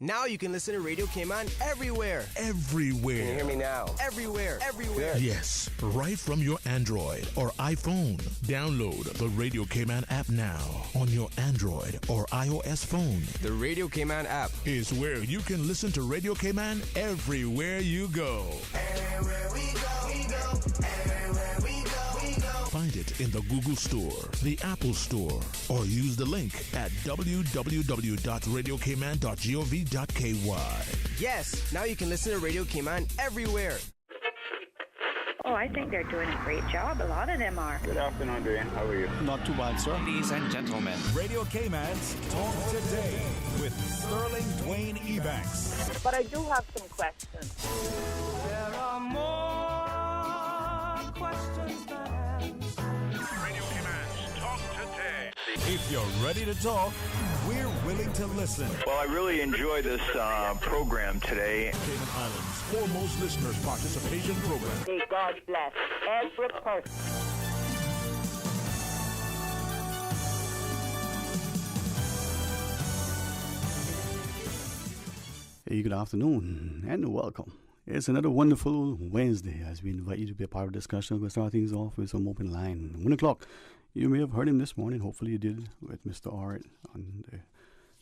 Now you can listen to Radio Cayman everywhere. Everywhere. Can you hear me now? Everywhere. Everywhere. Yes, right from your Android or iPhone. Download the Radio Cayman app now on your Android or iOS phone. The Radio Cayman app is where you can listen to Radio Cayman everywhere you go. Everywhere we go, we go. Everywhere we go, we go. Find it in the Google Store, the Apple Store, or use the link at www.radiocayman.gov.ky. Yes, now you can listen to Radio Cayman everywhere. Oh, I think they're doing a great job. A lot of them are. Good afternoon, Dwayne. How are you? Not too bad, sir. Ladies and gentlemen, Radio Cayman's Talk Today with Sterling Dwayne Ebanks. But I do have some questions. There are more questions than answers. Radio Cayman's Talk Today. If you're ready to talk, we're willing to listen. Well, I really enjoy this program today. Cayman Islands' foremost listeners participation program. May God bless every person. Hey, good afternoon and welcome. It's another wonderful Wednesday as we invite you to be a part of the discussion. We'll start things off with some open line. 1 o'clock. You may have heard him this morning. Hopefully you did with Mr. Art on the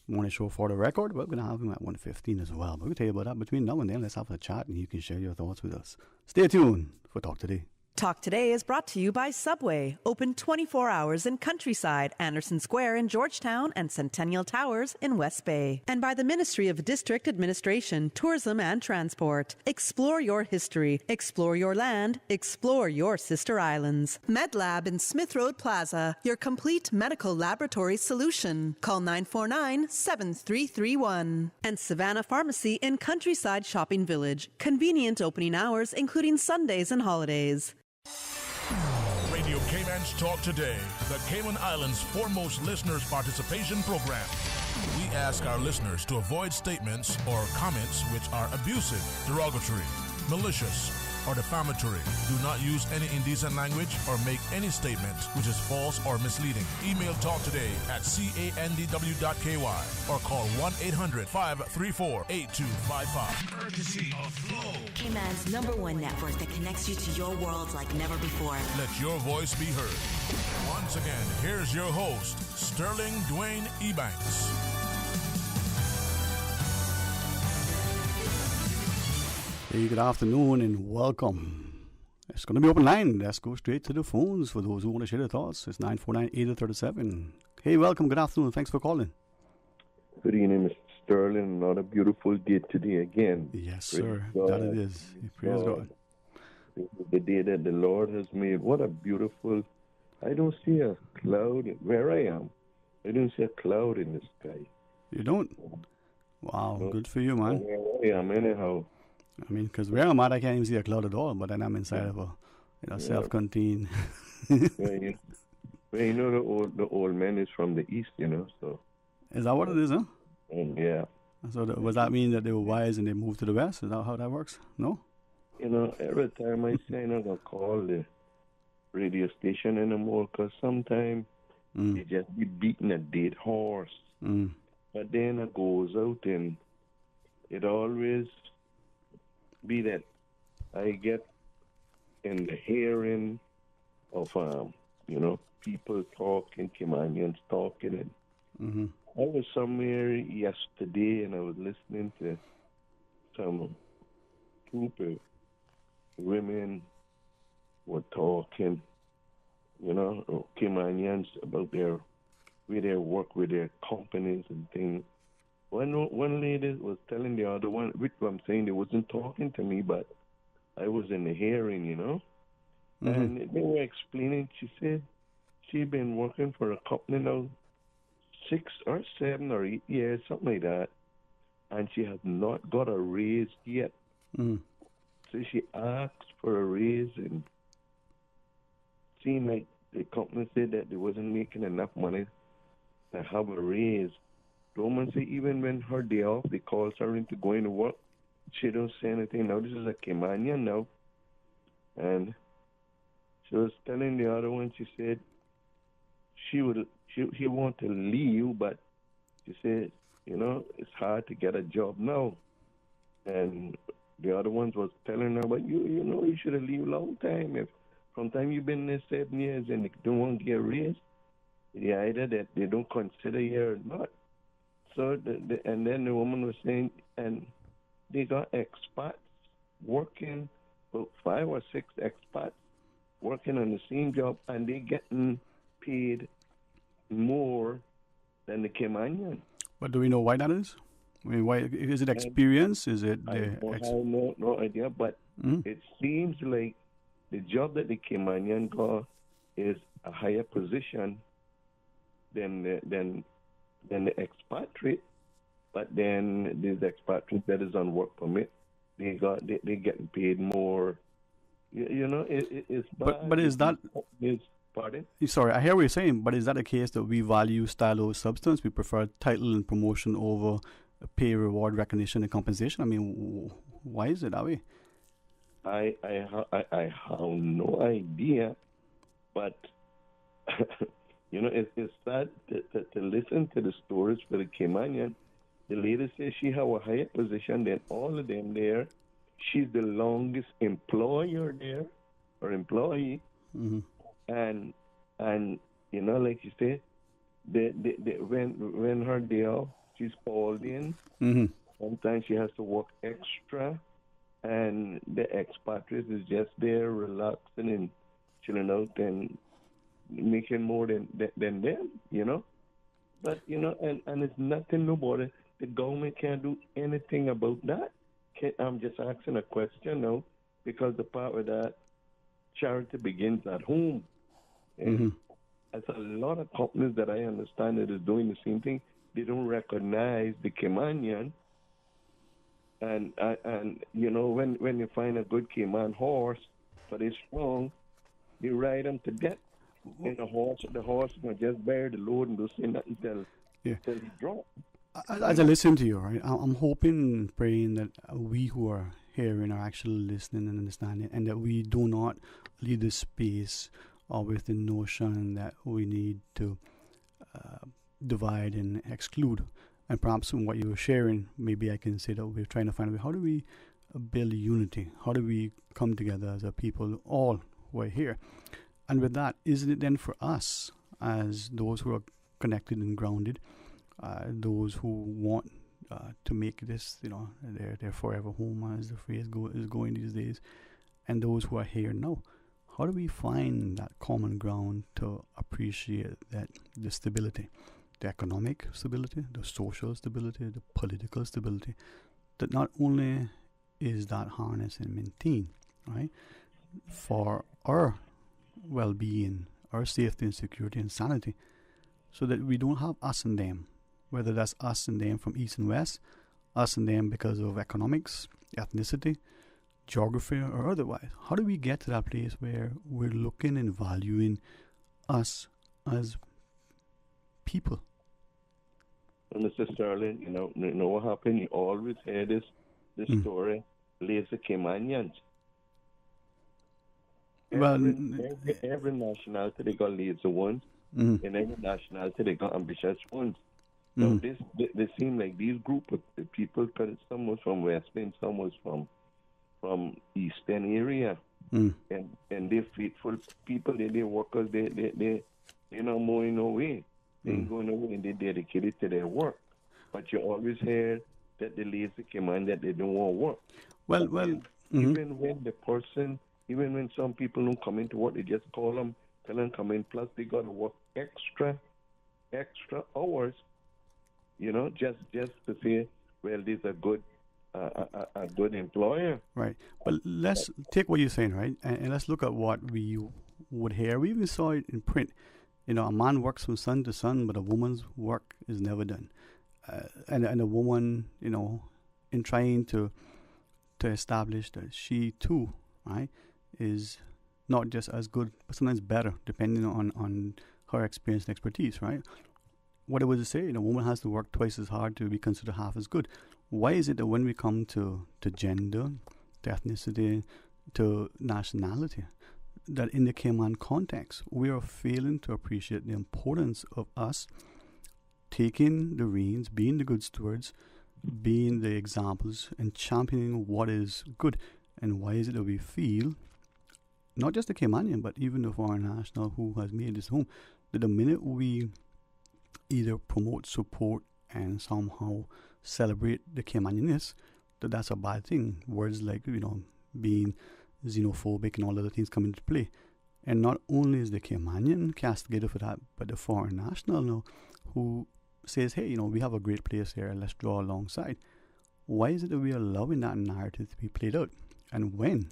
morning show for the record. We're going to have him at 1:15 as well. But we'll tell you about that between now and then. Let's have a chat and you can share your thoughts with us. Stay tuned for Talk Today. Talk Today is brought to you by Subway, open 24 hours in Countryside, Anderson Square in Georgetown, and Centennial Towers in West Bay. And by the Ministry of District Administration, Tourism and Transport. Explore your history, explore your land, explore your sister islands. MedLab in Smith Road Plaza, your complete medical laboratory solution. Call 949-7331. And Savannah Pharmacy in Countryside Shopping Village, convenient opening hours including Sundays and holidays. Radio Cayman's Talk Today, the Cayman Islands' foremost listeners participation program. We ask our listeners to avoid statements or comments which are abusive, derogatory, malicious, or defamatory. Do not use any indecent language or make any statement which is false or misleading. Email talktoday@candw.ky or call 1-800-534-8255. Courtesy of Flow. Cayman's #1 network that connects you to your world like never before. Let your voice be heard. Once again, here's your host, Sterling Dwayne Ebanks. Hey, good afternoon and welcome. It's going to be open line. Let's go straight to the phones for those who want to share their thoughts. It's 949-8037. Hey, welcome. Good afternoon. Thanks for calling. Good evening, Mr. Sterling. Another beautiful day today again. Yes, sir. That it is. Praise God. This is the day that the Lord has made. What a beautiful... I don't see a cloud where I am. I don't see a cloud in the sky. You don't? Wow, no. Good for you, man. Where I am, anyhow. I mean, because where I'm at, I can't even see a cloud at all, but then I'm inside of a self-contained... you know the old man is from the east, so... Is that what it is, huh? Yeah. So does that mean that they were wise and they moved to the west? Is that how that works? No? Every time I say I'm not going to call the radio station anymore, because sometimes they just be beating a dead horse. But then it goes out and it always be that I get in the hearing of, people talking, Caymanians talking. And I was somewhere yesterday and I was listening to some group of women were talking, Caymanians about their work with their companies and things. One lady was telling the other one, which I'm saying they wasn't talking to me, but I was in the hearing, and they were explaining. She said she'd been working for a company now 6 or 7 or 8 years, something like that, and she has not got a raise yet. So she asked for a raise, and seemed like the company said that they wasn't making enough money to have a raise. The woman said even when her day off, they calls her into going to work, she don't say anything. Now this is a Caymanian now, and she was telling the other one, she said she want to leave, but she said it's hard to get a job now. And the other ones was telling her, but you should have leave long time. If from time you've been there 7 years and they don't want to get a raise, either that they don't consider you or not. So, and then the woman was saying, and they got expats working, about 5 or 6 expats working on the same job, and they getting paid more than the Caymanian. But do we know why that is? I mean, why is it experience? Is it I have no idea, but it seems like the job that the Caymanian got is a higher position than the expatriate. But then these expatriates that is on work permit, they getting paid more. It's bad. But is that? Pardon? Sorry, I hear what you're saying, but is that a case that we value style over substance? We prefer title and promotion over pay, reward, recognition, and compensation? I mean, why is it that way? I have no idea, but it's sad to listen to the stories for the Caymanian. The lady says she have a higher position than all of them there. She's the longest employer there, or employee. Mm-hmm. And like you say, when her day off, she's called in. Mm-hmm. Sometimes she has to work extra, and the expatriates is just there relaxing and chilling out and making more than them, But and it's nothing nobody. The government can't do anything about that. I'm just asking a question now, because the part of that charity begins at home. And there's a lot of companies that I understand that is doing the same thing. They don't recognize the Caymanian. And when you find a good Cayman horse, but it's strong, they ride them to death. And the horse will just bear the load and don't say nothing till he drops. As I listen to you, right, I'm hoping and praying that we who are hearing are actually listening and understanding, and that we do not leave this space with the notion that we need to divide and exclude. And perhaps from what you were sharing, maybe I can say that we're trying to find a way, how do we build unity? How do we come together as a people, all who are here? And with that, isn't it then for us, as those who are connected and grounded, those who want to make this, their forever home, as the phrase is going these days, and those who are here now, how do we find that common ground to appreciate that the stability, the economic stability, the social stability, the political stability, that not only is that harnessed and maintained, right, for our well-being, our safety and security and sanity, so that we don't have us and them, whether that's us and them from east and west, us and them because of economics, ethnicity, geography, or otherwise. How do we get to that place where we're looking and valuing us as people? And Mr. Sterling, you know what happened? You always hear this story, lazy Caymanians. Every nationality they got lazy ones, and every nationality they got ambitious ones. So they seem like these group of people, because some was from Western, some was from Eastern area, and they're faithful people. They're workers. They not moving away. They ain't going away, and they're dedicated to their work. But you always hear that the lazy Cayman, that they don't want to work. Even when some people don't come into work, they just call them, tell them come in. Plus, they got to work extra hours. Just to say, well, this is a good employer. Right. But let's take what you're saying, right, and let's look at what we would hear. We even saw it in print. A man works from sun to sun, but a woman's work is never done. And a woman, in trying to establish that she too, right, is not just as good, but sometimes better, depending on her experience and expertise, right? What would it say? A woman has to work twice as hard to be considered half as good. Why is it that when we come to gender, to ethnicity, to nationality, that in the Cayman context, we are failing to appreciate the importance of us taking the reins, being the good stewards, being the examples, and championing what is good. And why is it that we feel, not just the Caymanian, but even the foreign national who has made this home, that the minute we either promote, support, and somehow celebrate the Caymanianness, that's a bad thing. Words like, being xenophobic and all other things come into play. And not only is the Caymanian castigated for that, but the foreign national now, who says, hey, we have a great place here, let's draw alongside. Why is it that we are allowing that narrative to be played out? And when,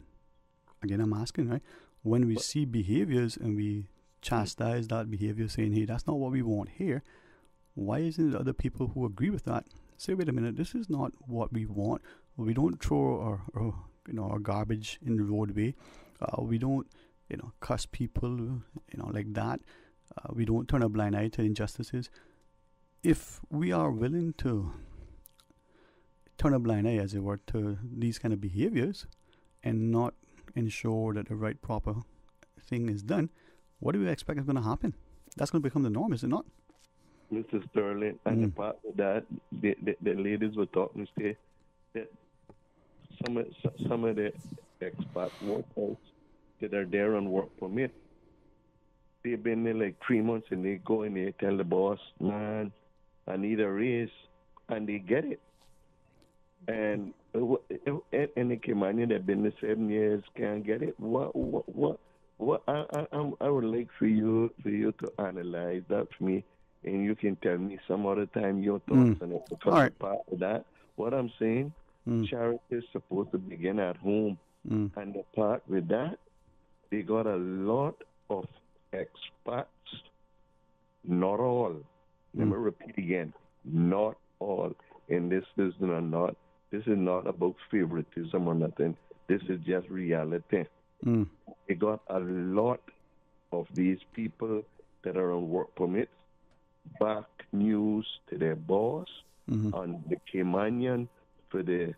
again I'm asking, right, when we see behaviors and we chastise that behavior, saying, hey, that's not what we want here, why isn't it other people who agree with that say, wait a minute, this is not what we want? We don't throw our garbage in the roadway. We don't, cuss people, like that. We don't turn a blind eye to injustices. If we are willing to turn a blind eye, as it were, to these kind of behaviors and not ensure that the right, proper thing is done, what do you expect is going to happen? That's going to become the norm, is it not? Mr. Sterling, and the part of that, the ladies were talking today that some of the expat workers that are there on work permit, they've been there like 3 months and they go and they tell the boss, man, I need a raise, and they get it. And the Caymanian that been there 7 years can't get it. What? I would like for you to analyze that for me, and you can tell me some other time your thoughts on it. Because right. Part of that, what I'm saying, charity is supposed to begin at home, and the part with that, they got a lot of expats, not all. Let me repeat again, not all. And this is not about favoritism or nothing. This is just reality. They got a lot of these people that are on work permits back news to their boss on the Caymanian, for the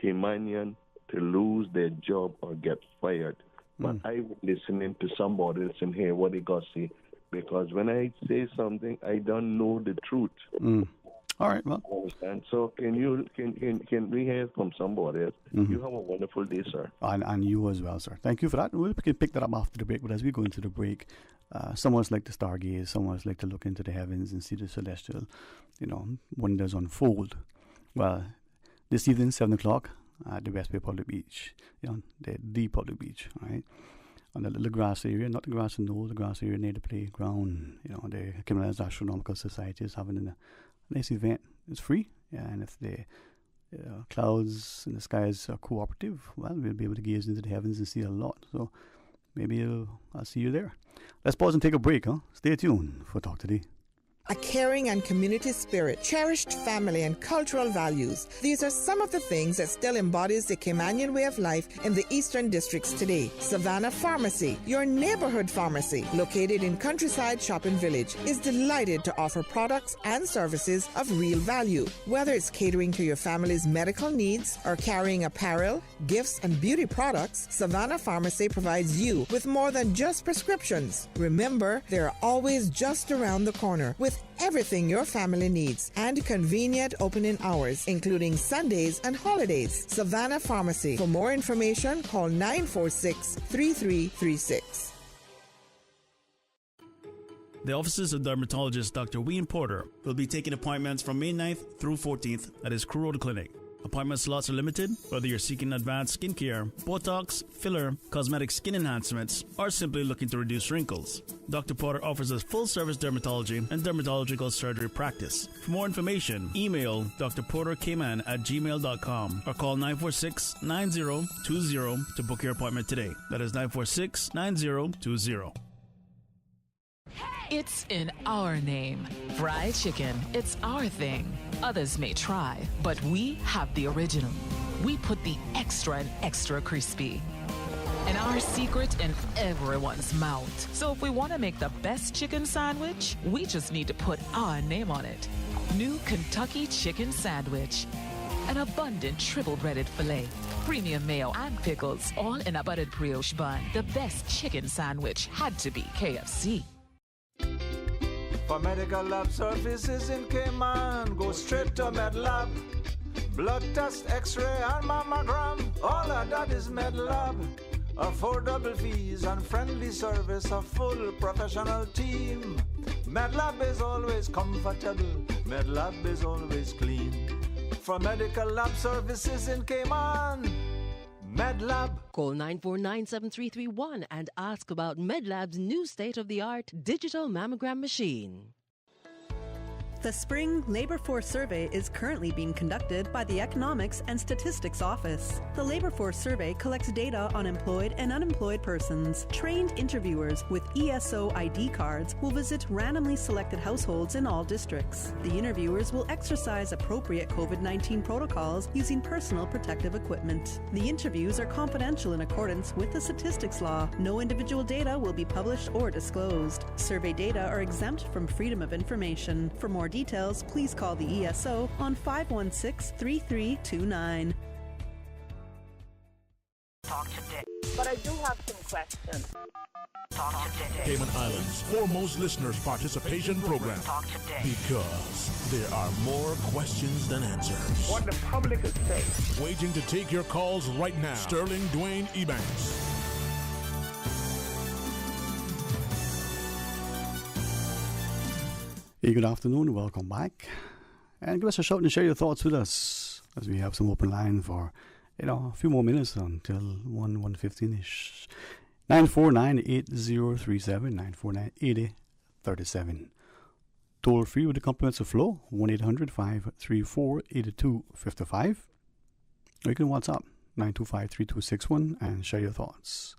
Caymanian to lose their job or get fired. But I was listening to somebody else and hear what they got to say, because when I say something, I don't know the truth. All right, well. Understand? So can we hear from somebody else? You have a wonderful day, sir. And you as well, sir. Thank you for that. We can pick that up after the break, but as we go into the break, some of us like to stargaze, some of us like to look into the heavens and see the celestial, wonders unfold. Well, this evening, 7 o'clock, at the West Bay Public Beach, the public beach, right? On the little grass area, not the grass and knoll, the grass area near the playground. The Cayman Astronomical Society is having a nice event. It's free, and if the clouds in the skies are cooperative, well, we'll be able to gaze into the heavens and see a lot. So maybe I'll see you there. Let's pause and take a break, huh? Stay tuned for Talk Today. A caring and community spirit, cherished family and cultural values. These are some of the things that still embodies the Caymanian way of life in the Eastern Districts today. Savannah Pharmacy, your neighborhood pharmacy, located in Countryside Shopping Village, is delighted to offer products and services of real value. Whether it's catering to your family's medical needs or carrying apparel, gifts, and beauty products, Savannah Pharmacy provides you with more than just prescriptions. Remember, they're always just around the corner with everything your family needs and convenient opening hours, including Sundays and holidays. Savannah Pharmacy. For more information, call 946-3336. The offices of dermatologist Dr. Wayne Porter will be taking appointments from May 9th through 14th at his Crew Road Clinic. Appointment slots are limited, whether you're seeking advanced skincare, Botox, filler, cosmetic skin enhancements, or simply looking to reduce wrinkles. Dr. Porter offers a full-service dermatology and dermatological surgery practice. For more information, email drportercayman@gmail.com or call 946-9020 to book your appointment today. That is 946-9020. It's in our name. Fried chicken, it's our thing. Others may try, but we have the original. We put the extra and extra crispy. And our secret in everyone's mouth. So if we want to make the best chicken sandwich, we just need to put our name on it. New Kentucky Chicken Sandwich. An abundant triple-breaded filet, premium mayo and pickles, all in a buttered brioche bun. The best chicken sandwich had to be KFC. For medical lab services in Cayman, go straight to MedLab. Blood test, x-ray and mammogram, all of that is MedLab. Affordable fees and friendly service, a full professional team. MedLab is always comfortable, MedLab is always clean. For medical lab services in Cayman, MedLab. Call 949-7331 and ask about MedLab's new state-of-the-art digital mammogram machine. The Spring Labor Force Survey is currently being conducted by the Economics and Statistics Office. The Labor Force Survey collects data on employed and unemployed persons. Trained interviewers with ESO ID cards will visit randomly selected households in all districts. The interviewers will exercise appropriate COVID-19 protocols using personal protective equipment. The interviews are confidential in accordance with the statistics law. No individual data will be published or disclosed. Survey data are exempt from freedom of information. For more details, please call the ESO on 516-3329. Talk today. But I do have some questions. Talk today. Cayman Islands' foremost listeners' participation program. Talk today. Because there are more questions than answers. What the public is saying. Waiting to take your calls right now. Sterling Dwayne Ebanks. Hey, good afternoon, welcome back. And give us a shout and share your thoughts with us as we have some open line for, a few more minutes until 1:15ish. 949-8037, 949-8037. Toll free with the compliments of Flow, 1-800-534-8255. Or you can WhatsApp 925-3261 and share your thoughts.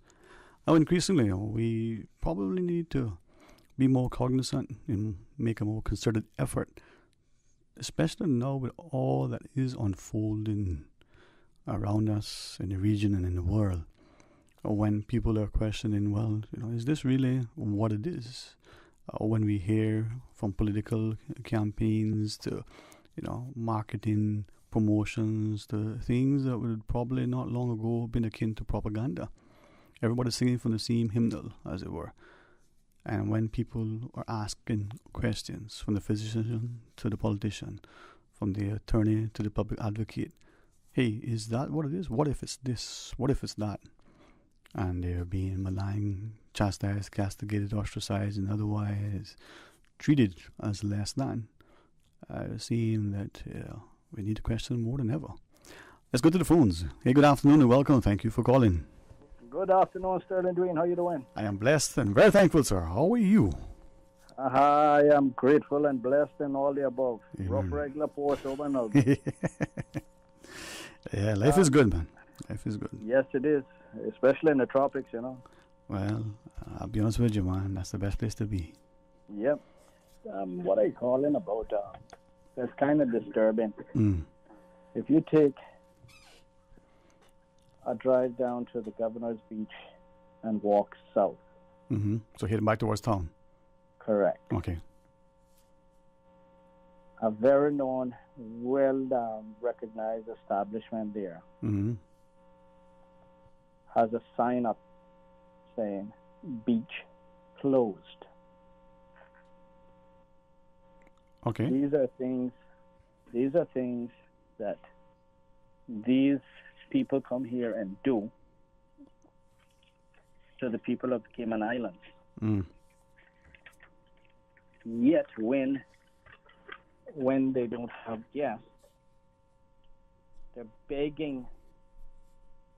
Now, increasingly, we probably need to be more cognizant and make a more concerted effort, especially now with all that is unfolding around us in the region and in the world. When people are questioning, well, is this really what it is? When we hear from political campaigns to, marketing promotions to things that would probably not long ago been akin to propaganda. Everybody's singing from the same hymnal, as it were. And when people are asking questions, from the physician to the politician, from the attorney to the public advocate, hey, is that what it is? What if it's this? What if it's that? And they're being maligned, chastised, castigated, ostracized, and otherwise treated as less than. It seems that we need to question more than ever. Let's go to the phones. Hey, good afternoon and welcome. Thank you for calling. Good afternoon, Sterling Dwayne. How you doing? I am blessed and very thankful, sir. How are you? I am grateful and blessed and all the above. Rough, regular, poor, sober, and ugly. Yeah, life is good, man. Life is good. Yes, it is. Especially in the tropics, Well, I'll be honest with you, man. That's the best place to be. Yep. What I call in about, that's kind of disturbing. If you take a drive down to the Governor's Beach and walk south. So heading back towards town? Correct. Okay. A very known, well-recognized establishment there has a sign up saying, beach closed. Okay. These are things that these people come here and do to the people of the Cayman Islands. Yet when they don't have guests, they're begging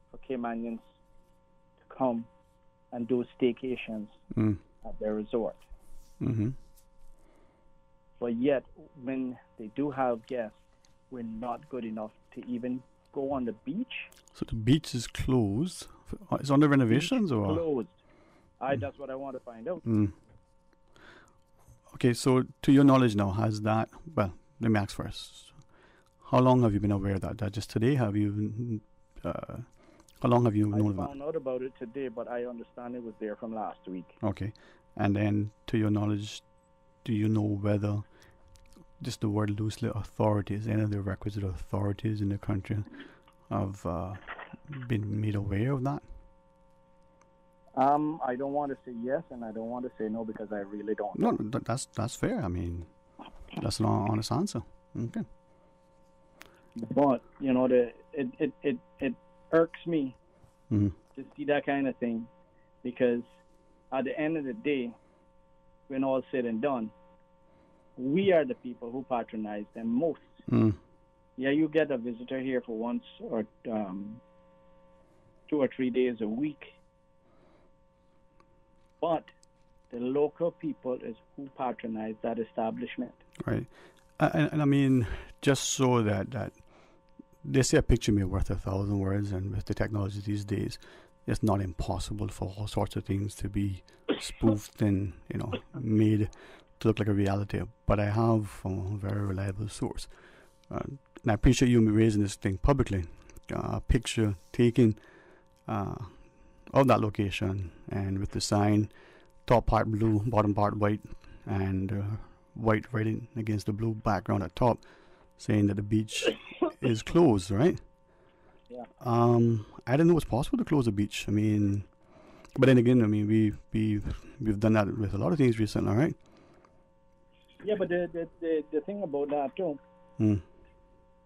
for Caymanians to come and do staycations at their resort. But yet, when they do have guests, we're not good enough to even go on the beach. So the beach is closed? It's under renovations? Or closed. That's what I want to find out. Okay, so to your knowledge now, has that, well, let me ask first. How long have you been aware of that? That just today? Have you, how long have you known about it? I found out about it today, but I understand it was there from last week. Okay. And then, to your knowledge, do you know whether, just the word loosely, authorities, any of the requisite authorities in the country have been made aware of that? I don't want to say yes, and I don't want to say no because I really don't. No, that's fair. I mean, that's an honest answer. Okay. But you know, it irks me to see that kind of thing, because at the end of the day, when all said and done, we are the people who patronize them most. Yeah, you get a visitor here for once or 2 or 3 days a week, but the local people is who patronize that establishment. Right. And I mean, just so that they say a picture may be worth 1,000 words, and with the technology these days, it's not impossible for all sorts of things to be spoofed and, made to look like a reality. But I have from a very reliable source. And I appreciate you raising this thing publicly. A picture taken of that location, and with the sign, top part blue, bottom part white, and white writing against the blue background at top, saying that the beach is closed, right? Yeah. I didn't know it was possible to close a beach. I mean, but then again, I mean, we've done that with a lot of things recently, right? Yeah, but the thing about that too,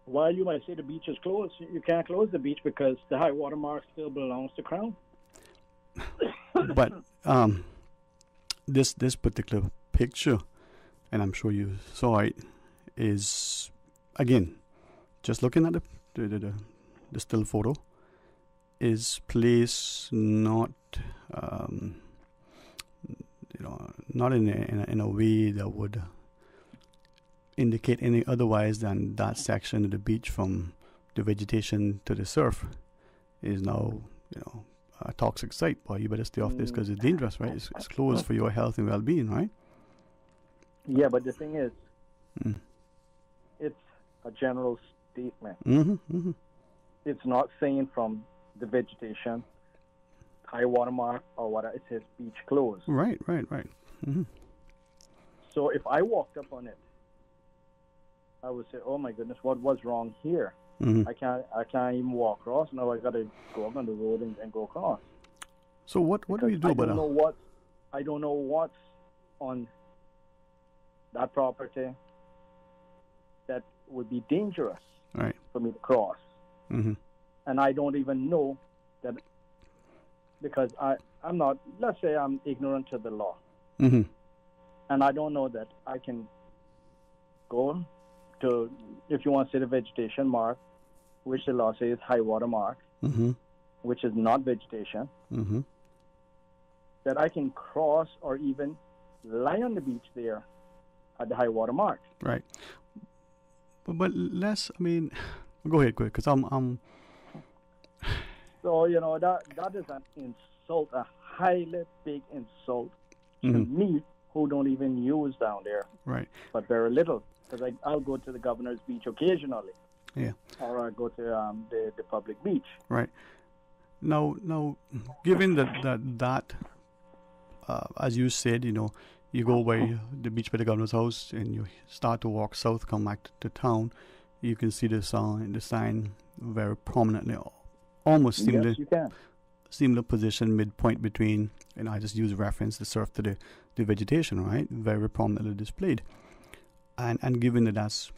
while you might say the beach is closed, you can't close the beach because the high water mark still belongs to Crown. But this particular picture, and I'm sure you saw it, is, again, just looking at the still photo, is placed not not in a way that would indicate any otherwise than that section of the beach from the vegetation to the surf is now a toxic site. Boy, you better stay off this because it's dangerous, right? It's closed for your health and well-being, right? Yeah, but the thing is, it's a general statement. It's not saying from the vegetation, high water mark, or what it says beach closed. Right. So if I walked up on it, I would say, "Oh my goodness, what was wrong here? I can't even walk across. Now I got to go up on the road and go across." So what do we do about that? I don't know what's on that property that would be dangerous for me to cross. And I don't even know that, because I'm not, let's say I'm ignorant to the law. And I don't know that I can go to, if you want to say the vegetation mark, which the law says high water mark, which is not vegetation, that I can cross or even lie on the beach there at the high water mark. Right. But let's, I mean, go ahead, quick, because I'm. So, that is an insult, a highly big insult to me, who don't even use down there. Right. But very little, because I'll go to the Governor's Beach occasionally. Yeah. Or I go to the public beach. Right. Now, given that as you said, you go by the beach by the Governor's house and you start to walk south, come back to town, you can see the sign very prominently, almost similar position, midpoint between, and I just use reference the surf to the vegetation, right? Very prominently displayed. And given that that's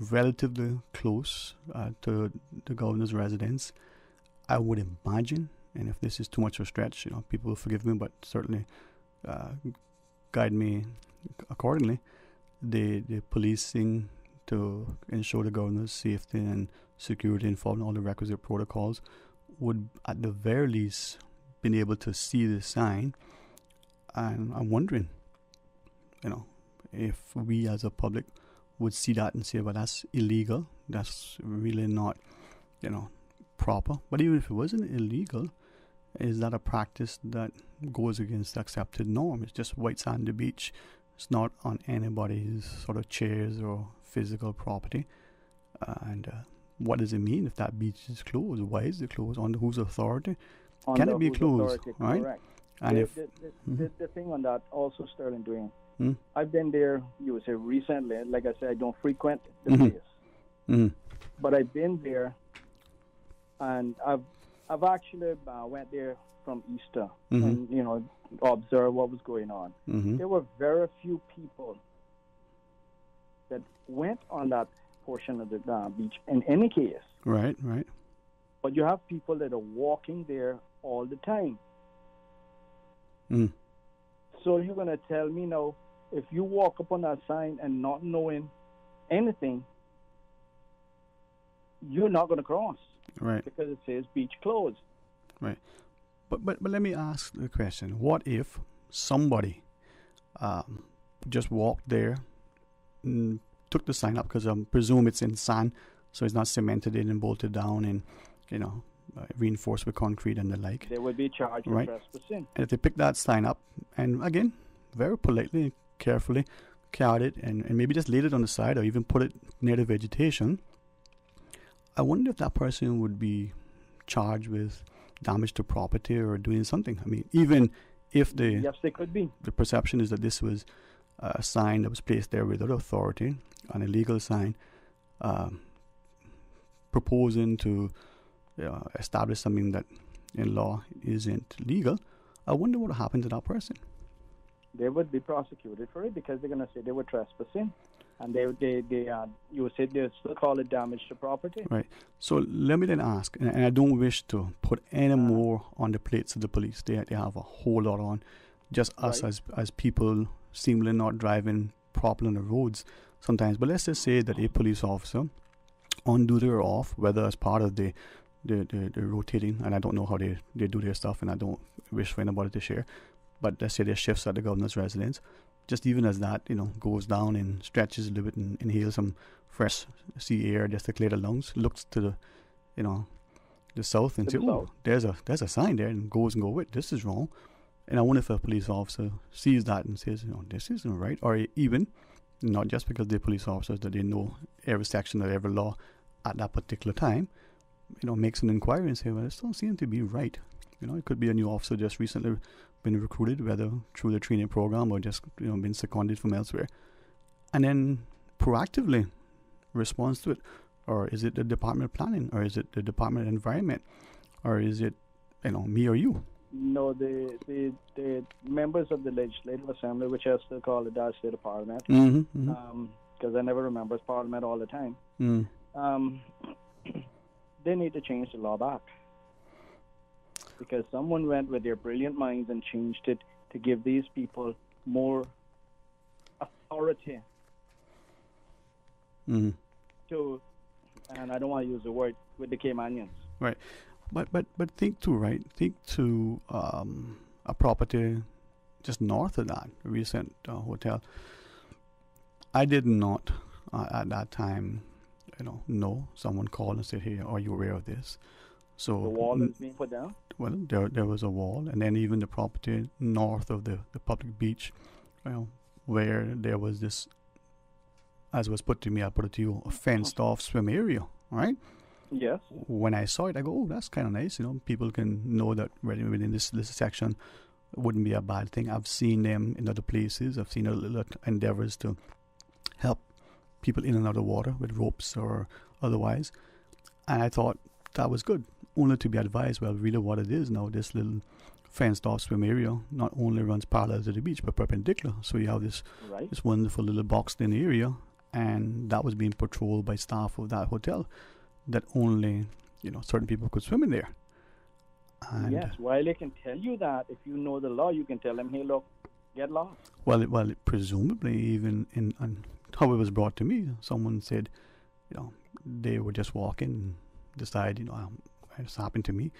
relatively close to the Governor's residence, I would imagine, and if this is too much of a stretch, people will forgive me, but certainly guide me accordingly, the policing to ensure the Governor's safety and security and following all the requisite protocols would at the very least been able to see the sign. And I'm wondering, if we as a public would see that and say, well, that's illegal, that's really not, proper. But even if it wasn't illegal, is that a practice that goes against the accepted norm? It's just white sandy beach. It's not on anybody's sort of chairs or physical property. And what does it mean if that beach is closed? Why is it closed? Under whose authority? Can it be closed? Right? Correct. And the thing on that also, Sterling, Dwayne, I've been there, you would say recently, like I said, I don't frequent the place. But I've been there, and I've actually went there from Easter Mm-hmm. and, you know, observe what was going on. Mm-hmm. There were very few people that went on that portion of the beach in any case. Right. But you have people that are walking there all the time. Mm. So you're going to tell me now, if you walk up on that sign and not knowing anything, you're not going to cross. Right. Because it says beach closed. Right. But let me ask the question. What if somebody just walked there, took the sign up, because I presume it's in sand, so it's not cemented in and bolted down and, you know, reinforced with concrete and the like. They would be charged with right? trespassing. And if they pick that sign up and, again, very politely, carefully carried it and maybe just laid it on the side or even put it near the vegetation, I wonder if that person would be charged with damage to property or doing something. I mean, even if yes, they could be. The perception is that this was a sign that was placed there without authority, an illegal sign, proposing to establish something that in law isn't legal. I wonder what happened to that person. They would be prosecuted for it because they're going to say they were trespassing, and you said they still call it damage to property. Right. So let me then ask, and I don't wish to put any more on the plates of the police. They have a whole lot on. Just us Right. as people seemingly not driving properly on the roads sometimes. But let's just say that a police officer, on duty or off, whether as part of the rotating, and I don't know how they do their stuff, and I don't wish for anybody to share, but let's say their shifts at the governor's residence, just even as that, you know, goes down and stretches a little bit and inhales some fresh sea air just to clear the lungs, looks to the, you know, the south and To say, the oh, south. there's a sign there, and goes and go, wait, this is wrong. And I wonder if a police officer sees that and says, you know, this isn't right, or even, not just because they're police officers that they know every section of every law at that particular time, you know, makes an inquiry and say, well, this don't seem to be right. You know, it could be a new officer just recently been recruited, whether through the training program or just, you know, been seconded from elsewhere, and then proactively responds to it. Or is it the Department of Planning, or is it the Department of Environment, or is it, you know, me or you? No, the members of the Legislative Assembly, which I still call the Dutch State Parliament, because I never remember it's Parliament all the time. They need to change the law back, because someone went with their brilliant minds and changed it to give these people more authority to, and I don't want to use the word, with the Caymanians. Right. But think too, right? Think to a property just north of that, a recent hotel. I did not at that time, you know, someone called and said, hey, are you aware of this? So The wall is being put down? Well, there was a wall, and then even the property north of the public beach, you know, where there was this, as was put to me, I put it to you, a fenced off swim area, right? Yes. When I saw it, I go, oh, that's kind of nice. You know, people can know that within this section wouldn't be a bad thing. I've seen them in other places. I've seen little endeavors to help people in and out of water with ropes or otherwise. And I thought that was good, only to be advised, well, really what it is now, this little fenced off swim area not only runs parallel to the beach, but perpendicular. So you have this wonderful little boxed in area, and that was being patrolled by staff of that hotel, that only, you know, certain people could swim in there. And yes, while they can tell you that, if you know the law, you can tell them, hey, look, get lost. Well, presumably, even in how it was brought to me, someone said, you know, they were just walking and decide, you know, it's happened to me.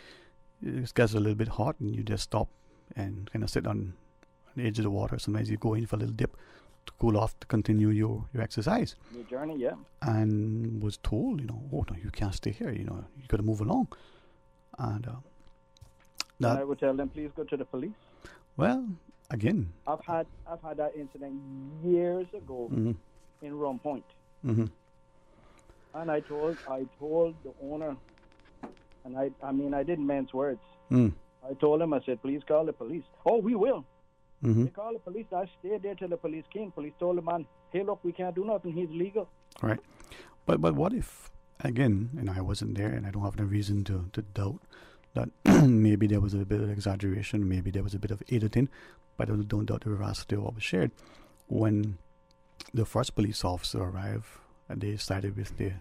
It gets a little bit hot, and you just stop and kind of sit on the edge of the water. Sometimes you go in for a little dip to cool off, to continue your exercise. Your journey, yeah. And was told, you know, oh no, you can't stay here. You know, you got to move along. And and I would tell them, please go to the police. Well, again, I've had that incident years ago in Rum Point, and I told the owner, and I mean I didn't mince words. I told him, I said, please call the police. Oh, we will. They called the police. I stayed there till the police came. Police told the man, hey, look, we can't do nothing. He's legal. Right. But what if, again, and I wasn't there, and I don't have any reason to doubt, that maybe there was a bit of exaggeration, maybe there was a bit of editing, but I don't doubt the veracity of what was shared. When the first police officer arrived, and they started with the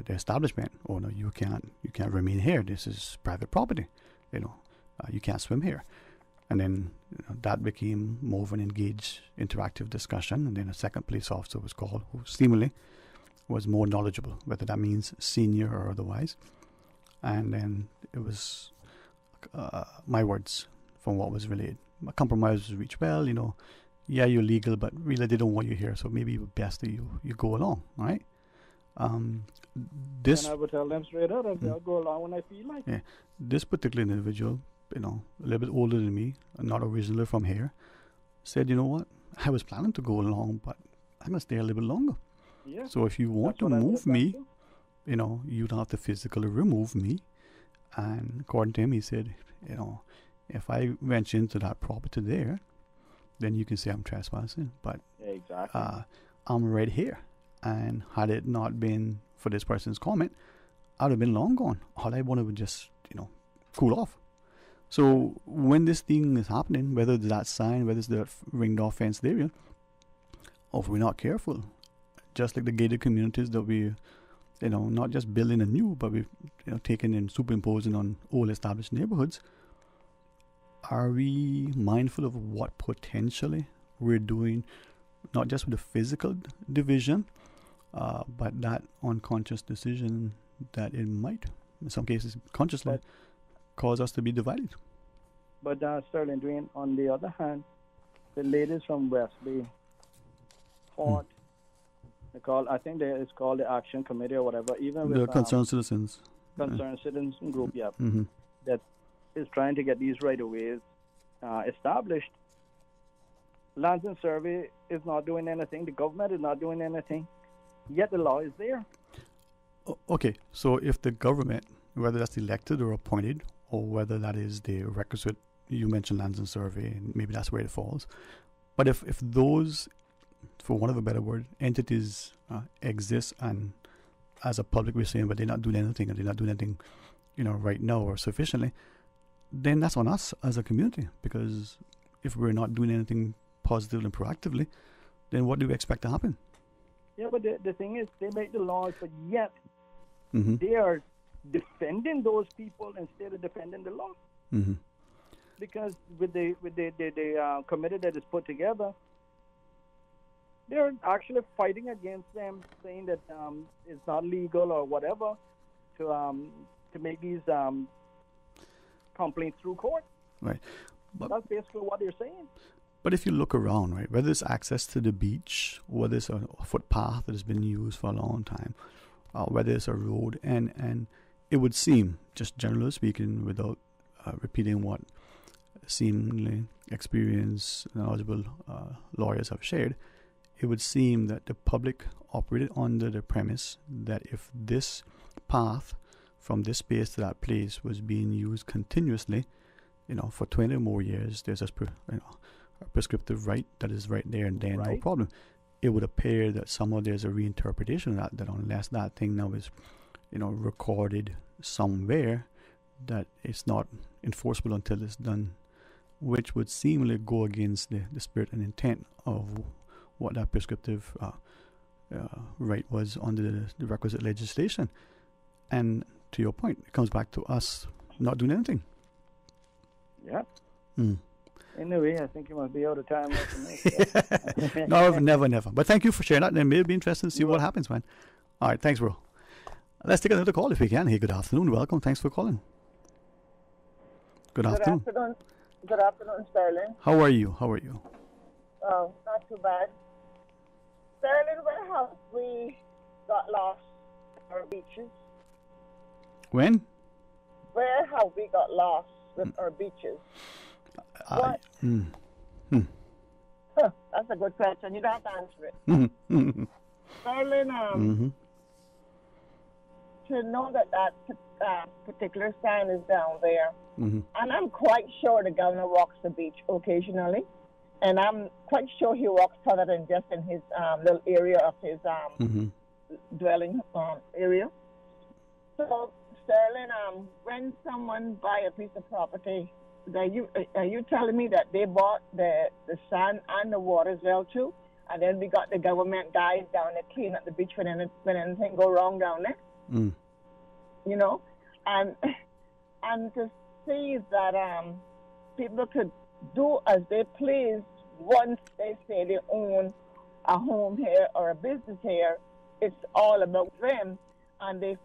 establishment. Oh no, you can't remain here. This is private property. You can't swim here. And then that became more of an engaged, interactive discussion. And then a second police officer was called, who seemingly was more knowledgeable, whether that means senior or otherwise. And then it was my words from what was relayed. A compromise was reached. Well, yeah, you're legal, but really they don't want you here. So maybe it's best that you go along, right? This. And I would tell them straight out, I'll go along when I feel like. Yeah, this particular individual, a little bit older than me, not originally from here, said, you know what, I was planning to go along, but I'm going to stay a little bit longer. Yeah. So if you want to move me, you'd have to physically remove me. And according to him, he said, if I venture into that property there, then you can say I'm trespassing. But exactly. I'm right here. And had it not been for this person's comment, I'd have been long gone. All I wanted was just, cool off. So when this thing is happening, whether it's that sign, whether it's the ringed off fenced area, or if we're not careful, just like the gated communities that we, not just building anew, but we've, taken and superimposing on old established neighborhoods, are we mindful of what potentially we're doing, not just with the physical division, but that unconscious decision that it might, in some cases consciously, cause us to be divided? But Sterling Dwayne, on the other hand, the ladies from West Bay fought. I think it's called the Action Committee or whatever. Even with the Concerned Citizens. Concerned Citizens Group, yeah. Mm-hmm. That is trying to get these right-of-ways established. Lands and Survey is not doing anything. The government is not doing anything. Yet the law is there. Okay, so if the government, whether that's elected or appointed, or whether that is the requisite, you mentioned Lands and Survey, and maybe that's where it falls. But if those, for want of a better word, entities exist, and as a public we're saying, but they're not doing anything, and they're not doing anything, right now or sufficiently, then that's on us as a community. Because if we're not doing anything positively and proactively, then what do we expect to happen? Yeah, but the thing is, they make the laws, but yet mm-hmm. they are defending those people instead of defending the law. Mm-hmm. Because with the committee that is put together, they're actually fighting against them, saying that it's not legal or whatever to make these complaints through court. Right. But that's basically what they're saying. But if you look around, right, whether it's access to the beach, whether it's a footpath that has been used for a long time, whether it's a road, and it would seem, just generally speaking, without repeating what seemingly experienced, knowledgeable lawyers have shared, it would seem that the public operated under the premise that if this path from this space to that place was being used continuously, for 20 or more years, there's a prescriptive right that is right there and then, right. No problem. It would appear that somehow there's a reinterpretation of that unless that thing now is, recorded somewhere, that it's not enforceable until it's done, which would seemingly go against the spirit and intent of what that prescriptive right was under the requisite legislation. And to your point, it comes back to us not doing anything. Yeah. Mm. Anyway, I think you must be out of time. No, never. But thank you for sharing that. And it may be interesting to see what happens, man. All right, thanks, bro. Let's take another call if we can. Hey, good afternoon. Welcome. Thanks for calling. Good afternoon. Good afternoon, Sterling. How are you? Oh, not too bad. Sterling, where have we got lost our beaches? When? Where have we got lost with our beaches? What? That's a good question. You don't have to answer it. Sterling, to know that particular sign is down there, and I'm quite sure the governor walks the beach occasionally, and I'm quite sure he walks further than just in his little area of his dwelling area. So, Sterling, when someone buy a piece of property, are you telling me that they bought the sand and the water as well too? And then we got the government guys down there clean up the beach when anything go wrong down there. Mm. You know, and to see that people could do as they please once they say they own a home here or a business here, it's all about them, and they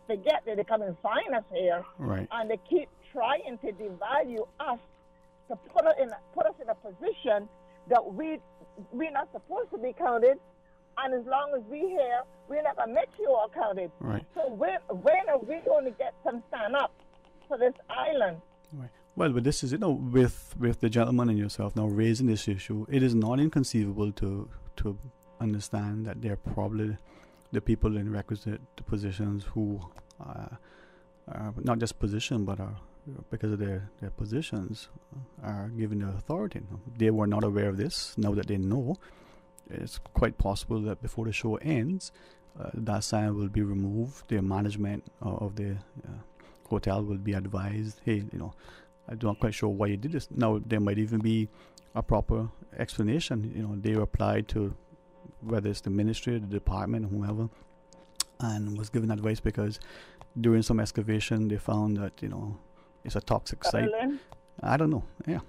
forget that they come and find us here, right? And they keep trying to devalue us to put us in a position that we're not supposed to be counted. And as long as we here, we're not going to make you all counted. Right. So when are we going to get some stand up for this island? Right. Well, but this is, with the gentleman and yourself now raising this issue, it is not inconceivable to understand that they're probably the people in requisite positions who are not just position, but are, because of their positions, are given the authority. They were not aware of this. Now that they know, it's quite possible that before the show ends, that sign will be removed. The management of the hotel will be advised, hey, I'm not quite sure why you did this. Now, there might even be a proper explanation. They replied to whether it's the ministry, the department, whoever, and was given advice because during some excavation they found that, it's a toxic site. I don't know. Yeah.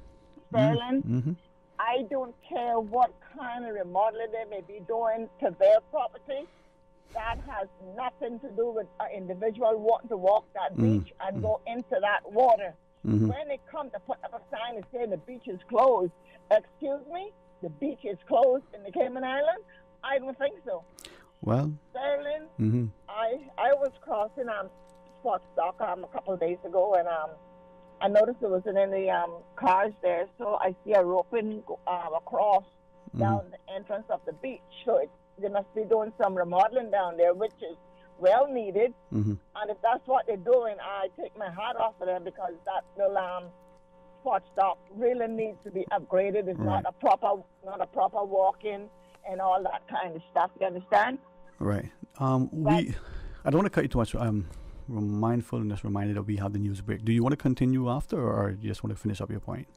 Sterling, Mm-hmm. I don't care what kind of remodeling they may be doing to their property. That has nothing to do with an individual wanting to walk that beach and go into that water. Mm-hmm. When they come to put up a sign and say the beach is closed, excuse me, the beach is closed in the Cayman Islands? I don't think so. Well, Sterling, I was crossing Spotsdock a couple of days ago, and I noticed there wasn't any cars there, so I see a roping across down the entrance of the beach. So they must be doing some remodeling down there, which is well needed. Mm-hmm. And if that's what they're doing, I take my hat off of them, because that little Spotsdock really needs to be upgraded. It's not a proper walk-in and all that kind of stuff. You understand? Right. I don't want to cut you too much. We're mindful and just reminded that we have the news break. Do you want to continue after, or you just want to finish up your point?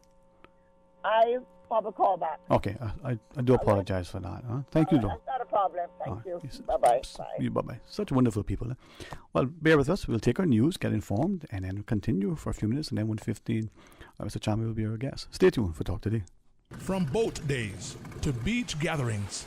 I probably call back. Okay. I do apologize for that. Thank you, though. That's not a problem. Thank you. Yes. Bye-bye. Bye-bye. Such wonderful people. Well, bear with us. We'll take our news, get informed, and then continue for a few minutes, and then 1:15, Mr. Chammy will be our guest. Stay tuned for Talk Today. From boat days to beach gatherings,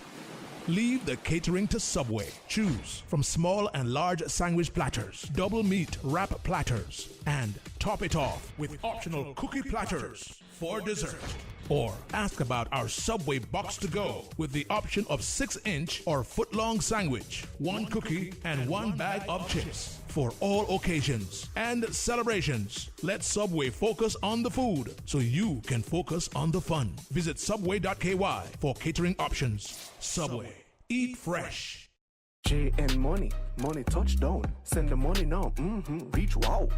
leave the catering to Subway. Choose from small and large sandwich platters, double meat wrap platters, and top it off with optional cookie platters for dessert. Or ask about our Subway box to go with the option of 6-inch or foot-long sandwich, 1 cookie, and 1 bag of chips. For all occasions and celebrations, let Subway focus on the food so you can focus on the fun. Visit subway.ky for catering options. Subway. Eat fresh. JN Money. Money touchdown. Send the money now. Reach wow.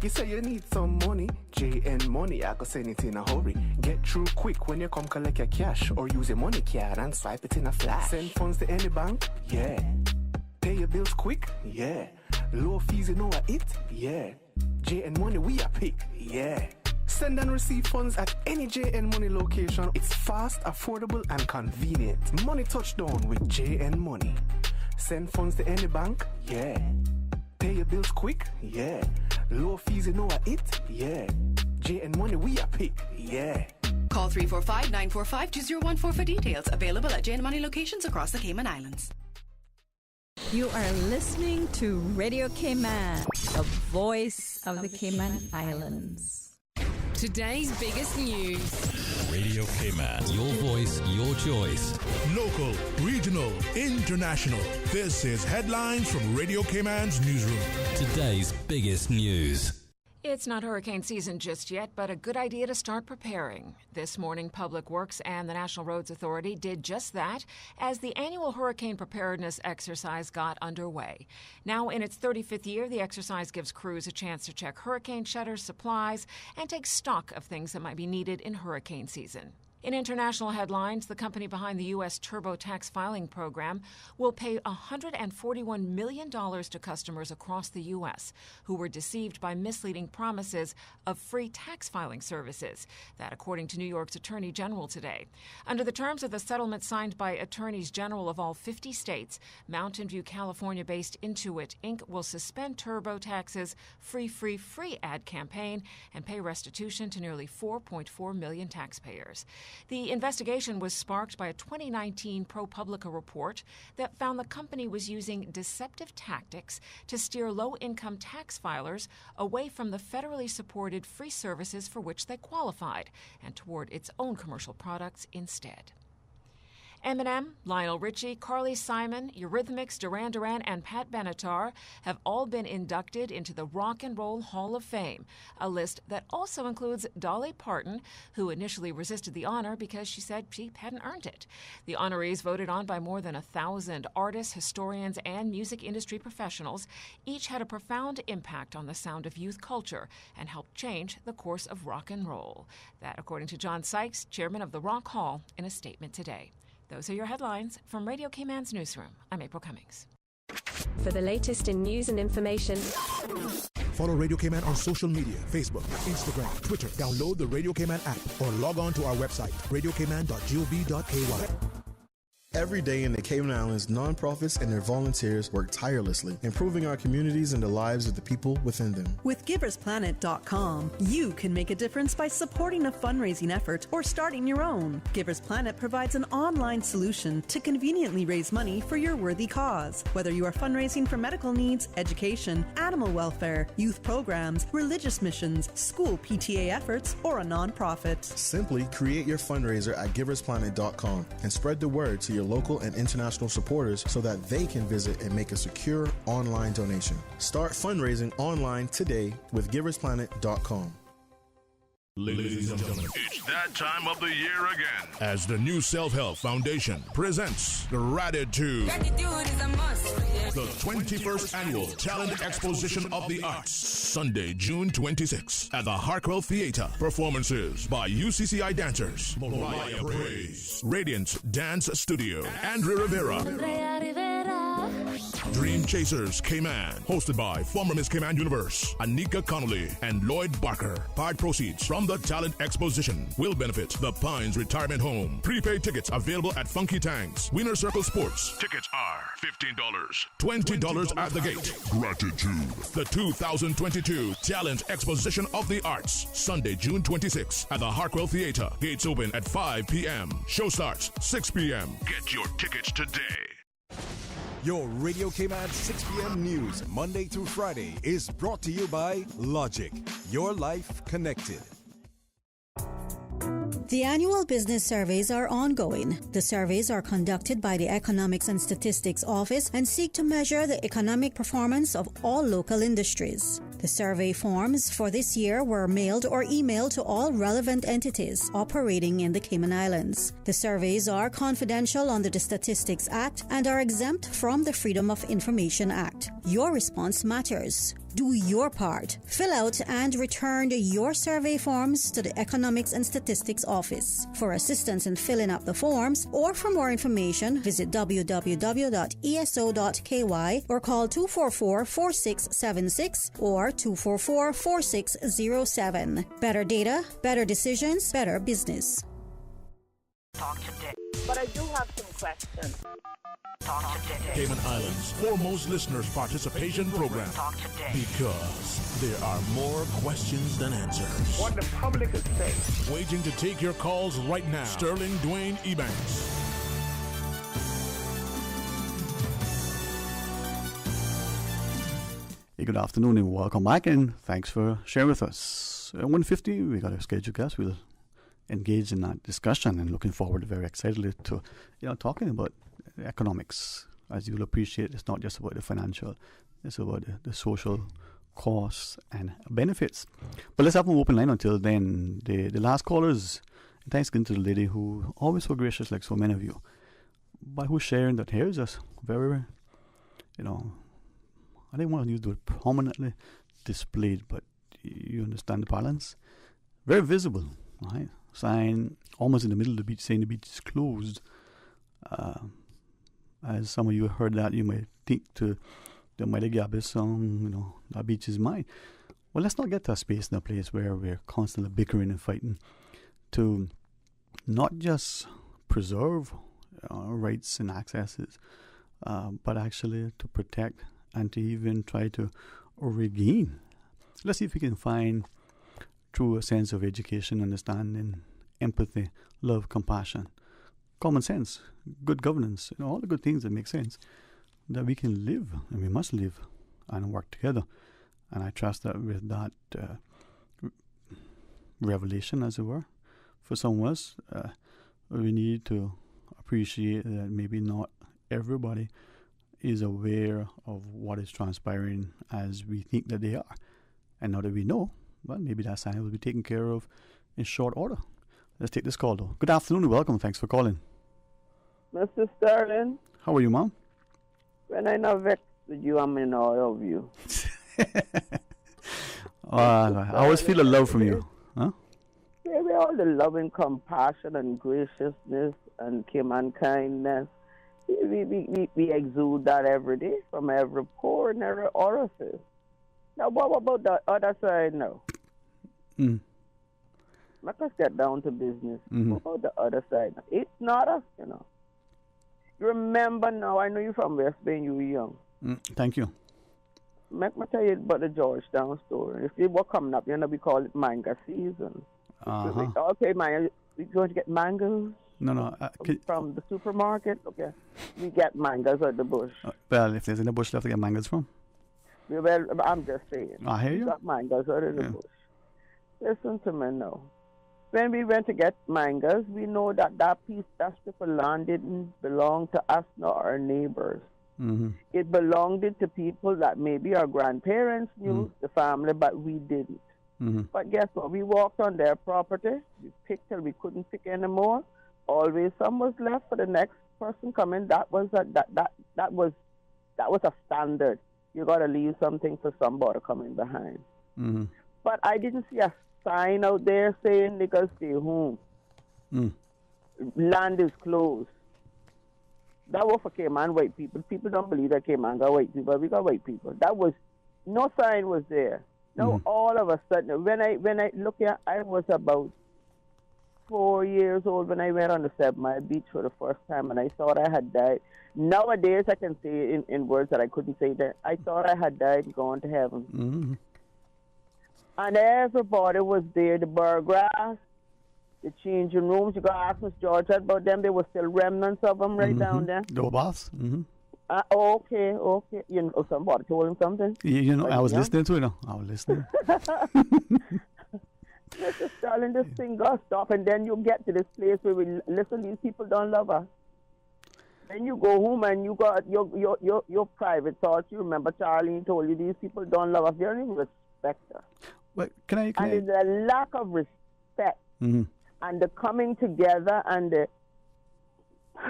You say you need some money. JN Money, I can send it in a hurry. Get through quick when you come collect your cash, or use a money card and swipe it in a flash. Send funds to any bank? Yeah. Pay your bills quick? Yeah. Low fees, you know it? Yeah. JN Money, we are pick? Yeah. Send and receive funds at any JN Money location. It's fast, affordable, and convenient. Money touchdown with JN Money. Send funds to any bank? Yeah. Pay your bills quick? Yeah. Low fees, you know it? Yeah. JN Money, we are pick? Yeah. Call 345-945-2014 for details. Available at JN Money locations across the Cayman Islands. You are listening to Radio Cayman, the voice of the Cayman Islands. Today's biggest news. Radio Cayman, your voice, your choice. Local, regional, international. This is Headlines from Radio Cayman's newsroom. Today's biggest news. It's not hurricane season just yet, but a good idea to start preparing. This morning, Public Works and the National Roads Authority did just that as the annual hurricane preparedness exercise got underway. Now, in its 35th year, the exercise gives crews a chance to check hurricane shutters, supplies, and take stock of things that might be needed in hurricane season. In international headlines, the company behind the U.S. TurboTax filing program will pay $141 million to customers across the U.S. who were deceived by misleading promises of free tax filing services. That, according to New York's Attorney General today. Under the terms of the settlement signed by attorneys general of all 50 states, Mountain View, California-based Intuit Inc. will suspend TurboTax's free ad campaign and pay restitution to nearly 4.4 million taxpayers. The investigation was sparked by a 2019 ProPublica report that found the company was using deceptive tactics to steer low-income tax filers away from the federally supported free services for which they qualified and toward its own commercial products instead. Eminem, Lionel Richie, Carly Simon, Eurythmics, Duran Duran, and Pat Benatar have all been inducted into the Rock and Roll Hall of Fame, a list that also includes Dolly Parton, who initially resisted the honor because she said she hadn't earned it. The honorees, voted on by more than 1,000 artists, historians, and music industry professionals, each had a profound impact on the sound of youth culture and helped change the course of rock and roll. That, according to John Sykes, chairman of the Rock Hall, in a statement today. Those are your headlines from Radio Cayman's newsroom. I'm April Cummings. For the latest in news and information, follow Radio Cayman on social media, Facebook, Instagram, Twitter. Download the Radio Cayman app or log on to our website, radiocayman.gov.ky. Every day in the Cayman Islands, nonprofits and their volunteers work tirelessly, improving our communities and the lives of the people within them. With GiversPlanet.com, you can make a difference by supporting a fundraising effort or starting your own. Givers Planet provides an online solution to conveniently raise money for your worthy cause. Whether you are fundraising for medical needs, education, animal welfare, youth programs, religious missions, school PTA efforts, or a nonprofit. Simply create your fundraiser at GiversPlanet.com and spread the word to your local and international supporters so that they can visit and make a secure online donation. Start fundraising online today with GiversPlanet.com. Ladies and gentlemen, it's that time of the year again as the New Self-Help Foundation presents Gratitude, the 21st Annual Talent Exposition of the Arts, Sunday, June 26th at the Hartwell Theater. Performances by UCCI dancers, Mariah Praise, Radiance Dance Studio, Andrea Rivera, Dream Chasers Cayman, hosted by former Miss Cayman Universe, Anika Connolly, and Lloyd Barker. Part proceeds from the Talent Exposition will benefit the Pines Retirement Home. Prepaid tickets available at Funky Tanks, Winner Circle Sports. Tickets are $15, $20 at the gate. Gratitude. The 2022 Talent Exposition of the Arts, Sunday, June 26th at the Hartwell Theater. Gates open at 5 p.m. Show starts 6 p.m. Get your tickets today. Your Radio Cayman 6 p.m. news, Monday through Friday, is brought to you by Logic, your life connected. The annual business surveys are ongoing. The surveys are conducted by the Economics and Statistics Office and seek to measure the economic performance of all local industries. The survey forms for this year were mailed or emailed to all relevant entities operating in the Cayman Islands. The surveys are confidential under the Statistics Act and are exempt from the Freedom of Information Act. Your response matters. Do your part. Fill out and return your survey forms to the Economics and Statistics Office. For assistance in filling up the forms or for more information, visit www.eso.ky or call 244-4676 or 244-4607. Better data, better decisions, better business. Talk today. But I do have some questions. Talk today. Cayman Islands' foremost listeners' participation program. Talk today. Because there are more questions than answers. What the public is saying. Waiting to take your calls right now. Sterling Dwayne Ebanks. Hey, good afternoon and welcome back, and thanks for sharing with us. At 1:50, we got a scheduled guest. We'll engage in that discussion and looking forward very excitedly to talking about economics. As you'll appreciate, it's not just about the financial, it's about the social costs and benefits. But let's have an open line until then. The last callers, and thanks again to the lady who always so gracious, like so many of you, but who's sharing that hair is just very, I didn't want to use the word prominently displayed, but you understand the balance. Very visible, right? sign almost in the middle of the beach saying the beach is closed. As some of you heard that, you might think there might be some, that beach is mine. Well, let's not get to a space and a place where we're constantly bickering and fighting to not just preserve rights and accesses, but actually to protect and to even try to regain. Let's see if we can find, through a sense of education, understanding, empathy, love, compassion, common sense, good governance, all the good things that make sense, that we can live, and we must live and work together. And I trust that with that revelation, as it were, for some of us, we need to appreciate that maybe not everybody is aware of what is transpiring as we think that they are. And now that we know, well, maybe that sign will be taken care of in short order. Let's take this call, though. Good afternoon and welcome. Thanks for calling. Mr. Sterling. How are you, Mom? When I not vexed with you, I'm in awe of you. I always feel a love from you. Huh? Maybe all the love and compassion and graciousness and Cayman kindness. We exude that every day from every pore and every orifice. Now, what about the other side now? Let us get down to business. What about the other side? It's not us, Remember now, I know you're from West Bay and you were young. Thank you. Let me tell you about the Georgetown story. If they were coming up, we call it manga season. Okay, we're going to get mangoes. No. From the supermarket? Okay. We get mangoes out the bush. Well, if there's any bush left to get mangoes from. Well, I'm just saying. I hear you. We got mangoes out of the bush. Listen to me now. When we went to get mangoes, we know that strip of land didn't belong to us nor our neighbors. It belonged to people that maybe our grandparents knew, the family, but we didn't. But guess what? We walked on their property. We picked till we couldn't pick anymore. Always some was left for the next person coming. That was a standard. You got to leave something for somebody coming behind. But I didn't see a sign out there saying they gotta stay home. Land is closed. That was for Cayman white people. People don't believe that Cayman got white people. We got white people. That was no sign was there. Now all of a sudden, when I look at, I was about 4 years old when I went on the 7 Mile Beach for the first time, and I thought I had died. Nowadays, I can say in words that I couldn't say then. I thought I had died and gone to heaven. And everybody was there. The bar grass, the changing rooms. You got to ask Miss George about them. There were still remnants of them right down there. The baths. Okay. Somebody told him something. I was listening to it. I was listening. Mr. Sterling, this thing got to stop, and then you get to this place where these people don't love us. Then you go home and you got your private thoughts. You remember Charlene told you these people don't love us. They don't even respect us. Well, can I? It's a lack of respect and the coming together and the,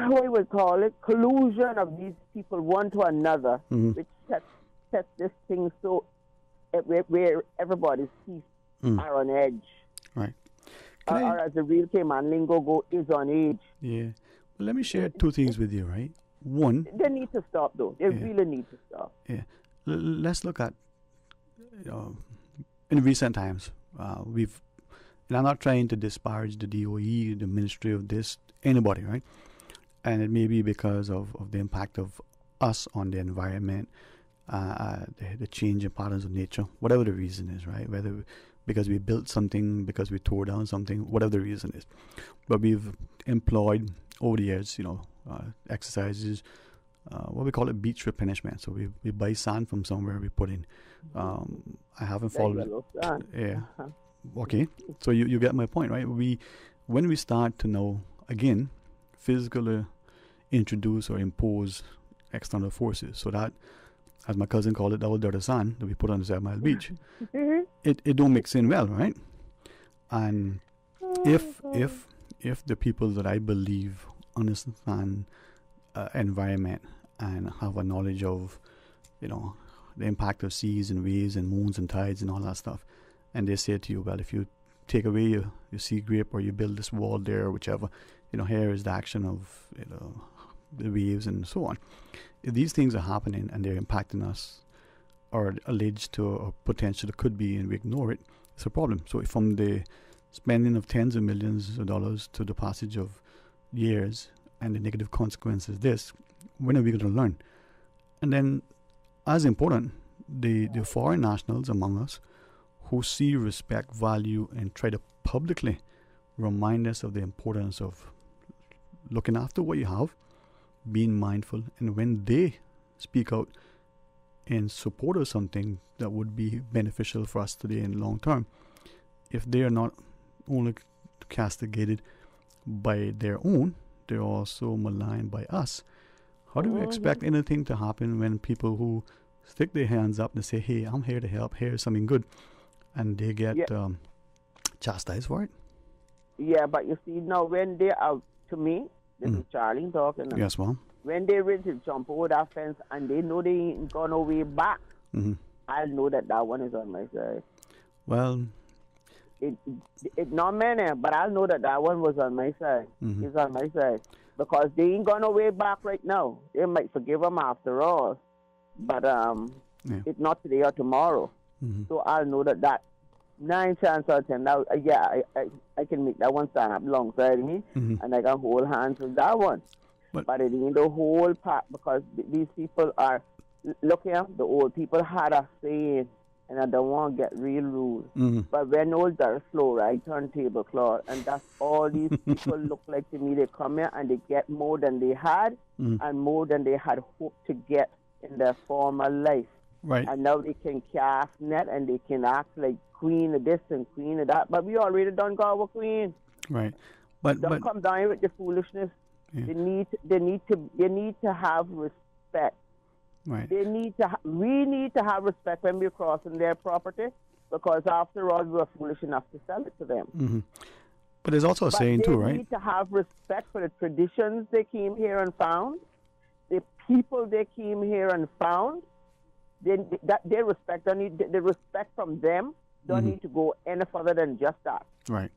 what we would call it, collusion of these people one to another, which sets this thing so where everybody's teeth are on edge. Right. Or as the real Cayman lingo go, is on edge. Yeah. Well, let me share two things with you, right? One. They need to stop, though. They really need to stop. Yeah. Let's look at, in recent times, and I'm not trying to disparage the DOE, the Ministry of this, anybody, right? And it may be because of the impact of us on the environment, the change in patterns of nature, whatever the reason is, right? Whether because we built something, because we tore down something, whatever the reason is. But we've employed over the years, exercises, what we call it beach replenishment. So we buy sand from somewhere, we put in. I haven't followed it. Yeah. Okay. So you get my point, right? When we start to now, again, physically introduce or impose external forces, so that, as my cousin called it, the old dirty sand that we put on the 7 Mile Beach, it don't mix in well, right? And if the people that I believe understand environment and have a knowledge of, the impact of seas and waves and moons and tides and all that stuff, and they say to you, well, if you take away your sea grape or you build this wall there or whichever. Here is the action of the waves and so on. If these things are happening and they're impacting us or alleged to or potential could be and we ignore it, it's a problem. So from the spending of tens of millions of dollars to the passage of years and the negative consequences this, when are we going to learn? And then, as important, the foreign nationals among us who see, respect, value, and try to publicly remind us of the importance of looking after what you have, being mindful, and when they speak out in support of something that would be beneficial for us today in the long term, if they are not only castigated by their own, they're also maligned by us. How do we expect anything to happen when people who stick their hands up and say, hey, I'm here to help, here's something good, and they get chastised for it? Yeah, but you see, now when they are, to me, this is Charlie talking. Yes, ma'am. When they ready to jump over that fence and they know they ain't gone no way back, I'll know that one is on my side. Well, it not many, but I'll know that one was on my side. It's on my side. Because they ain't gone no way back right now. They might forgive them after all. But it's not today or tomorrow. So I'll know that 9 chances out of 10. Now, I can make that one stand up alongside me, and I can hold hands with that one. But it ain't the whole part, because these people are, look here, the old people had a saying, and I don't want to get real rude. But when older slow, right, turn tablecloth, and that's all these people look like to me. They come here and they get more than they had, and more than they had hoped to get in their former life. Right. And now they can cast net and they can act like queen of this and queen of that. But we already done got our queen. Right. But don't come down with the foolishness. Yeah. They need to have respect. Right. We need to have respect when we're crossing their property, because after all, we are foolish enough to sell it to them. But there's also a saying too, right? They need to have respect for the traditions they came here and found, the people they came here and found. Their respect, the respect from them don't need to go any further than just that. Right.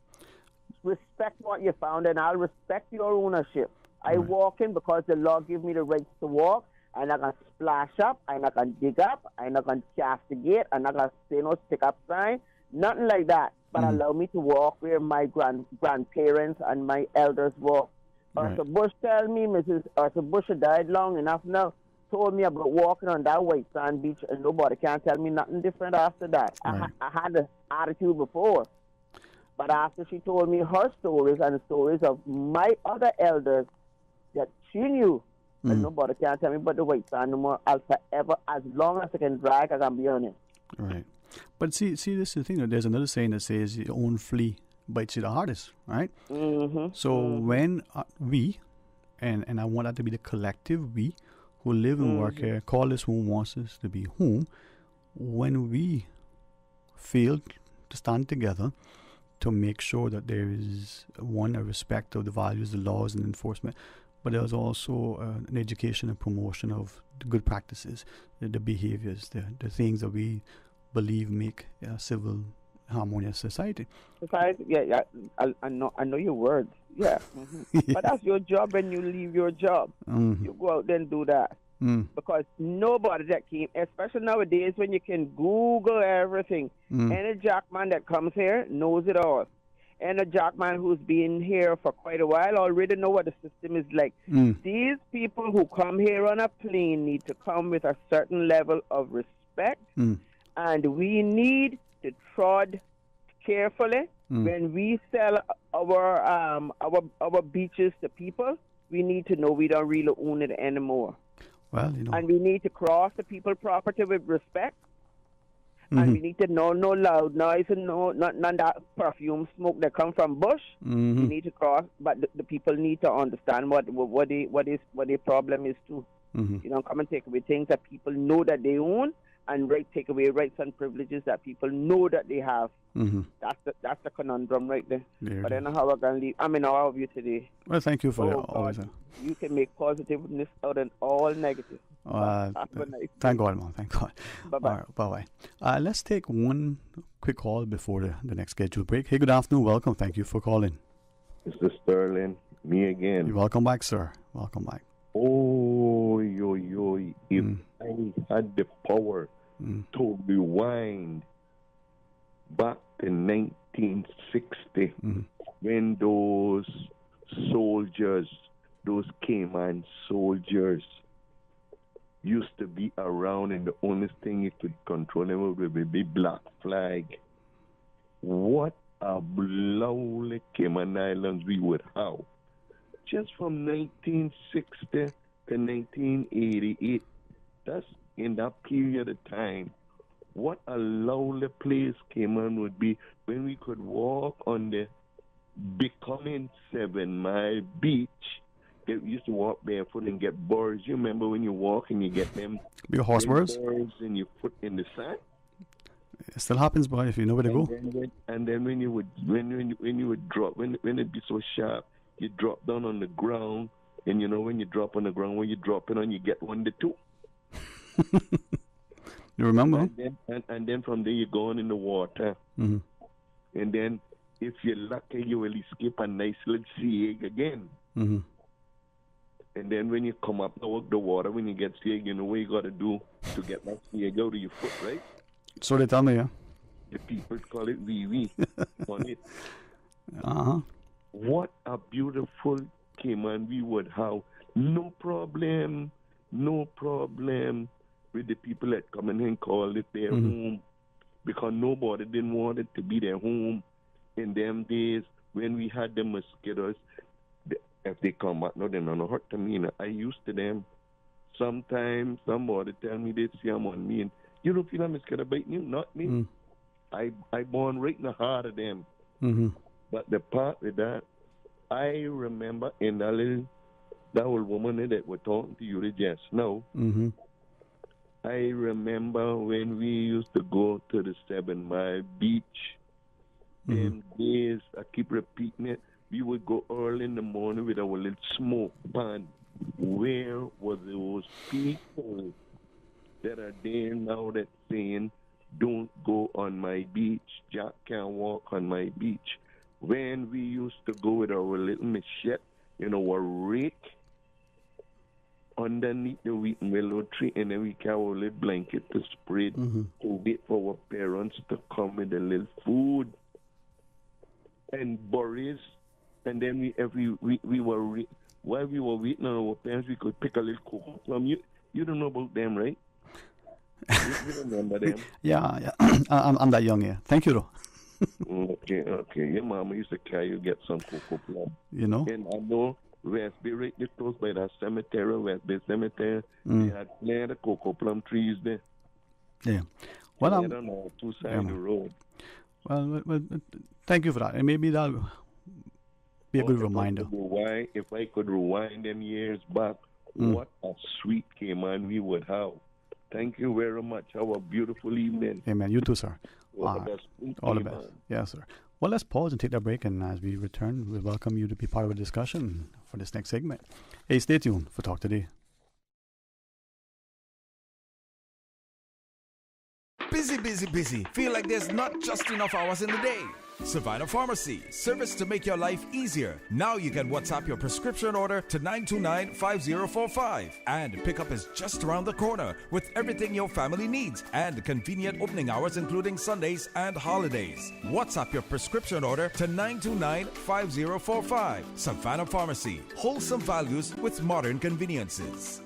Respect what you found, and I'll respect your ownership. I walk in because the law gives me the rights to walk. I'm not going to splash up. I'm not going to dig up. I'm not going to castigate. I'm not going to say no stick up sign. Nothing like that. But allow me to walk where my grandparents and my elders walk. Arthur Bush tell me, Mrs. Arthur Bush died long enough now, told me about walking on that white sand beach, and nobody can tell me nothing different after that. I had the attitude before. But after she told me her stories and the stories of my other elders that she knew, and nobody can tell me about the white sand no more. I'll forever, as long as I can drag, I can be on it. Right. But see, this is the thing. There's another saying that says your own flea bites you the hardest, right? So when we, and I want that to be the collective we, who live and work here, call this home, wants us to be home, when we fail to stand together to make sure that there is, one, a respect of the values, the laws and enforcement, but there's also an education and promotion of the good practices, the behaviors, the things that we believe make a civil, harmonious society. Yeah. I know your words. Yeah. But that's your job when you leave your job. You go out there and do that. Because nobody that came, especially nowadays when you can Google everything, any jackman that comes here knows it all. And a jackman who's been here for quite a while already know what the system is like. These people who come here on a plane need to come with a certain level of respect, and we need to trod carefully when we sell our beaches to people. We need to know we don't really own it anymore. Well, and we need to cross the people's property with respect. And we need to know no loud noise and none that perfume smoke that come from bush. We need to cross, but the people need to understand what their problem is too. You don't come and take away things that people know that they own and take away rights and privileges that people know that they have. Mm-hmm. That's the conundrum right there. There But I don't know how we're going to leave. I mean, our view today. Well, thank you for that. God, Always. You can make positiveness out of all negative. Thank God, man. Thank God. Bye-bye. All right, bye-bye. Let's take one quick call before the next scheduled break. Hey, good afternoon. Welcome. Thank you for calling. Mr. Sterling, me again. You're welcome back, sir. Welcome back. Oh, if I had the power to rewind back to 1960, when those soldiers, those Cayman soldiers, used to be around, and the only thing you could control them would be black flag. What a lovely Cayman Islands we would have. Just from 1960 to 1988, that's in that period of time. What a lovely place Cayman would be when we could walk on the becoming 7 Mile beach. We used to walk barefoot and get birds. You remember when you walk and you get them big horse birds in your foot in the sand? It still happens, boy, if you know where to go. And then when you would drop, when it'd be so sharp, you drop down on the ground, and you know when you drop on the ground, when you drop it on, you get 1 to 2. You remember? And then from there you go on in the water. Mm-hmm. And then if you're lucky, you will escape a nice little sea egg again. Mm-hmm. And then when you come up out of the water, when you get sea egg, you know what you got to do to get that sea egg out of your foot, right? So they tell me, yeah. The people call it wee-wee on it. Uh-huh. What a beautiful Cayman we would have. No problem with the people that come in and call it their home, because nobody didn't want it to be their home. In them days when we had the mosquitoes, if they come back, no, they're not hurt to me. No. I used to them. Sometimes somebody tell me they see them on me, and you don't feel a mosquito biting you? Not me. I born right in the heart of them. Mm-hmm. But the part with that, I remember in that old woman that was talking to you just now. Mm-hmm. I remember when we used to go to the 7 Mile beach. Them days, I keep repeating it, we would go early in the morning with our little smoke pan. Where were those people that are there now that saying, don't go on my beach, Jack can't walk on my beach? When we used to go with our little machete, our rake, underneath the wheat and willow tree, and then we carry our little blanket to spread to wait for our parents to come with a little food and berries. And then while we were waiting on our parents, we could pick a little cocoa plum. You don't know about them, right? You remember them? Yeah. I'm that young, yeah. Thank you, though. Okay. Your mama used to carry you get some cocoa plum. You know? And I know West Bay, right there close by that cemetery, West Bay Cemetery, they had plenty of cocoa plum trees there. Yeah. Well, I don't know, two sides of the road. Well, thank you for that. And maybe that'll be a good reminder. If I could rewind them years back, what a sweet Cayman we would have. Thank you very much. Have a beautiful evening. Amen. You too, sir. All the best. Yes, sir. Well, let's pause and take that break, and as we return, we welcome you to be part of the discussion for this next segment. Hey, stay tuned for Talk Today. Busy. Feel like there's not just enough hours in the day. Savannah Pharmacy, service to make your life easier. Now you can WhatsApp your prescription order to 929-5045. And pickup is just around the corner with everything your family needs and convenient opening hours including Sundays and holidays. WhatsApp your prescription order to 929-5045. Savannah Pharmacy, wholesome values with modern conveniences.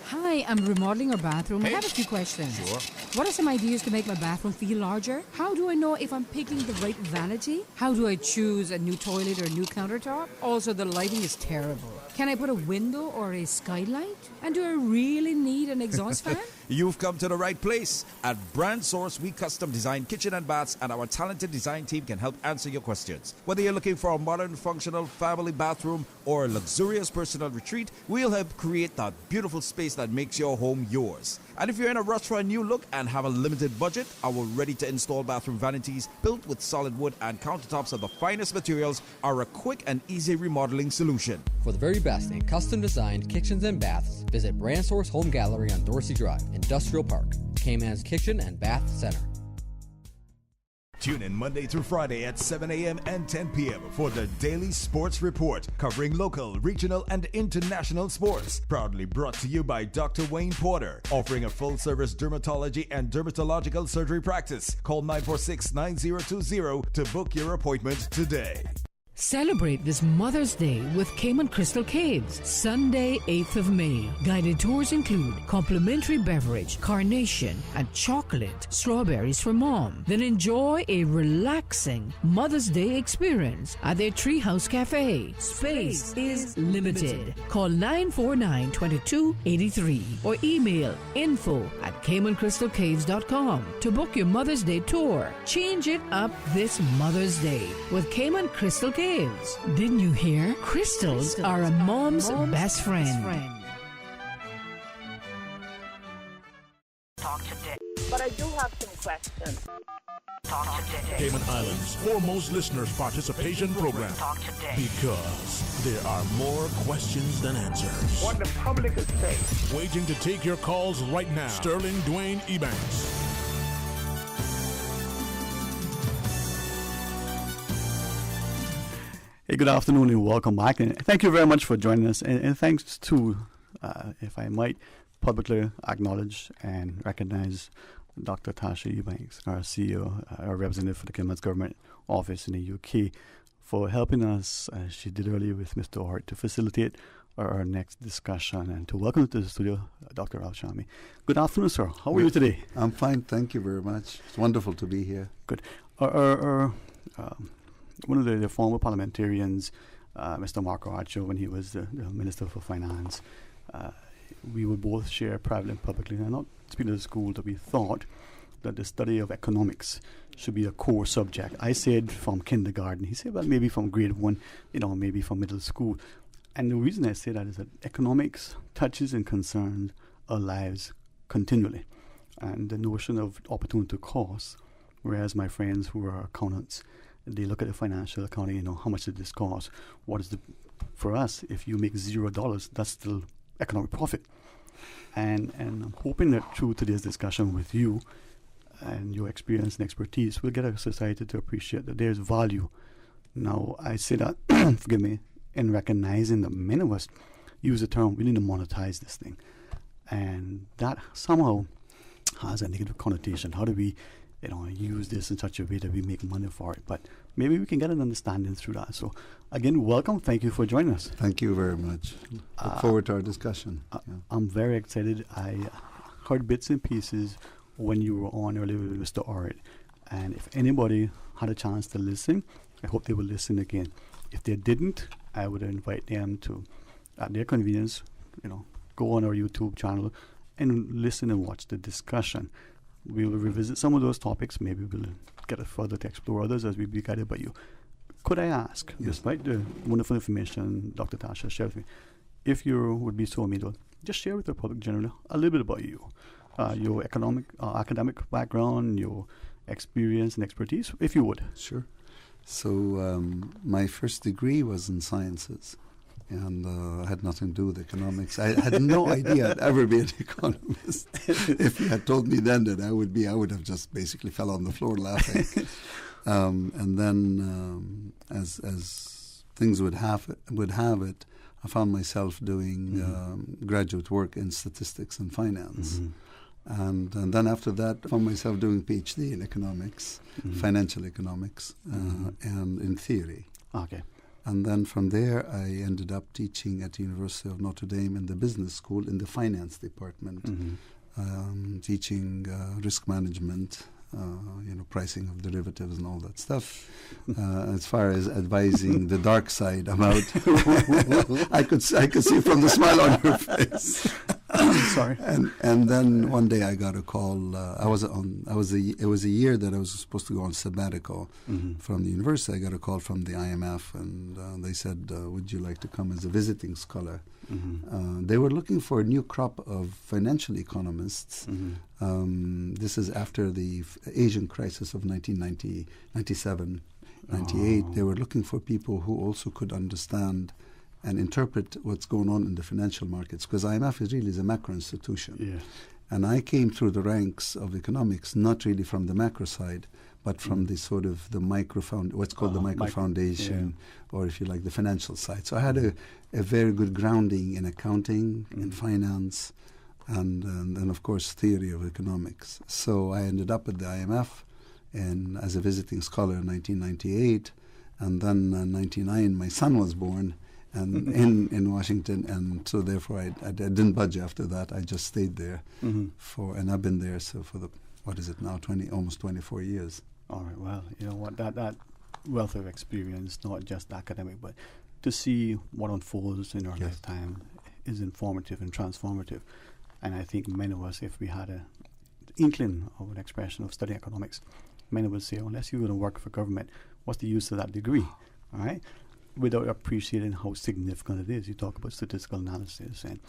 Hi, I'm remodeling our bathroom. I have a few questions. Sure. What are some ideas to make my bathroom feel larger? How do I know if I'm picking the right vanity? How do I choose a new toilet or a new countertop? Also, the lighting is terrible. Can I put a window or a skylight? And do I really need an exhaust fan? You've come to the right place. At Brand Source, we custom design kitchen and baths, and our talented design team can help answer your questions. Whether you're looking for a modern, functional family bathroom or a luxurious personal retreat, we'll help create that beautiful space that makes your home yours. And if you're in a rush for a new look and have a limited budget, our ready-to-install bathroom vanities built with solid wood and countertops of the finest materials are a quick and easy remodeling solution. For the very best in custom-designed kitchens and baths, visit Brand Source Home Gallery on Dorsey Drive, Industrial Park, Cayman's Kitchen and Bath Center. Tune in Monday through Friday at 7 a.m. and 10 p.m. for the Daily Sports Report, covering local, regional, and international sports. Proudly brought to you by Dr. Wayne Porter, offering a full-service dermatology and dermatological surgery practice. Call 946-9020 to book your appointment today. Celebrate this Mother's Day with Cayman Crystal Caves, Sunday, 8th of May. Guided tours include complimentary beverage, carnation, and chocolate, strawberries for mom. Then enjoy a relaxing Mother's Day experience at their Treehouse Cafe. Space is limited. Call 949-2283 or email info@CaymanCrystalCaves.com to book your Mother's Day tour. Change it up this Mother's Day with Cayman Crystal Caves. Didn't you hear? Crystals are a mom's best friend. Talk today. But I do have some questions. Talk today. Cayman Islands' foremost listeners' participation program. Talk today. Because there are more questions than answers. What the public is saying. Waiting to take your calls right now. Sterling Dwayne Ebanks. Hey, good afternoon and welcome back. And thank you very much for joining us. And thanks to, if I might, publicly acknowledge and recognize Dr. Tasha Eubanks, our CEO, our representative for the Cayman Government Office in the UK, for helping us, as she did earlier with Mr. Hart, to facilitate our next discussion and to welcome to the studio Dr. Al-Shami. Good afternoon, sir. How are you today? I'm fine. Thank you very much. It's wonderful to be here. Good. One of the former parliamentarians, Mr. Marco Archo, when he was the Minister for Finance, we would both share privately and publicly, and not speaking to the school, that we thought that the study of economics should be a core subject. I said from kindergarten. He said, well, maybe from grade 1, maybe from middle school. And the reason I say that is that economics touches and concerns our lives continually. And the notion of opportunity cost, whereas my friends who are accountants, they look at the financial accounting, how much did this cost? What is for us, if you make $0, that's still economic profit. And I'm hoping that through today's discussion with you and your experience and expertise, we'll get our society to appreciate that there's value. Now, I say that, forgive me, in recognizing that many of us use the term, we need to monetize this thing. And that somehow has a negative connotation. How do we use this in such a way that we make money for it? But maybe we can get an understanding through that. So, again, welcome. Thank you for joining us. Thank you very much. Look forward to our discussion. I'm very excited. I heard bits and pieces when you were on earlier with Mr. Art. And if anybody had a chance to listen, I hope they will listen again. If they didn't, I would invite them to, at their convenience, go on our YouTube channel and listen and watch the discussion. We will revisit some of those topics. Maybe we'll get further to explore others as we be guided by you. Could I ask, despite the wonderful information Dr. Tasha shared with me, if you would be so amenable, just share with the public generally a little bit about you, your academic background, your experience and expertise, if you would. Sure. So my first degree was in sciences. And had nothing to do with economics. I had no idea I'd ever be an economist. If you had told me then that I would have just basically fell on the floor laughing. And then, as things would have it, I found myself doing graduate work in statistics and finance. And then after that, I found myself doing PhD in economics, financial economics, and in theory. Okay. And then from there, I ended up teaching at the University of Notre Dame in the business school in the finance department, teaching risk management, pricing of derivatives and all that stuff. As far as advising the dark side about, I could see from the smile on your face. Sorry. And then one day I got a call. It was a year that I was supposed to go on sabbatical from the university. I got a call from the IMF, and they said, "Would you like to come as a visiting scholar?" They were looking for a new crop of financial economists. This is after the Asian crisis of 1990, 97, 98. They were looking for people who also could understand and interpret what's going on in the financial markets, because IMF is a macro institution. Yeah. And I came through the ranks of economics, not really from the macro side, but from the sort of the what's called the micro foundation, or if you like, the financial side. So I had a very good grounding in accounting, in finance, and of course theory of economics. So I ended up at the IMF and as a visiting scholar in 1998, and then in 99 my son was born. And in Washington, and so therefore I didn't budge after that. I just stayed there and I've been there for what is it now, almost 24 years. All right, well, you know what, that wealth of experience, not just academic, but to see what unfolds in our lifetime is informative and transformative. And I think many of us, if we had an inkling of an expression of studying economics, many would say, unless you're going to work for government, what's the use of that degree, all right? Without appreciating how significant it is. You talk about statistical analysis and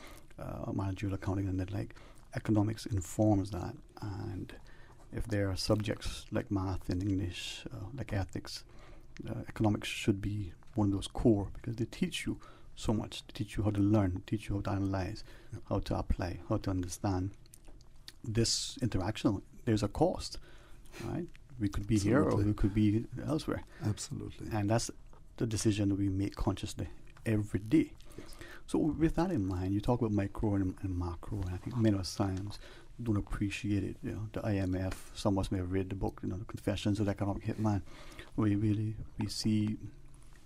managerial accounting, and that like economics informs that. And if there are subjects like math and English, like ethics, economics should be one of those core, because they teach you so much. They teach you how to learn, teach you how to analyze, how to apply, how to understand this interaction. There's a cost, right? We could be here or we could be elsewhere. Absolutely. And that's the decision that we make consciously every day. Yes. So with that in mind, you talk about micro and macro, and I think many of us science don't appreciate it. You know, the IMF, some of us may have read the book, you know, The Confessions of the Economic Hitman, where we see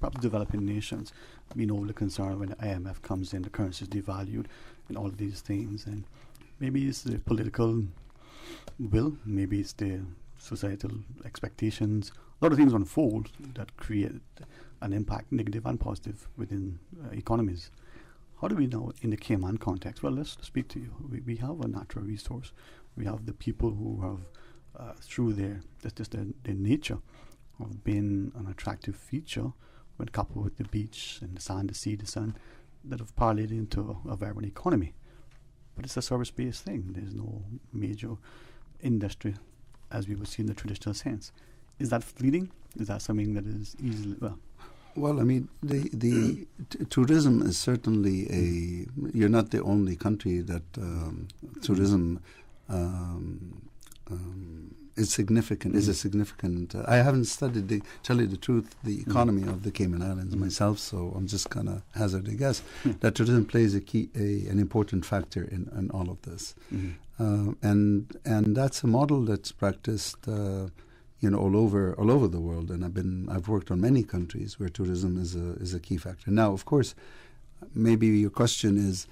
perhaps developing nations being overly concerned when the IMF comes in, the currency is devalued, and all of these things. And maybe it's the political will, maybe it's the societal expectations. A lot of things unfold that create an impact, negative and positive, within economies. How do we know in the Cayman context? Well, let's speak to you. We have a natural resource. We have the people who have, through their nature, have been an attractive feature when coupled with the beach and the sand, the sea, the sun, that have parlayed into a vibrant economy. But it's a service-based thing. There's no major industry as we would see in the traditional sense. Is that fleeting? Is that something that is easily, well, I mean, the tourism is certainly you're not the only country that tourism is significant, is a significant, I haven't studied, tell you the truth, the economy of the Cayman Islands myself, so I'm just going to hazard a guess that tourism plays an important factor in all of this. And that's a model that's practiced all over the world, and I've worked on many countries where tourism is a key factor. Now, of course, maybe your question is,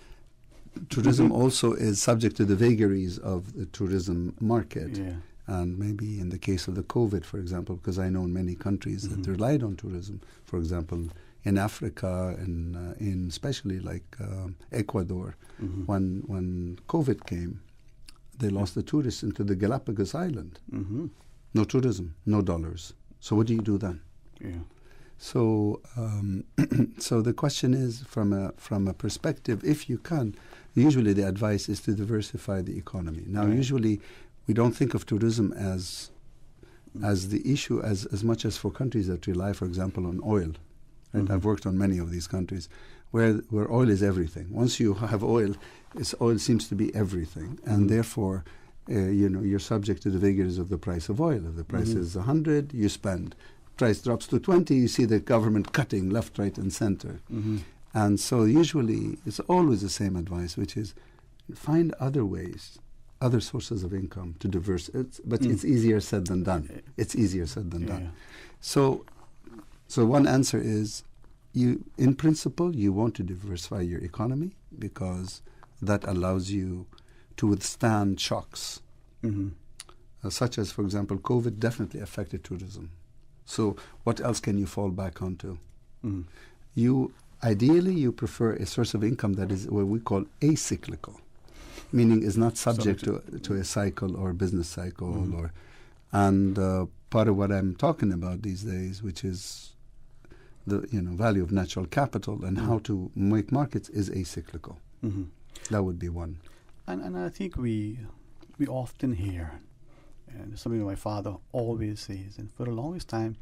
tourism also is subject to the vagaries of the tourism market, and maybe in the case of the COVID, for example, because I know in many countries that relied on tourism. For example, in Africa and in especially like Ecuador, when COVID came, they lost the tourists into the Galapagos Island. No tourism, no dollars. So what do you do then? So so the question is, from a perspective, if you can, usually the advice is to diversify the economy. Now, usually we don't think of tourism as the issue as much as for countries that rely, for example, on oil. Right? I've worked on many of these countries where oil is everything. Once you have oil, oil seems to be everything, and therefore you're subject to the vagaries of the price of oil. If the price is 100, you spend. Price drops to 20, you see the government cutting left, right, and center. And so usually it's always the same advice, which is find other ways, other sources of income to but it's easier said than done. It's easier said than done. So one answer is, in principle, you want to diversify your economy because that allows you to withstand shocks, such as, for example, COVID definitely affected tourism. So what else can you fall back onto? Ideally, you prefer a source of income that is what we call acyclical. meaning is not subject to a cycle or business cycle, and part of what I'm talking about these days, which is the value of natural capital and how to make markets, is acyclical. That would be one. And I think we often hear, and something my father always says, and for the longest time,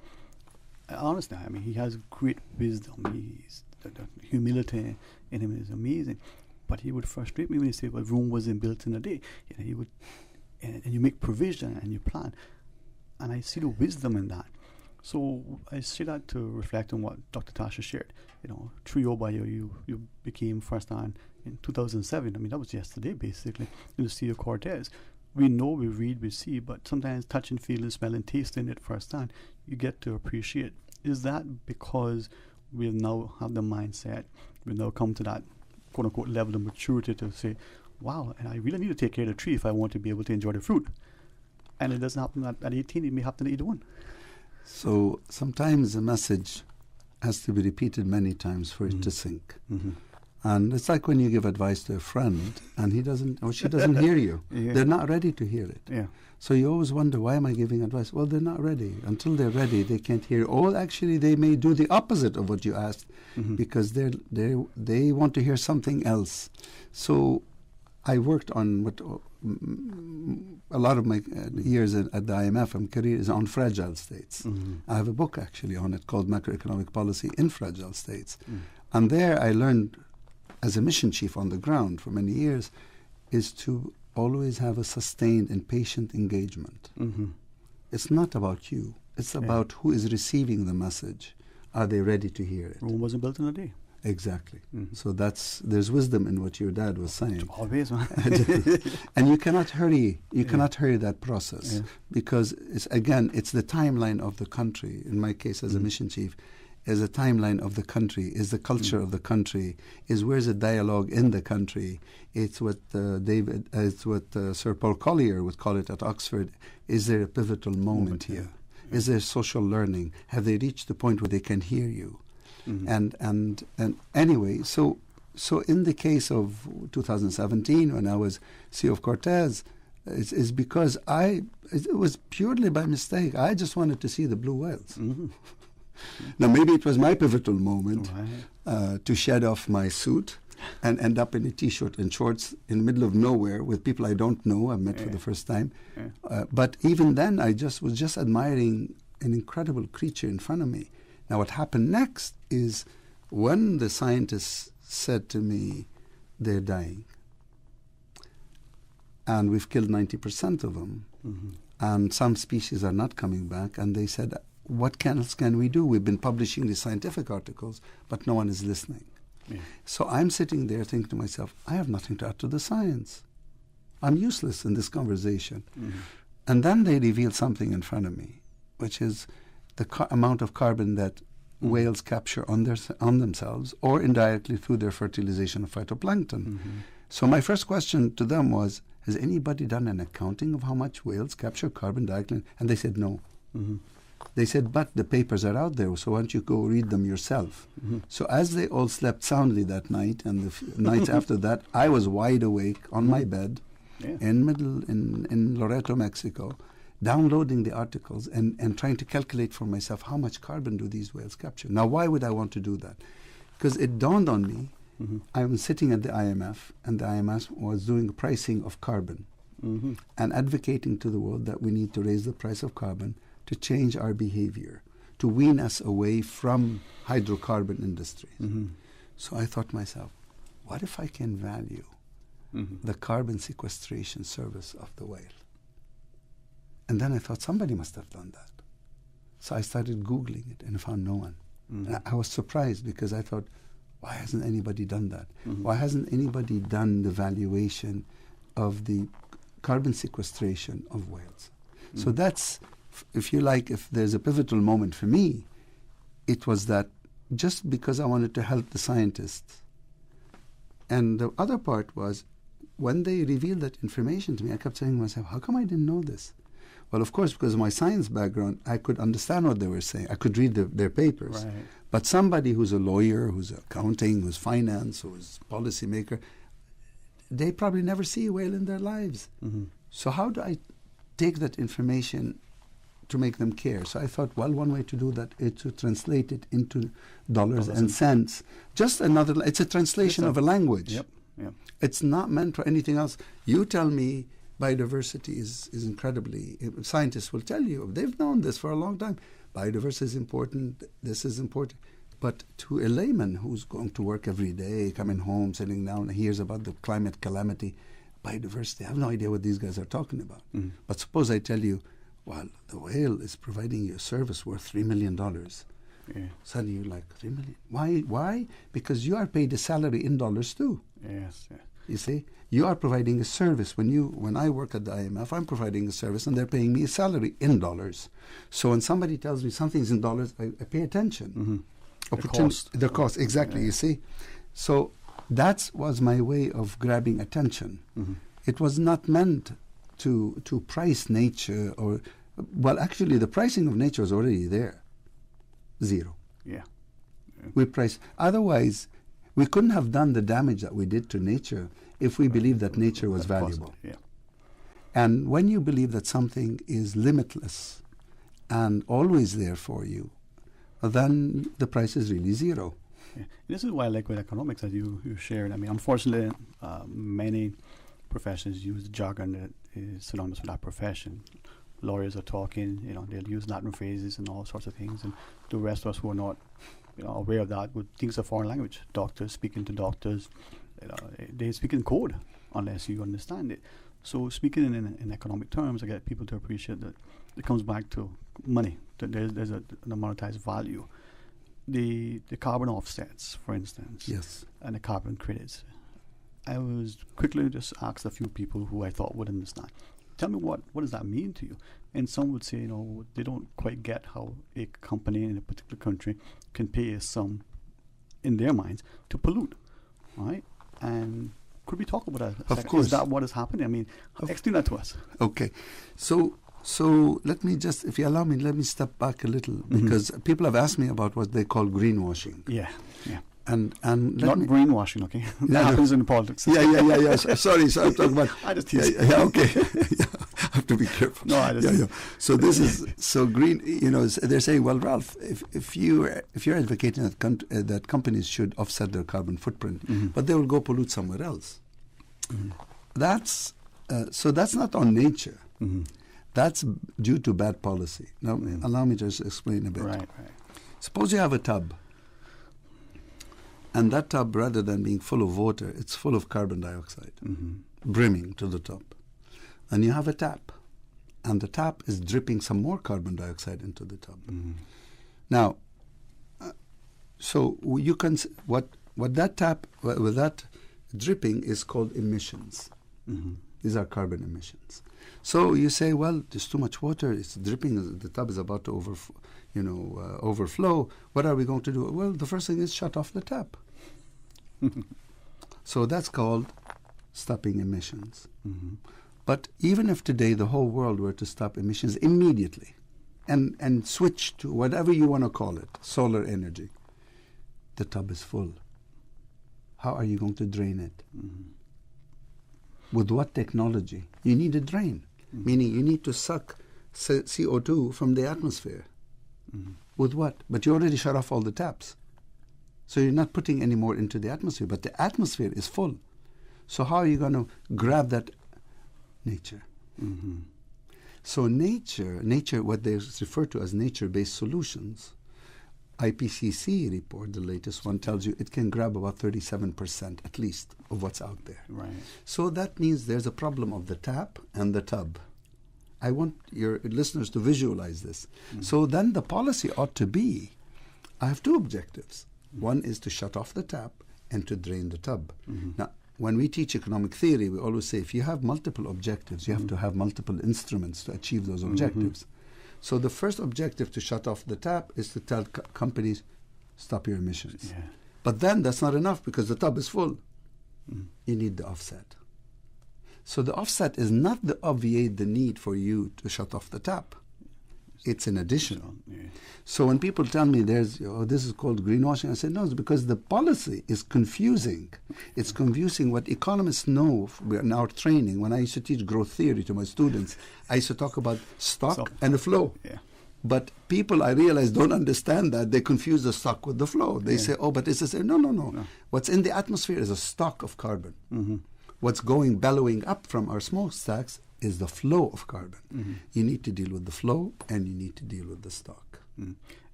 honestly, I mean, he has great wisdom. The humility in him is amazing. But he would frustrate me when he said, well, Rome wasn't built in a day. He would, and you make provision and you plan. And I see the wisdom in that. So I say that to reflect on what Dr. Tasha shared. 3-0 by you became first on in 2007. I mean, that was yesterday, basically, in the Sea of Cortez. We know, we read, we see, but sometimes touch and feel and smell and tasting it firsthand, you get to appreciate. Is that because we now have the mindset, we've now come to that quote-unquote level of maturity to say, wow, and I really need to take care of the tree if I want to be able to enjoy the fruit. And it doesn't happen at 18, it may happen at 81. So sometimes a message has to be repeated many times for it to sink. And it's like when you give advice to a friend and he doesn't or she doesn't hear you. They're not ready to hear it. So you always wonder, why am I giving advice? Well, they're not ready. Until they're ready, they can't hear. Or actually, they may do the opposite of what you asked because they want to hear something else. So I worked on what a lot of my years at the IMF and career is on fragile states. I have a book actually on it called Macroeconomic Policy in Fragile States. And there I learned, as a mission chief on the ground for many years, is to always have a sustained and patient engagement. It's not about you. It's about who is receiving the message. Are they ready to hear it? Rome wasn't built in a day. Exactly. So there's wisdom in what your dad was saying. Always, man. And you cannot hurry. You cannot hurry that process because it's the timeline of the country. In my case, as a mission chief, is a timeline of the country, is the culture of the country, is where's the dialogue in the country. It's what Sir Paul Collier would call it at Oxford. Is there a pivotal moment here? Is there social learning? Have they reached the point where they can hear you? And anyway, so in the case of 2017, when I was Sea of Cortez, it's because it was purely by mistake. I just wanted to see the blue whales. Now, maybe it was my pivotal moment to shed off my suit and end up in a T-shirt and shorts in the middle of nowhere with people I don't know, I've met for the first time. But even then, I was just admiring an incredible creature in front of me. Now, what happened next is when the scientists said to me, they're dying. And we've killed 90% of them. And some species are not coming back. And they said, what else can we do? We've been publishing these scientific articles, but no one is listening. So I'm sitting there thinking to myself, I have nothing to add to the science. I'm useless in this conversation. And then they reveal something in front of me, which is the amount of carbon that whales capture on themselves or indirectly through their fertilization of phytoplankton. So my first question to them was, has anybody done an accounting of how much whales capture carbon directly? And they said no. They said, but the papers are out there, so why don't you go read them yourself? So as they all slept soundly that night, and the nights after that, I was wide awake on my bed in Loreto, Mexico, downloading the articles and trying to calculate for myself how much carbon do these whales capture. Now, why would I want to do that? Because it dawned on me, I was sitting at the IMF, and the IMF was doing pricing of carbon and advocating to the world that we need to raise the price of carbon to change our behavior, to wean us away from hydrocarbon industries. So I thought to myself, what if I can value the carbon sequestration service of the whale? And then I thought, somebody must have done that. So I started Googling it and found no one. And I was surprised because I thought, why hasn't anybody done that? Why hasn't anybody done the valuation of the carbon sequestration of whales? So that's, if you like, if there's a pivotal moment for me, it was that just because I wanted to help the scientists. And the other part was, when they revealed that information to me, I kept saying to myself, how come I didn't know this? Well, of course, because of my science background, I could understand what they were saying. I could read their papers. But somebody who's a lawyer, who's accounting, who's finance, who's policymaker, they probably never see a whale in their lives. So how do I take that information to make them care? So I thought, well, one way to do that is to translate it into dollars and cents. Just another, it's a translation of a language. Yep. It's not meant for anything else. You tell me biodiversity is incredibly, scientists will tell you, they've known this for a long time. Biodiversity is important, this is important. But to a layman who's going to work every day, coming home, sitting down, hears about the climate calamity, biodiversity, I have no idea what these guys are talking about. But suppose I tell you, well, the whale is providing you a service worth $3 million. Suddenly you're like, $3 million? Why? Because you are paid a salary in dollars too. Yes. You see? You are providing a service. When I work at the IMF, I'm providing a service and they're paying me a salary in dollars. So when somebody tells me something's in dollars, I pay attention. The cost, exactly, you see? So that was my way of grabbing attention. It was not meant to price nature well, actually, the pricing of nature is already there. Zero. We price. Otherwise, we couldn't have done the damage that we did to nature if we believed that nature was valuable. And when you believe that something is limitless and always there for you, then the price is really zero. This is why I like with economics that you shared. I mean, unfortunately, many professions use the jargon that is synonymous with our profession. Lawyers are talking, they'll use Latin phrases and all sorts of things, and the rest of us who are not, aware of that would think it's a foreign language. Doctors speaking to doctors, they speak in code unless you understand it. So speaking in economic terms, I get people to appreciate that it comes back to money. That there's a monetized value. The carbon offsets, for instance, and the carbon credits. I was quickly just asked a few people who I thought would understand. Tell me what does that mean to you? And some would say, they don't quite get how a company in a particular country can pay a sum in their minds to pollute, right? And could we talk about that? Of course. Is that what is happening? I mean, explain that to us. Okay. So let me just, if you allow me, let me step back a little, because people have asked me about what they call greenwashing. Yeah. And not brainwashing, okay? That happens in politics. Yeah. Sorry, I'm talking about. I just tease. Okay. I have to be careful. No, I just. So this is green. They're saying, well, Ralph, if you're advocating that companies should offset their carbon footprint, but they will go pollute somewhere else. That's not on nature. That's due to bad policy. Now, allow me to just explain a bit. Right. Suppose you have a tub. And that tub, rather than being full of water, it's full of carbon dioxide, brimming to the top. And you have a tap, and the tap is dripping some more carbon dioxide into the tub. Now, so you can what that tap with that dripping is called emissions. These are carbon emissions. So you say, well, there's too much water; it's dripping. The tub is about to overflow. What are we going to do? Well, the first thing is shut off the tap. So that's called stopping emissions. But even if today the whole world were to stop emissions immediately and switch to whatever you want to call it, solar energy, the tub is full. How are you going to drain it? With what technology? You need a drain, meaning you need to suck CO2 from the atmosphere. With what? But you already shut off all the taps. So you're not putting any more into the atmosphere, but the atmosphere is full. So how are you going to grab that? Nature. So nature, what they refer to as nature-based solutions, IPCC report, the latest one, tells you it can grab about 37% at least of what's out there. Right. So that means there's a problem of the tap and the tub. I want your listeners to visualize this. So then the policy ought to be, I have two objectives. One is to shut off the tap and to drain the tub. Now, when we teach economic theory, we always say if you have multiple objectives, you have to have multiple instruments to achieve those objectives. So the first objective to shut off the tap is to tell companies, stop your emissions. But then that's not enough because the tub is full. You need the offset. So the offset is not to obviate the need for you to shut off the tap. It's an addition. So when people tell me this is called greenwashing, I say no, it's because the policy is confusing. It's confusing what economists know in our training. When I used to teach growth theory to my students, I used to talk about stock and the flow. Yeah. But people, I realize, don't understand that. They confuse the stock with the flow. They say, but it's a no. What's in the atmosphere is a stock of carbon. Mm-hmm. What's bellowing up from our smokestacks is the flow of carbon. Mm-hmm. You need to deal with the flow and you need to deal with the stock.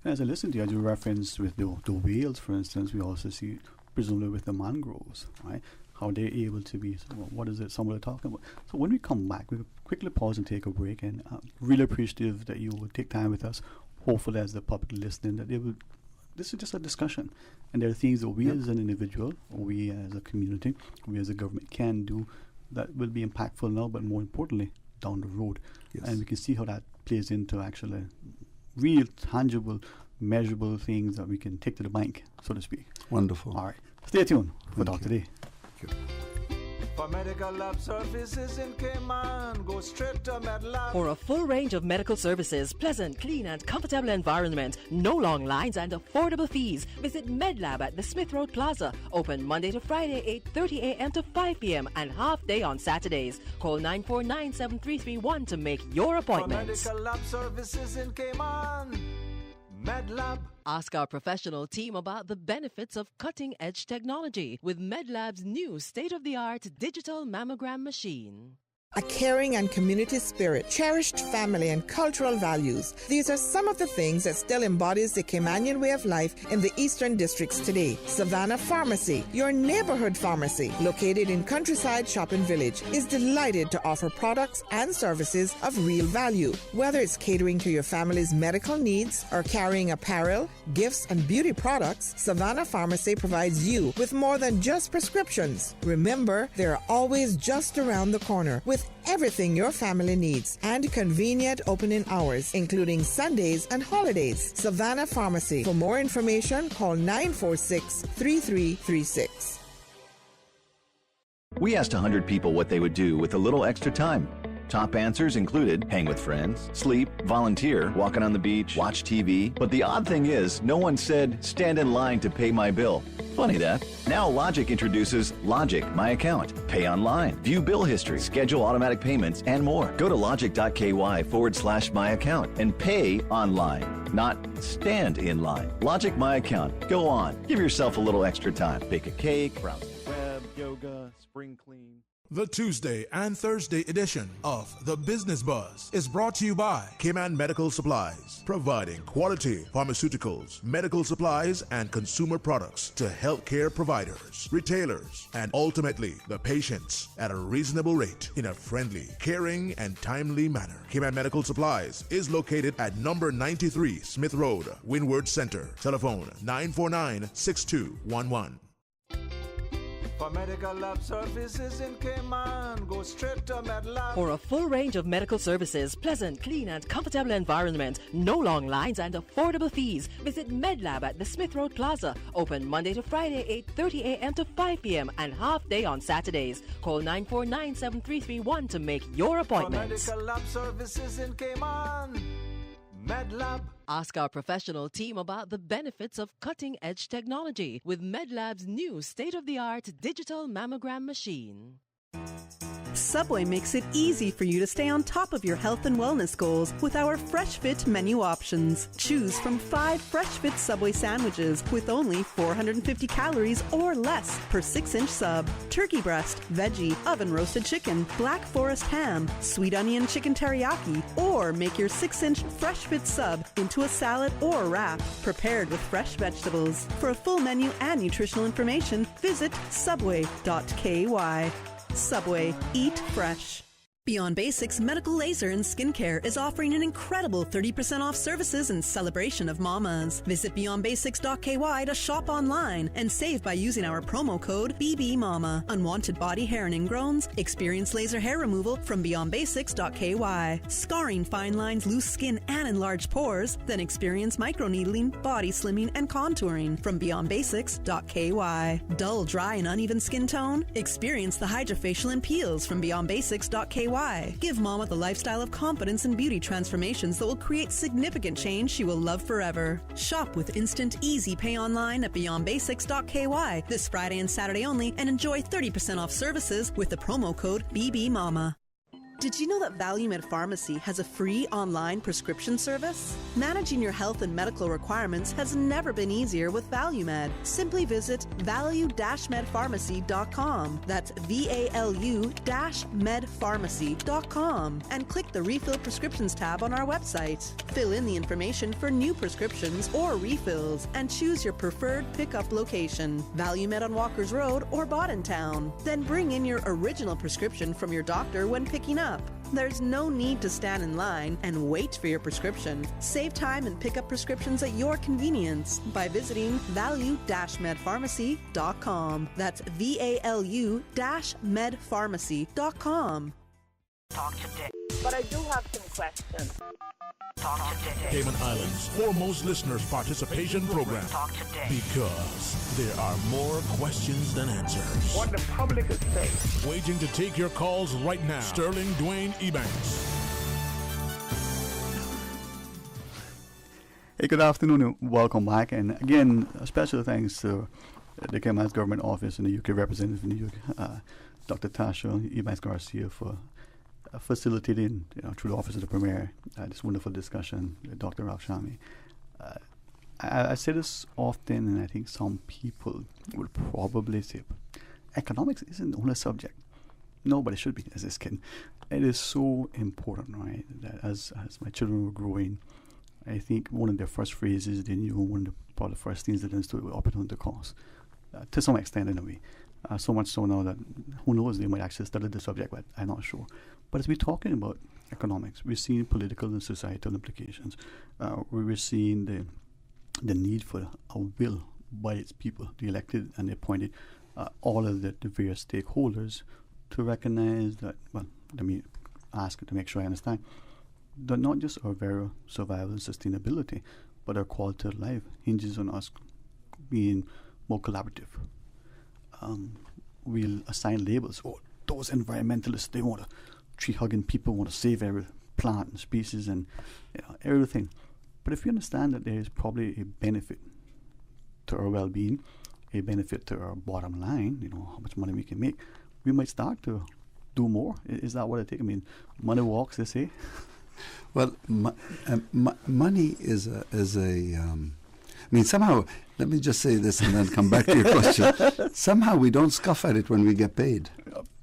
As I listen to you, as you reference with the whales, for instance, we also see, presumably with the mangroves, right? How they're able to be, what is it somebody talking about? So when we come back, we'll quickly pause and take a break, and really appreciative that you will take time with us. Hopefully, as the public listening, that they will, this is just a discussion, and there are things that we as an individual, or we as a community, we as a government can do that will be impactful now, but more importantly, down the road. Yes. And we can see how that plays into actually real, tangible, measurable things that we can take to the bank, so to speak. Wonderful. All right. Stay tuned for Dr. Day. Thank you. For medical lab services in Cayman, go straight to MedLab. For a full range of medical services, pleasant, clean and comfortable environment, no long lines and affordable fees, visit MedLab at the Smith Road Plaza. Open Monday to Friday, 8:30 a.m. to 5 p.m. and half day on Saturdays. Call 949-7331 to make your appointment. For medical lab services in Cayman, MedLab. Ask our professional team about the benefits of cutting-edge technology with MedLab's new state-of-the-art digital mammogram machine. A caring and community spirit, cherished family and cultural values. These are some of the things that still embodies the Caymanian way of life in the Eastern Districts today. Savannah Pharmacy, your neighborhood pharmacy, located in Countryside Shopping Village, is delighted to offer products and services of real value. Whether it's catering to your family's medical needs or carrying apparel, gifts, and beauty products, Savannah Pharmacy provides you with more than just prescriptions. Remember, they're always just around the corner with everything your family needs and convenient opening hours, including Sundays and holidays. Savannah Pharmacy. For more information, call 946-3336. We asked 100 people what they would do with a little extra time. Top answers included hang with friends, sleep, volunteer, walking on the beach, watch TV. But the odd thing is, no one said, stand in line to pay my bill. Funny that. Now Logic introduces Logic My Account. Pay online, view bill history, schedule automatic payments, and more. Go to logic.ky/my account and pay online, not stand in line. Logic My Account. Go on. Give yourself a little extra time. Bake a cake, browse the web, yoga, spring clean. The Tuesday and Thursday edition of The Business Buzz is brought to you by Cayman Medical Supplies, providing quality pharmaceuticals, medical supplies, and consumer products to healthcare providers, retailers, and ultimately the patients at a reasonable rate in a friendly, caring, and timely manner. Cayman Medical Supplies is located at number 93 Smith Road, Windward Center. Telephone 949-6211. For medical lab services in Cayman, go straight to MedLab. For a full range of medical services, pleasant, clean and comfortable environment, no long lines and affordable fees, visit MedLab at the Smith Road Plaza. Open Monday to Friday, 8:30 a.m. to 5 p.m. and half day on Saturdays. Call 949-7331 to make your appointment. For medical lab services in Cayman, MedLab. Ask our professional team about the benefits of cutting-edge technology with MedLab's new state-of-the-art digital mammogram machine. Subway makes it easy for you to stay on top of your health and wellness goals with our Fresh Fit menu options. Choose from 5 Fresh Fit Subway sandwiches with only 450 calories or less per 6-inch sub. Turkey breast, veggie, oven roasted chicken, black forest ham, sweet onion chicken teriyaki, or make your 6-inch Fresh Fit sub into a salad or wrap prepared with fresh vegetables. For a full menu and nutritional information, visit subway.ky. Subway. Eat fresh. Beyond Basics Medical Laser and Skincare is offering an incredible 30% off services in celebration of mamas. Visit beyondbasics.ky to shop online and save by using our promo code BBMAMA. Unwanted body hair and ingrowns? Experience laser hair removal from beyondbasics.ky. Scarring, fine lines, loose skin, and enlarged pores? Then experience microneedling, body slimming, and contouring from beyondbasics.ky. Dull, dry, and uneven skin tone? Experience the hydrofacial and peels from beyondbasics.ky. KY. Give Mama the lifestyle of confidence and beauty transformations that will create significant change she will love forever. Shop with instant, easy pay online at beyondbasics.ky this Friday and Saturday only and enjoy 30% off services with the promo code BBMAMA. Did you know that Valuemed Pharmacy has a free online prescription service? Managing your health and medical requirements has never been easier with Valuemed. Simply visit value-medpharmacy.com. That's VALU-medpharmacy.com and click the Refill Prescriptions tab on our website. Fill in the information for new prescriptions or refills and choose your preferred pickup location. Valuemed on Walkers Road or Town. Then bring in your original prescription from your doctor when picking up. There's no need to stand in line and wait for your prescription. Save time and pick up prescriptions at your convenience by visiting value-medpharmacy.com. That's VALU-medpharmacy.com. Talk today. But I do have some questions. Talk today. Cayman Islands' foremost listeners' participation program. Talk today. Because there are more questions than answers. What the public is saying. Waiting to take your calls right now. Sterling Dwayne Ebanks. Hey, good afternoon. Welcome back. And again, a special thanks to the Cayman Government Office and the UK representative in New York, Dr. Tasha Ebanks Garcia, for facilitating, through the Office of the Premier, this wonderful discussion with Dr. Ralph Shami. I say this often, and I think some people would probably say, economics isn't the only subject. No, but it should be, as this kid. It is so important, right, that as my children were growing, I think one of their first phrases they knew, one of probably the first things they understood was opportunity cost, to some extent anyway. So much so now that who knows, they might actually study the subject, but I'm not sure. But as we're talking about economics, we're seeing political and societal implications. We're seeing the need for a will by its people, the elected and the appointed, all of the various stakeholders to recognize that, well, let me ask to make sure I understand, that not just our very survival and sustainability, but our quality of life hinges on us being more collaborative. We'll assign labels. Oh, those environmentalists, they want to tree-hugging people, want to save every plant and species and everything. But if you understand that there is probably a benefit to our well-being, a benefit to our bottom line, how much money we can make, we might start to do more. Is that what I think? I mean, money walks, they say. Well, money is a somehow, let me just say this and then come back to your question. Somehow we don't scoff at it when we get paid.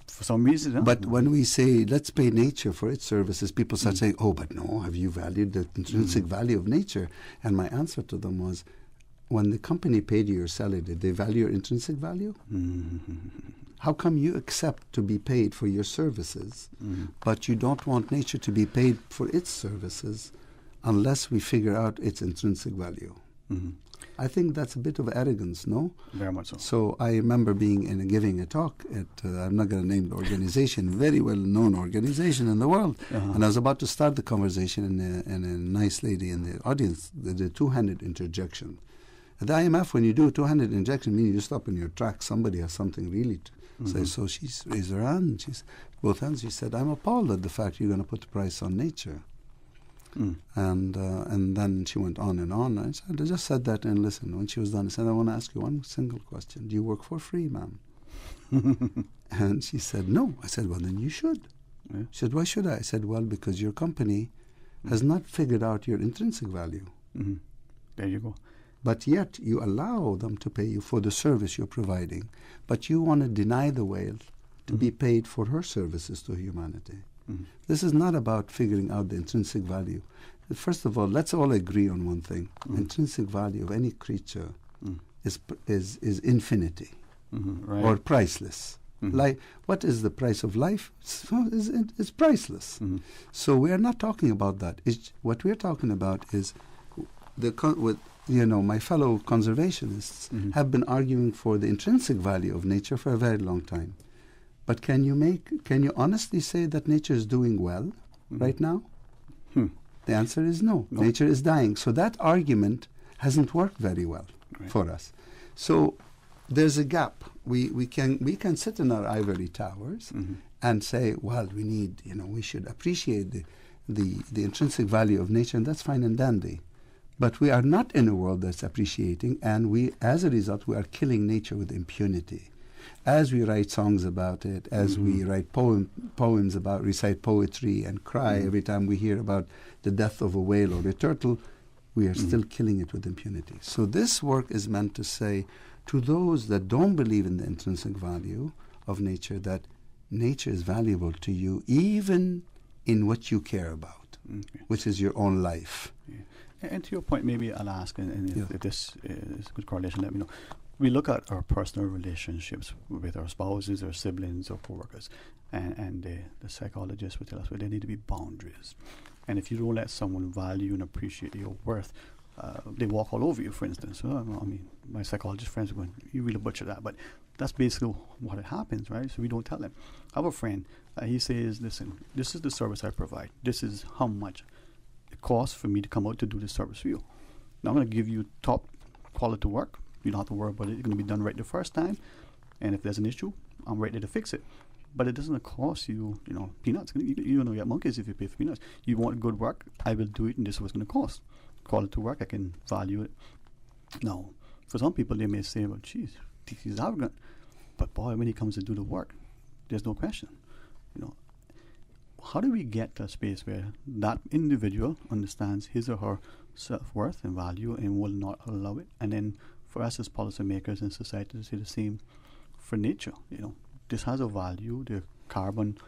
For some reason, huh? But when we say, let's pay nature for its services, people start saying, oh, but no, have you valued the intrinsic value of nature? And my answer to them was, when the company paid you your salary, did they value your intrinsic value? How come you accept to be paid for your services, but you don't want nature to be paid for its services unless we figure out its intrinsic value? I think that's a bit of arrogance, no? Very much so. So I remember giving a talk at, I'm not going to name the organization, very well-known organization in the world. And I was about to start the conversation, and a nice lady in the audience did a two-handed interjection. At the IMF, when you do a two-handed interjection, meaning you stop in your tracks, somebody has something really to say. So she raised her hand, both hands, she said, I'm appalled at the fact you're going to put the price on nature. And then she went on and on. I just said that and listened. When she was done, I said, I want to ask you one single question. Do you work for free, ma'am? And she said, no. I said, well, then you should. Yeah. She said, why should I? I said, well, because your company has not figured out your intrinsic value. There you go. But yet you allow them to pay you for the service you're providing. But you want to deny the whale to be paid for her services to humanity. This is not about figuring out the intrinsic value. First of all, let's all agree on one thing. Intrinsic value of any creature is infinity or priceless. Like, what is the price of life? It's priceless. So we are not talking about that. What we're talking about is my fellow conservationists have been arguing for the intrinsic value of nature for a very long time. But can you honestly say that nature is doing well right now? The answer is no. Nature is dying. So that argument hasn't worked very well for us. So there's a gap. We can sit in our ivory towers and say, well, we should appreciate the intrinsic value of nature, and that's fine and dandy. But we are not in a world that's appreciating, and as a result, we are killing nature with impunity. As we write songs about it, as we write poems about, recite poetry and cry every time we hear about the death of a whale or a turtle, we are still killing it with impunity. So this work is meant to say to those that don't believe in the intrinsic value of nature, that nature is valuable to you even in what you care about, which is your own life. Yeah. And to your point, maybe I'll ask, and if this is a good correlation, let me know. We look at our personal relationships with our spouses, our siblings, or co-workers, and the psychologists will tell us, well, there need to be boundaries. And if you don't let someone value and appreciate your worth, they walk all over you, for instance. My psychologist friends are going, you really butchered that. But that's basically what happens, right? So we don't tell them. I have a friend, he says, listen, this is the service I provide. This is how much it costs for me to come out to do this service for you. Now I'm going to give you top quality work. You don't have to worry about it. It's going to be done right the first time. And if there's an issue, I'm ready to fix it. But it doesn't cost you, peanuts. You don't get monkeys if you pay for peanuts. You want good work, I will do it, and this is what it's going to cost. Quality work, I can value it. Now, for some people, they may say, well, geez, he's arrogant. But boy, when he comes to do the work, there's no question. How do we get to a space where that individual understands his or her self-worth and value and will not allow it? And then for us as policymakers and society to say the same for nature. This has a value. The carbon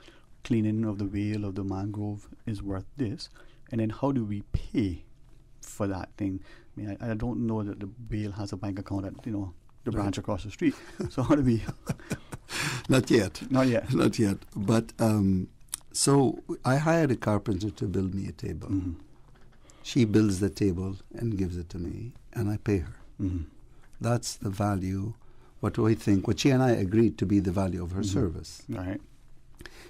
cleaning of the whale, of the mangrove is worth this. And then how do we pay for that thing? I don't know that the whale has a bank account at, the branch across the street. So how do we... Not yet. Not yet. Not yet. But so I hired a carpenter to build me a table. Mm-hmm. She builds the table and gives it to me, and I pay her. Mm-hmm. That's the value, what she and I agreed to be the value of her service. Right.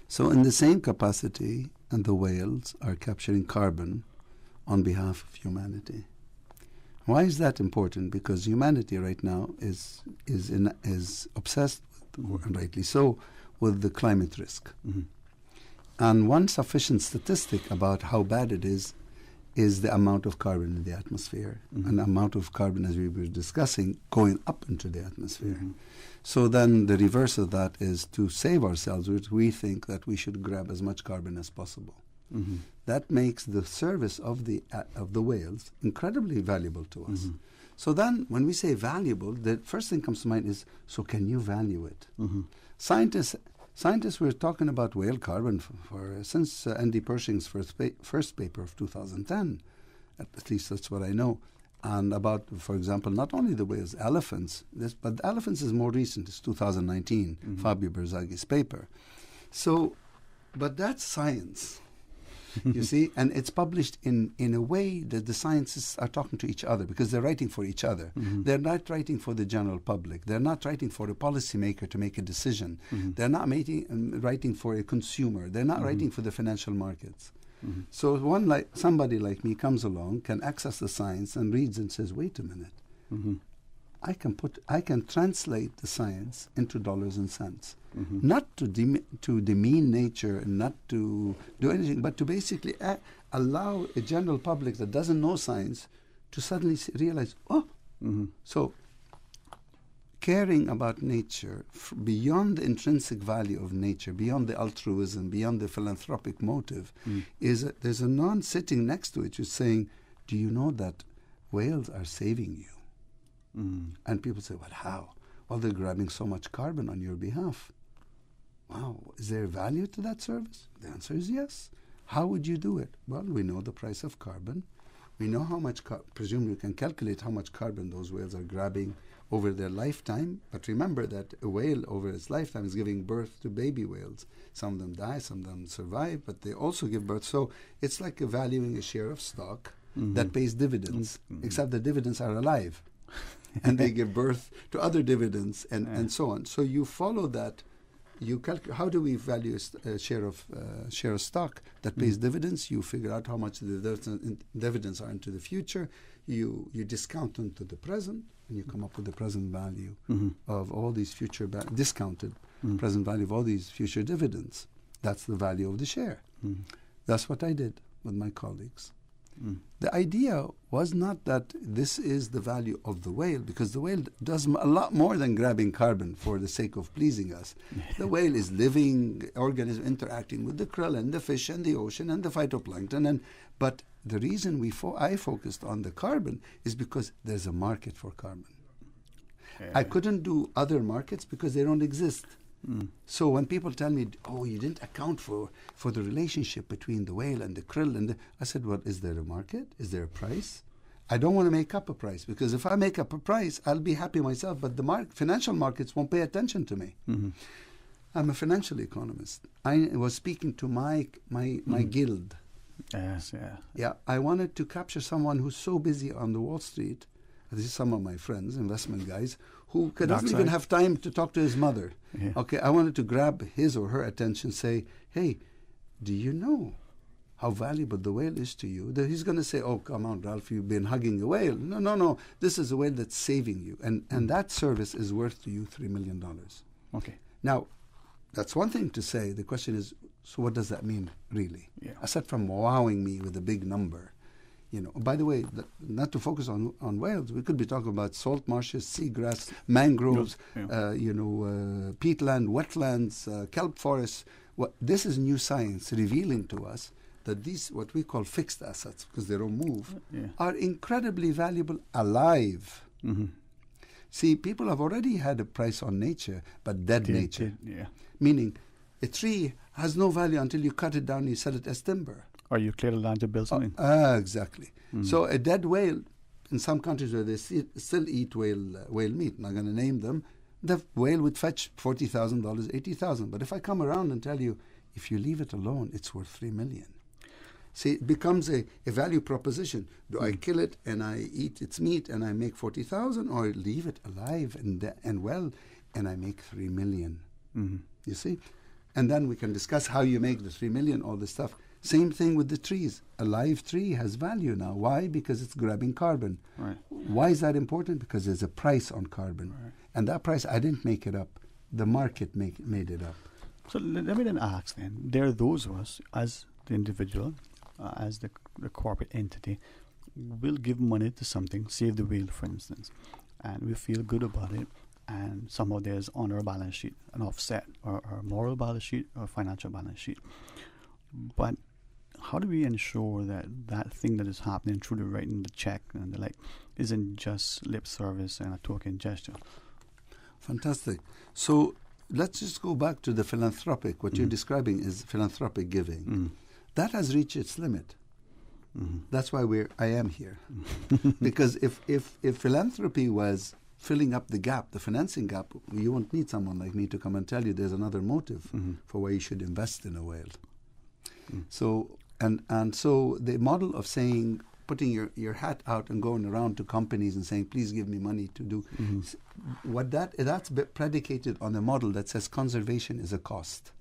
So in the same capacity, and the whales are capturing carbon on behalf of humanity. Why is that important? Because humanity right now is obsessed, and rightly so, with the climate risk. Mm-hmm. And one sufficient statistic about how bad it is the amount of carbon in the atmosphere, and the amount of carbon, as we were discussing, going up into the atmosphere. Mm-hmm. So then the reverse of that is to save ourselves, which we think that we should grab as much carbon as possible. Mm-hmm. That makes the service of the whales incredibly valuable to us. Mm-hmm. So then when we say valuable, the first thing comes to mind is, so can you value it? Mm-hmm. Scientists were talking about whale carbon since Andy Pershing's first paper of 2010. At least that's what I know. And about, for example, not only the whales, elephants. But the elephants is more recent. It's 2019, Fabio Berzaghi's paper. So, but that's science. You see, and it's published in a way that the scientists are talking to each other because they're writing for each other. Mm-hmm. They're not writing for the general public. They're not writing for a policymaker to make a decision. Mm-hmm. They're not writing for a consumer. They're not writing for the financial markets. Mm-hmm. So somebody like me comes along, can access the science and reads and says, wait a minute. Mm-hmm. I can translate the science into dollars and cents. Mm-hmm. Not to demean nature and not to do anything, but to basically allow a general public that doesn't know science to suddenly realize, so caring about nature beyond the intrinsic value of nature, beyond the altruism, beyond the philanthropic motive, there's a non sitting next to it who's saying, do you know that whales are saving you? And people say, well, how? Well, they're grabbing so much carbon on your behalf. Wow, is there value to that service? The answer is yes. How would you do it? Well, we know the price of carbon. We know how much, presumably we can calculate how much carbon those whales are grabbing over their lifetime. But remember that a whale over its lifetime is giving birth to baby whales. Some of them die, some of them survive, but they also give birth. So it's like valuing a share of stock that pays dividends, except the dividends are alive. And they give birth to other dividends and so on. So you follow that how do we value a share of stock that pays dividends? You figure out how much the dividends are into the future. You discount them to the present, and you come up with the present value of all these future discounted present value of all these future dividends. That's the value of the share. That's what I did with my colleagues. The idea was not that this is the value of the whale, because the whale does a lot more than grabbing carbon for the sake of pleasing us. The whale is living organism interacting with the krill and the fish and the ocean and the phytoplankton. But the reason I focused on the carbon is because there's a market for carbon. I couldn't do other markets because they don't exist. So when people tell me, oh, you didn't account for the relationship between the whale and the krill, I said, well, is there a market? Is there a price? I don't want to make up a price, because if I make up a price, I'll be happy myself, but the financial markets won't pay attention to me. I'm a financial economist. I was speaking to my guild. Yes, Yeah, I wanted to capture someone who's so busy on the Wall Street. This is some of my friends, investment guys, who doesn't even have time to talk to his mother. Okay, I wanted to grab his or her attention, say, hey, do you know how valuable the whale is to you? He's going to say, oh, come on, Ralph, you've been hugging a whale. No, this is a whale that's saving you. And that service is worth to you $3 million. Okay. Now, that's one thing to say. The question is, so what does that mean, really? Aside from wowing me with a big number. By the way, not to focus on whales, we could be talking about salt marshes, seagrass, mangroves, peatland, wetlands, kelp forests. This is new science revealing to us that these, what we call fixed assets, because they don't move, are incredibly valuable alive. See, people have already had a price on nature, but dead nature. Meaning, a tree has no value until you cut it down and you sell it as timber. Or you clear the land to build something. Exactly. So a dead whale, in some countries where they still eat whale meat, I'm not going to name them, the whale would fetch $40,000, $80,000. But if I come around and tell you, if you leave it alone, it's worth $3 million. See, it becomes a value proposition. Do I kill it and I eat its meat and I make $40,000, or leave it alive and well and I make $3 million? You see? And then we can discuss how you make the $3 million, all this stuff. Same thing with the trees. A live tree has value now. Why? Because it's grabbing carbon. Right. Why is that important? Because there's a price on carbon. Right. And that price, I didn't make it up. The market made it up. So let me then ask then, there are those of us, as the individual, as the corporate entity, will give money to something, save the whale, for instance, and we feel good about it, and somehow there's on our balance sheet an offset, or moral balance sheet or financial balance sheet. But how do we ensure that that thing that is happening through the writing the check and the like isn't just lip service and a token gesture? Fantastic. So let's just go back to the philanthropic. What you're describing is philanthropic giving. That has reached its limit. That's why I am here. Because if philanthropy was filling up the gap, the financing gap, you won't need someone like me to come and tell you there's another motive for why you should invest in a whale. So so the model of saying, putting your hat out and going around to companies and saying, please give me money to do, that's predicated on a model that says conservation is a cost.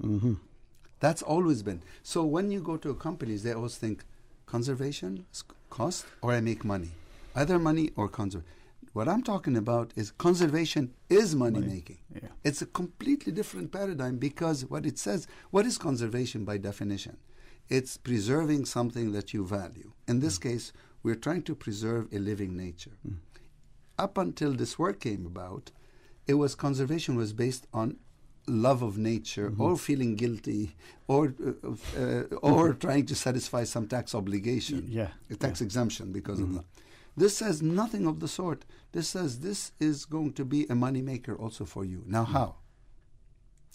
That's always been. So when you go to companies, they always think conservation is cost, or I make money. Either money or conservation. What I'm talking about is conservation is money making. It's a completely different paradigm, because what it says, what is conservation by definition? It's preserving something that you value. In this case, we're trying to preserve a living nature. Up until this work came about, conservation was based on love of nature, or feeling guilty, or trying to satisfy some tax obligation, a tax exemption because of that. This says nothing of the sort. This says this is going to be a money maker also for you. Now how?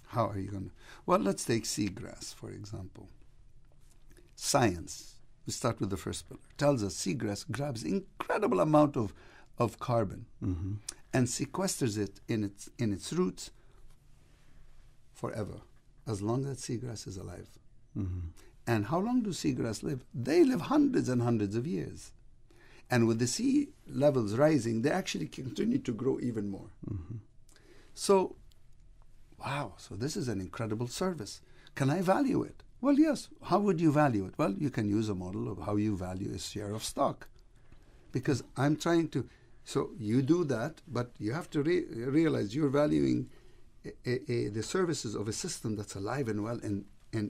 How are you going to? Well, let's take seagrass, for example. Science, we start with the first pillar, tells us seagrass grabs incredible amount of carbon and sequesters it in its roots forever, as long as seagrass is alive. And how long do seagrass live? They live hundreds and hundreds of years. And with the sea levels rising, they actually continue to grow even more. So wow, so this is an incredible service. Can I value it? Well, yes. How would you value it? Well, you can use a model of how you value a share of stock. Because I'm trying to, so you do that, but you have to realize you're valuing the services of a system that's alive and well and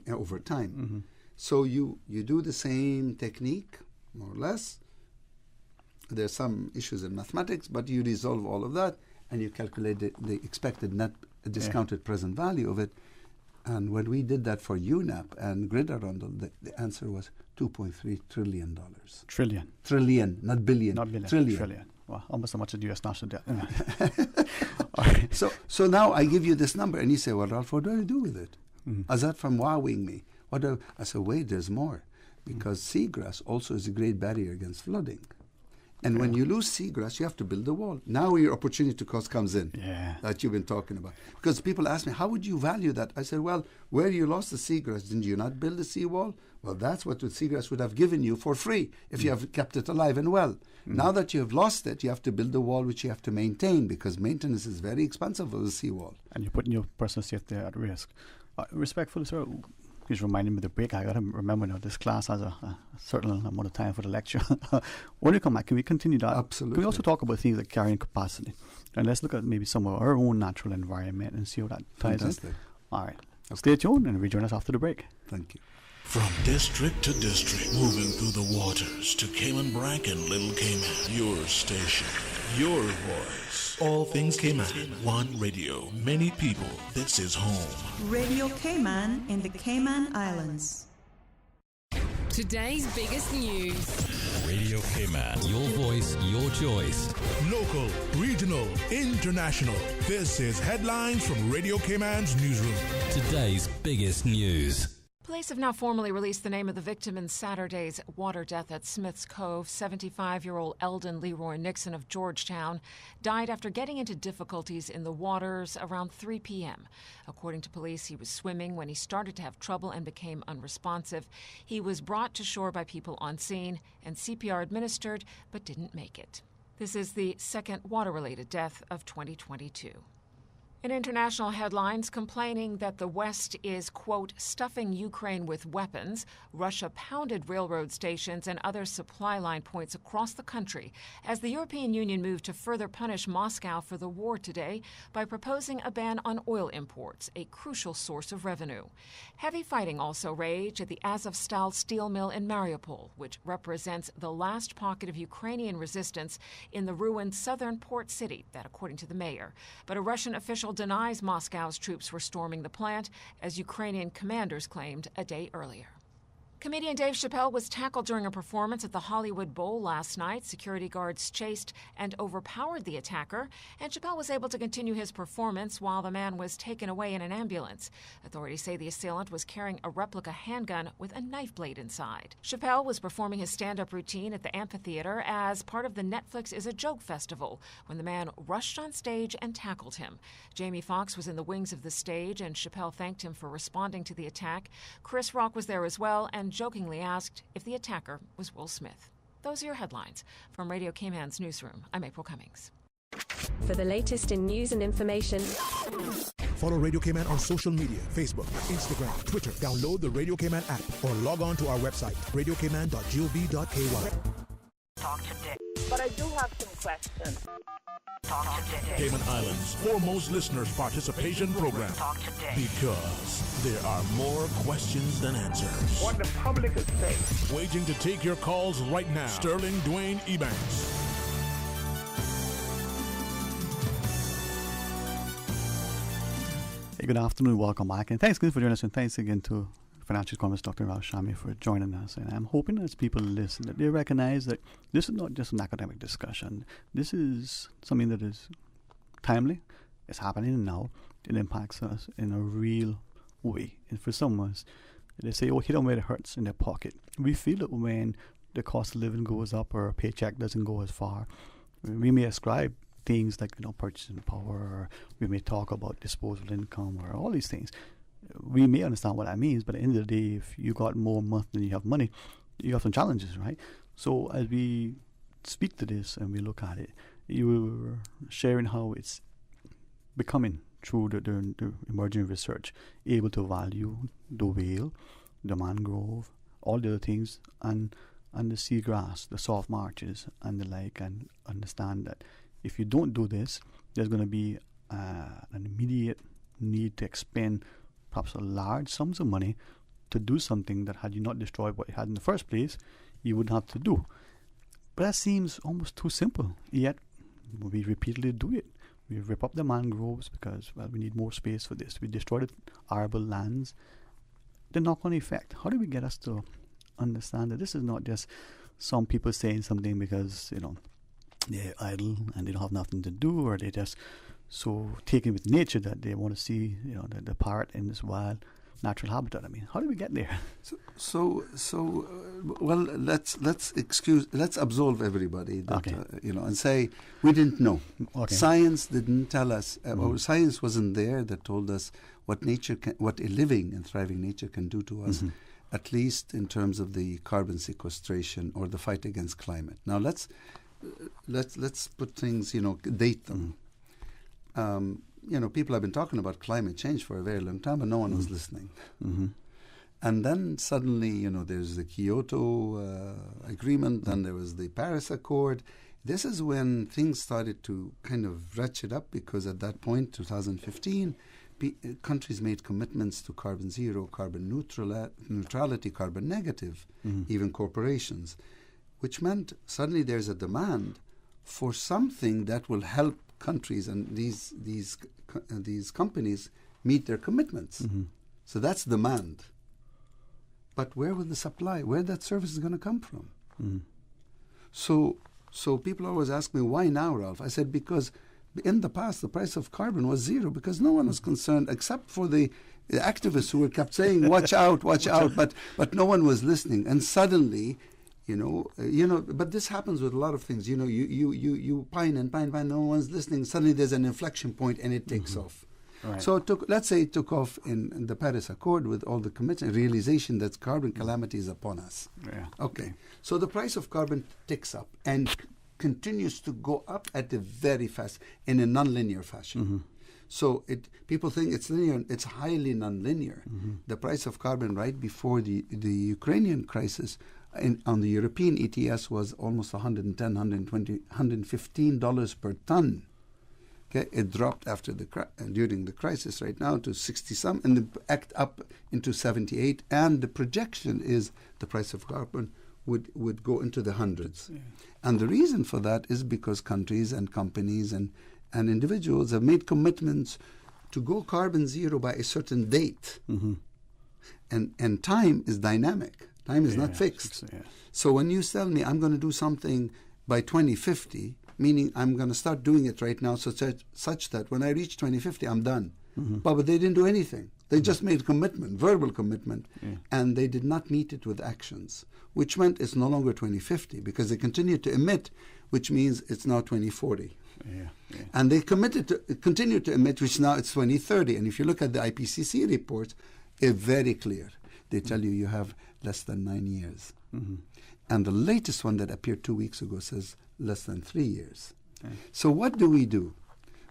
over time. Mm-hmm. So you do the same technique, more or less. There's some issues in mathematics, but you resolve all of that, and you calculate the expected net discounted present value of it. And when we did that for UNAP and Grid Arundel, the answer was $2.3 trillion. Trillion. Trillion, not billion. Not billion. Trillion. Well, almost as much as the U.S. national debt. So now I give you this number, and you say, well, Ralph, what do I do with it? Mm-hmm. Aside from wowing me. I said, wait, there's more. Because seagrass also is a great barrier against flooding. And when you lose seagrass, you have to build a wall. Now your opportunity cost comes in that you've been talking about. Because people ask me, how would you value that? I said, well, where you lost the seagrass, didn't you not build a seawall? Well, that's what the seagrass would have given you for free if you have kept it alive and well. Now that you have lost it, you have to build a wall which you have to maintain, because maintenance is very expensive of a seawall. And you're putting your personal safety at risk. Respectfully, sir, just reminded me of the break. I got to remember now, this class has a certain amount of time for the lecture. When we come back, can we continue that? Absolutely. Can we also talk about things like carrying capacity? And let's look at maybe some of our own natural environment and see how that ties in. All right. Stay tuned and rejoin us after the break. Thank you. From district to district, moving through the waters to Cayman Brac and Little Cayman. Your station, your voice. All things Cayman. One radio, many people. This is home. Radio Cayman in the Cayman Islands. Today's biggest news. Radio Cayman. Your voice, your choice. Local, regional, international. This is Headlines from Radio Cayman's newsroom. Today's biggest news. Police have now formally released the name of the victim in Saturday's water death at Smith's Cove. 75-year-old Eldon Leroy Nixon of Georgetown died after getting into difficulties in the waters around 3 p.m. According to police, he was swimming when he started to have trouble and became unresponsive. He was brought to shore by people on scene and CPR administered, but didn't make it. This is the second water-related death of 2022. In international headlines, complaining that the West is, quote, stuffing Ukraine with weapons, Russia pounded railroad stations and other supply line points across the country as the European Union moved to further punish Moscow for the war today by proposing a ban on oil imports, a crucial source of revenue. Heavy fighting also raged at the Azovstal steel mill in Mariupol, which represents the last pocket of Ukrainian resistance in the ruined southern port city, that according to the mayor. But a Russian official denies Moscow's troops were storming the plant, as Ukrainian commanders claimed a day earlier. Comedian Dave Chappelle was tackled during a performance at the Hollywood Bowl last night. Security guards chased and overpowered the attacker, and Chappelle was able to continue his performance while the man was taken away in an ambulance. Authorities say the assailant was carrying a replica handgun with a knife blade inside. Chappelle was performing his stand-up routine at the amphitheater as part of the Netflix Is a Joke festival when the man rushed on stage and tackled him. Jamie Foxx was in the wings of the stage, and Chappelle thanked him for responding to the attack. Chris Rock was there as well and jokingly asked if the attacker was Will Smith. Those are your headlines. From Radio Cayman's newsroom, I'm April Cummings. For the latest in news and information, follow Radio Cayman on social media, Facebook, Instagram, Twitter. Download the Radio Cayman app or log on to our website, radiocayman.gov.ky. Talk today. But I do have some questions. Talk today. Cayman Islands' foremost listeners' participation program. Talk today. Because there are more questions than answers. What the public is saying. Waiting to take your calls right now. Sterling Dwayne Ebanks. Hey, good afternoon. Welcome back. And thanks again for joining us. And thanks again to Financial Economist Dr. Ralph Shami for joining us. And I'm hoping as people listen that they recognize that this is not just an academic discussion. This is something that is timely. It's happening now. It impacts us in a real way. And for some of us, they say, oh, hit them where it hurts in their pocket. We feel it when the cost of living goes up or a paycheck doesn't go as far. We may ascribe things like, purchasing power, or we may talk about disposable income or all these things. We may understand what that means, but at the end of the day, if you got more month than you have money, you have some challenges, right? So as we speak to this and we look at it, you were sharing how it's becoming through the emerging research, able to value the whale, the mangrove, all the other things, and the seagrass, the soft marshes, and the like, and understand that if you don't do this, there's going to be an immediate need to expend perhaps a large sums of money to do something that, had you not destroyed what you had in the first place, you would have to do. But that seems almost too simple, yet we repeatedly do it. We rip up the mangroves because, well, we need more space for this. We destroy the arable lands. The knock-on effect. How do we get us to understand that this is not just some people saying something because, they're idle and they don't have nothing to do, or they just so taken with nature that they want to see, the parrot in this wild natural habitat. I mean, how do we get there? Well, let's absolve everybody that, and say we didn't know. Okay. Science didn't tell us, or science wasn't there that told us what a living and thriving nature can do to us, at least in terms of the carbon sequestration or the fight against climate. Now let's put things, date them. People have been talking about climate change for a very long time, but no one was listening. And then suddenly, there's the Kyoto Agreement, and there was the Paris Accord. This is when things started to kind of ratchet up, because at that point, 2015, countries made commitments to carbon zero, carbon neutrality, carbon negative, even corporations, which meant suddenly there's a demand for something that will help countries and these companies meet their commitments. So that's demand. But where will the supply, where that service is going to come from? So people always ask me, why now, Ralph? I said, because in the past, the price of carbon was zero, because no one was concerned except for the activists who were kept saying, watch out, but no one was listening. And suddenly, but this happens with a lot of things. You pine and pine, no one's listening. Suddenly there's an inflection point and it takes off. Right. So let's say it took off in the Paris Accord with all the commitment, realization that carbon calamity is upon us. Yeah. Okay. So the price of carbon ticks up and continues to go up at a very fast, in a nonlinear fashion. So people think it's linear. It's highly nonlinear. The price of carbon right before the Ukrainian crisis on the European ETS was almost $110, $120, $115 per ton. Okay, it dropped during the crisis right now to 60-some, and the act up into 78. And the projection is the price of carbon would go into the hundreds. Yeah. And the reason for that is because countries and companies and individuals have made commitments to go carbon zero by a certain date. And time is dynamic. Time is not fixed. So when you tell me I'm going to do something by 2050, meaning I'm going to start doing it right now such that when I reach 2050, I'm done. But they didn't do anything. They just made commitment, verbal commitment, and they did not meet it with actions, which meant it's no longer 2050 because they continued to emit, which means it's now 2040. And they continue to emit, which now it's 2030. And if you look at the IPCC reports, it's very clear. They tell you have less than 9 years. And the latest one that appeared 2 weeks ago says less than 3 years. So what do?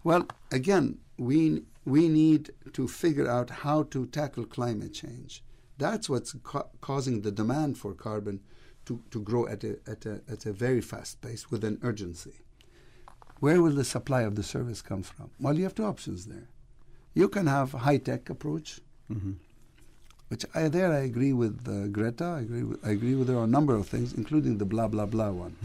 Well, again, we need to figure out how to tackle climate change. That's what's causing the demand for carbon to grow at a very fast pace with an urgency. Where will the supply of the service come from? Well, you have two options there. You can have a high-tech approach, which I agree with Greta. I agree with her on a number of things, including the blah, blah, blah one.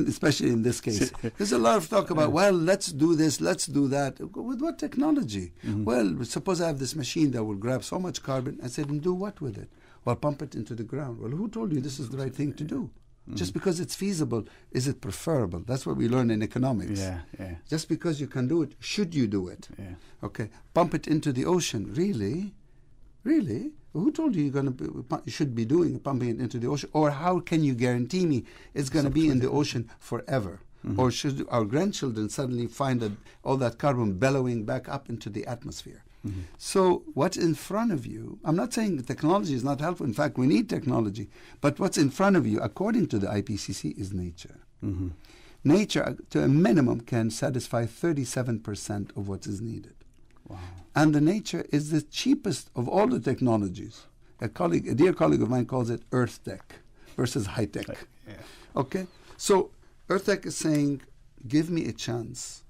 Especially in this case. There's a lot of talk about, well, let's do this, let's do that. With what technology? Well, suppose I have this machine that will grab so much carbon. I said, and do what with it? Well, pump it into the ground. Well, who told you this is the right thing to do? Just because it's feasible, is it preferable? That's what we learn in economics. Just because you can do it, should you do it? Okay, pump it into the ocean. Really? Really? Who told you you should be pumping it into the ocean? Or how can you guarantee me it's going to be in the ocean forever? Or should our grandchildren suddenly find that all that carbon bellowing back up into the atmosphere? So what's in front of you, I'm not saying technology is not helpful. In fact, we need technology. But what's in front of you, according to the IPCC, is nature. nature, to a minimum, can satisfy 37% of what is needed. Wow. And the nature is the cheapest of all the technologies. A dear colleague of mine calls it Earth Tech versus high tech. Yeah. Okay? So Earth Tech is saying, give me a chance.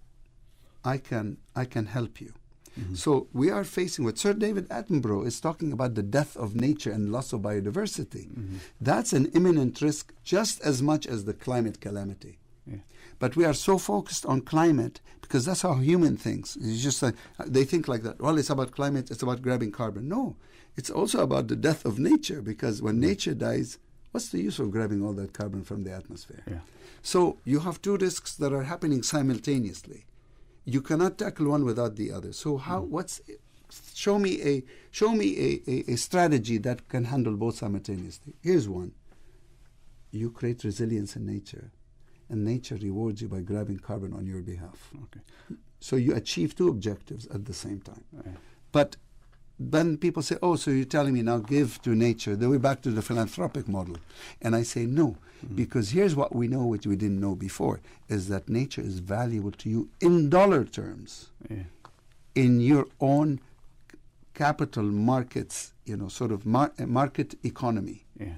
I can help you. Mm-hmm. So we are facing what Sir David Attenborough is talking about, the death of nature and loss of biodiversity. Mm-hmm. That's an imminent risk just as much as the climate calamity. Yeah. But we are so focused on climate because that's how human thinks. It's just they think like that. Well, it's about climate, it's about grabbing carbon. No, it's also about the death of nature, because when nature dies, what's the use of grabbing all that carbon from the atmosphere? Yeah. So you have two risks that are happening simultaneously. You cannot tackle one without the other. So show me a strategy that can handle both simultaneously. Here's one. You create resilience in nature, and nature rewards you by grabbing carbon on your behalf. Okay. So you achieve two objectives at the same time. Right. But then people say, oh, so you're telling me now give to nature. Then we're back to the philanthropic model. And I say no, because here's what we know, which we didn't know before, is that nature is valuable to you in dollar terms, in your own capital markets, sort of market economy. Yeah.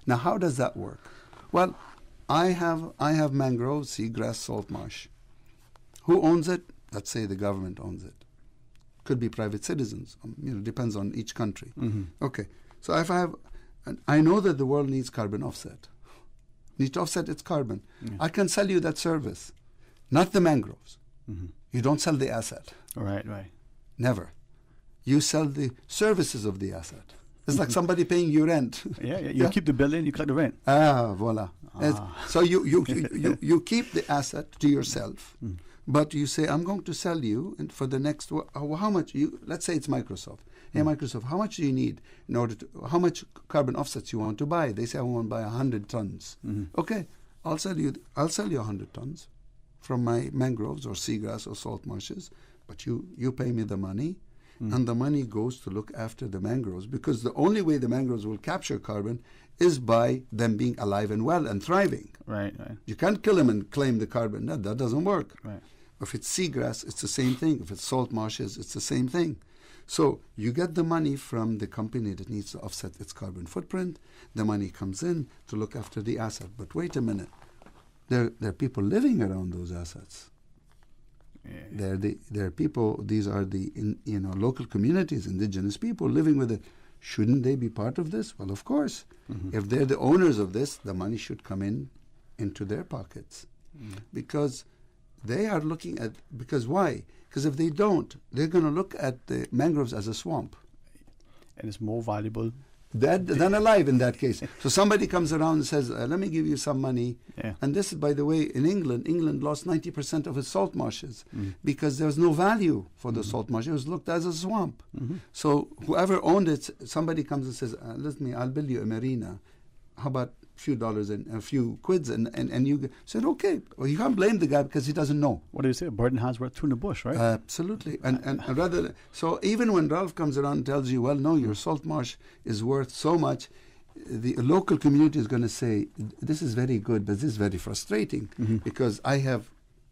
Now, how does that work? Well, I have mangroves, seagrass, salt marsh. Who owns it? Let's say the government owns it. Could be private citizens. Depends on each country. Mm-hmm. Okay. So if I know that the world needs carbon offset. Needs to offset its carbon. Yeah. I can sell you that service, not the mangroves. Mm-hmm. You don't sell the asset. Right. Never. You sell the services of the asset. It's like somebody paying you rent. Yeah. You keep the building, you collect the rent. Voila. So you keep the asset to yourself. Mm. But you say, I'm going to sell you, and for the next, how much? Let's say it's Microsoft. Hey, Microsoft, how much do you need in order to, how much carbon offsets you want to buy? They say, I want to buy 100 tons. Mm-hmm. Okay, I'll sell you 100 tons from my mangroves or seagrass or salt marshes, but you pay me the money, and the money goes to look after the mangroves, because the only way the mangroves will capture carbon is by them being alive and well and thriving. Right. You can't kill them and claim the carbon. No, that doesn't work. Right. If it's seagrass, it's the same thing. If it's salt marshes, it's the same thing. So you get the money from the company that needs to offset its carbon footprint. The money comes in to look after the asset. But wait a minute. There are people living around those assets. Yeah. There are people, these are the local communities, indigenous people living with it. Shouldn't they be part of this? Well, of course. Mm-hmm. If they're the owners of this, the money should come into their pockets. Because they are looking at, because why? Because if they don't, they're going to look at the mangroves as a swamp. And it's more valuable than alive in that case. So somebody comes around and says, let me give you some money. Yeah. And this is, by the way, in England lost 90% of its salt marshes because there was no value for the salt marsh. It was looked at as a swamp. Mm-hmm. So whoever owned it, somebody comes and says, I'll build you a marina. How about a few dollars and a few quids? And you said, okay. Well, you can't blame the guy because he doesn't know. What do you say? A bird in hand's worth two in the bush, right? Absolutely. And rather, so even when Ralph comes around and tells you, well, no, your salt marsh is worth so much, the local community is going to say, this is very good, but this is very frustrating because I have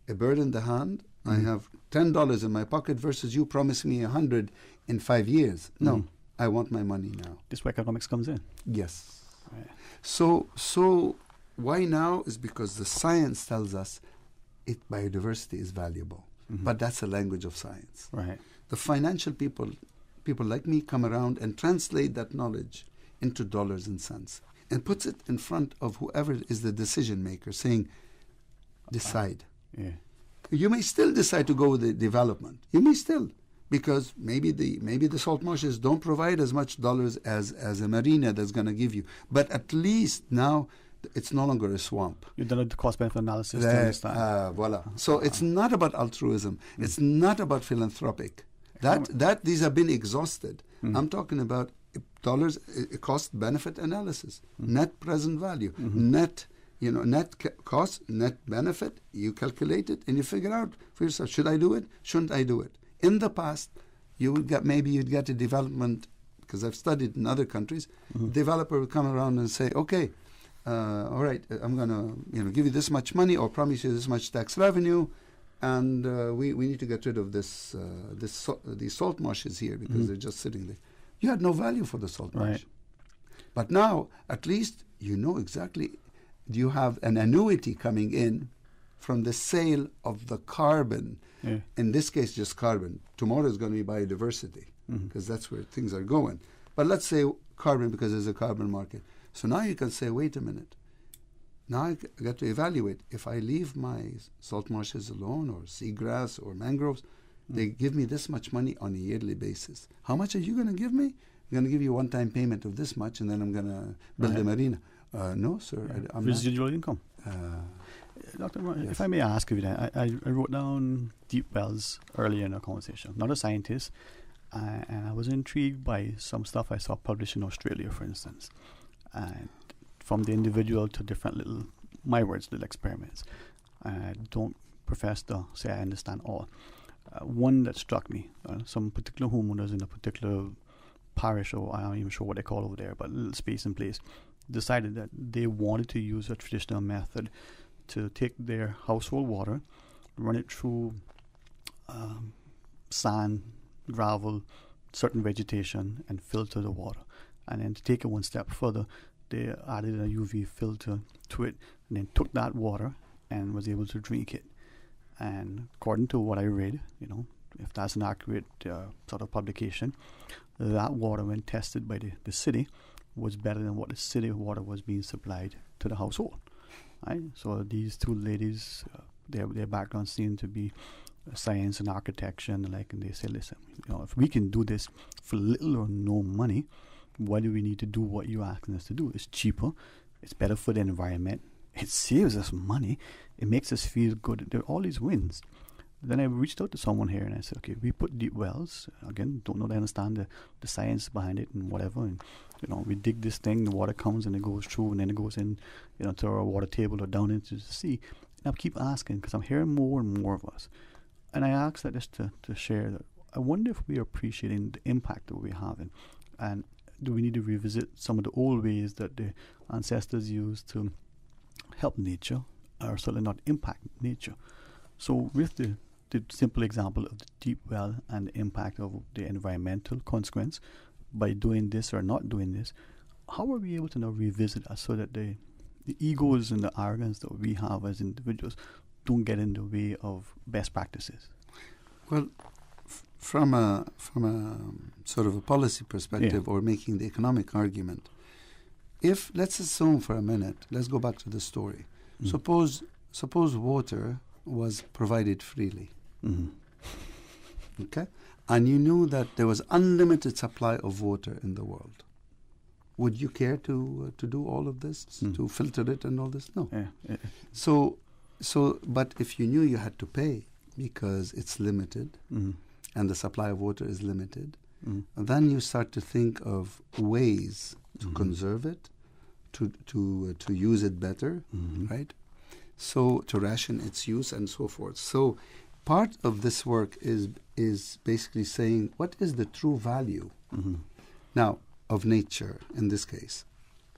a bird in the hand, I have $10 in my pocket versus you promising me 100 in 5 years. No, I want my money now. This is where economics comes in. Yes. Right. So why now is because the science tells us biodiversity is valuable. But that's a language of science. Right. The financial people like me come around and translate that knowledge into dollars and cents and puts it in front of whoever is the decision maker, saying, decide. Yeah. You may still decide to go with the development. You may still, because maybe the salt marshes don't provide as much dollars as a marina that's going to give you. But at least now it's no longer a swamp. You've done the cost-benefit analysis to understand. Voila. So it's not about altruism. It's not about philanthropic. These have been exhausted. I'm talking about dollars, cost-benefit analysis, net present value, net cost, net benefit. You calculate it and you figure out for yourself: should I do it? Shouldn't I do it? In the past, you'd get a development, because I've studied in other countries. Developer would come around and say, okay, all right, I'm going to give you this much money or promise you this much tax revenue, and we need to get rid of these salt marshes here because they're just sitting there. You had no value for the salt marsh. Right. But now, at least you know exactly, you have an annuity coming in from the sale of the carbon. Yeah. In this case, just carbon. Tomorrow is going to be biodiversity because that's where things are going. But let's say carbon because there's a carbon market. So now you can say, wait a minute. Now I got to evaluate. If I leave my salt marshes alone or seagrass or mangroves, they give me this much money on a yearly basis. How much are you going to give me? I'm going to give you a one-time payment of this much, and then I'm going to build a marina. No, sir. I'm residual income. Dr. Yes. If I may ask you that, I wrote down deep wells earlier in our conversation. Not a scientist, and I was intrigued by some stuff I saw published in Australia, for instance. And from the individual to different little experiments. I don't profess to say I understand all. One that struck me, some particular homeowners in a particular parish, or I'm not even sure what they call over there, but a little space and place, decided that they wanted to use a traditional method to take their household water, run it through sand, gravel, certain vegetation, and filter the water. And then to take it one step further, they added a UV filter to it, and then took that water and was able to drink it. And according to what I read, if that's an accurate sort of publication, that water, when tested by the city, was better than what the city water was being supplied to the household. Right? So these two ladies, their background seemed to be science and architecture and the like, and they say, listen, if we can do this for little or no money, why do we need to do what you're asking us to do? It's cheaper, it's better for the environment, it saves us money, it makes us feel good. There are all these wins. Then I reached out to someone here and I said, okay, we put deep wells. Again, don't know to understand the science behind it and whatever. And we dig this thing, the water comes and it goes through, and then it goes in, to our water table or down into the sea. And I keep asking because I'm hearing more and more of us. And I asked that just to share that I wonder if we are appreciating the impact that we're having, and do we need to revisit some of the old ways that the ancestors used to help nature, or certainly not impact nature. So with the simple example of the deep well and the impact of the environmental consequence by doing this or not doing this, how are we able to now revisit us so that the egos and the arrogance that we have as individuals don't get in the way of best practices? Well, from a sort of a policy perspective, or making the economic argument, if, let's assume for a minute, let's go back to the story. Suppose water was provided freely. Okay? And you knew that there was unlimited supply of water in the world. Would you care to do all of this, to filter it and all this? No. So, but if you knew you had to pay because it's limited, and the supply of water is limited, then you start to think of ways to conserve it, to use it better, right? So to ration its use and so forth. So part of this work is basically saying, what is the true value now of nature in this case?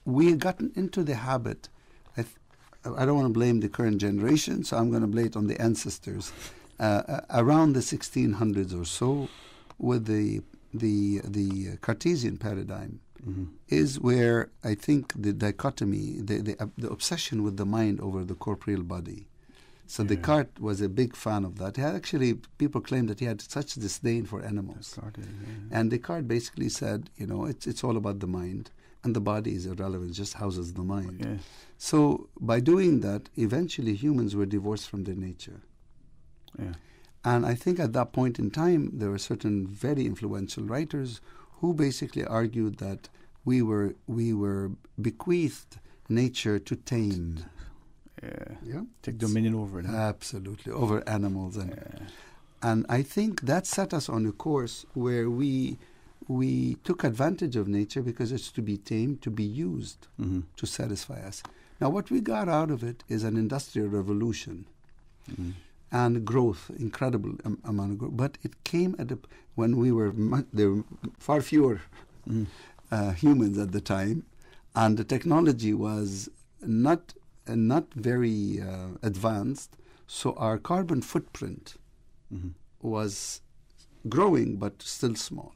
We have gotten into the habit, I don't want to blame the current generation, so I'm going to blame it on the ancestors. Around the 1600s or so, with the Cartesian paradigm, is where I think the dichotomy, the obsession with the mind over the corporeal body. So Descartes was a big fan of that. Actually, people claim that he had such disdain for animals. And Descartes basically said, it's all about the mind, and the body is irrelevant, just houses the mind. So by doing that, eventually humans were divorced from their nature. And I think at that point in time, there were certain very influential writers who basically argued that we were bequeathed nature to tame. Take dominion over it. Absolutely, over animals. And I think that set us on a course where we took advantage of nature because it's to be tamed, to be used, to satisfy us. Now, what we got out of it is an industrial revolution. And growth, incredible amount of growth. But it came when there were far fewer humans at the time, and the technology was not very advanced, so our carbon footprint was growing but still small.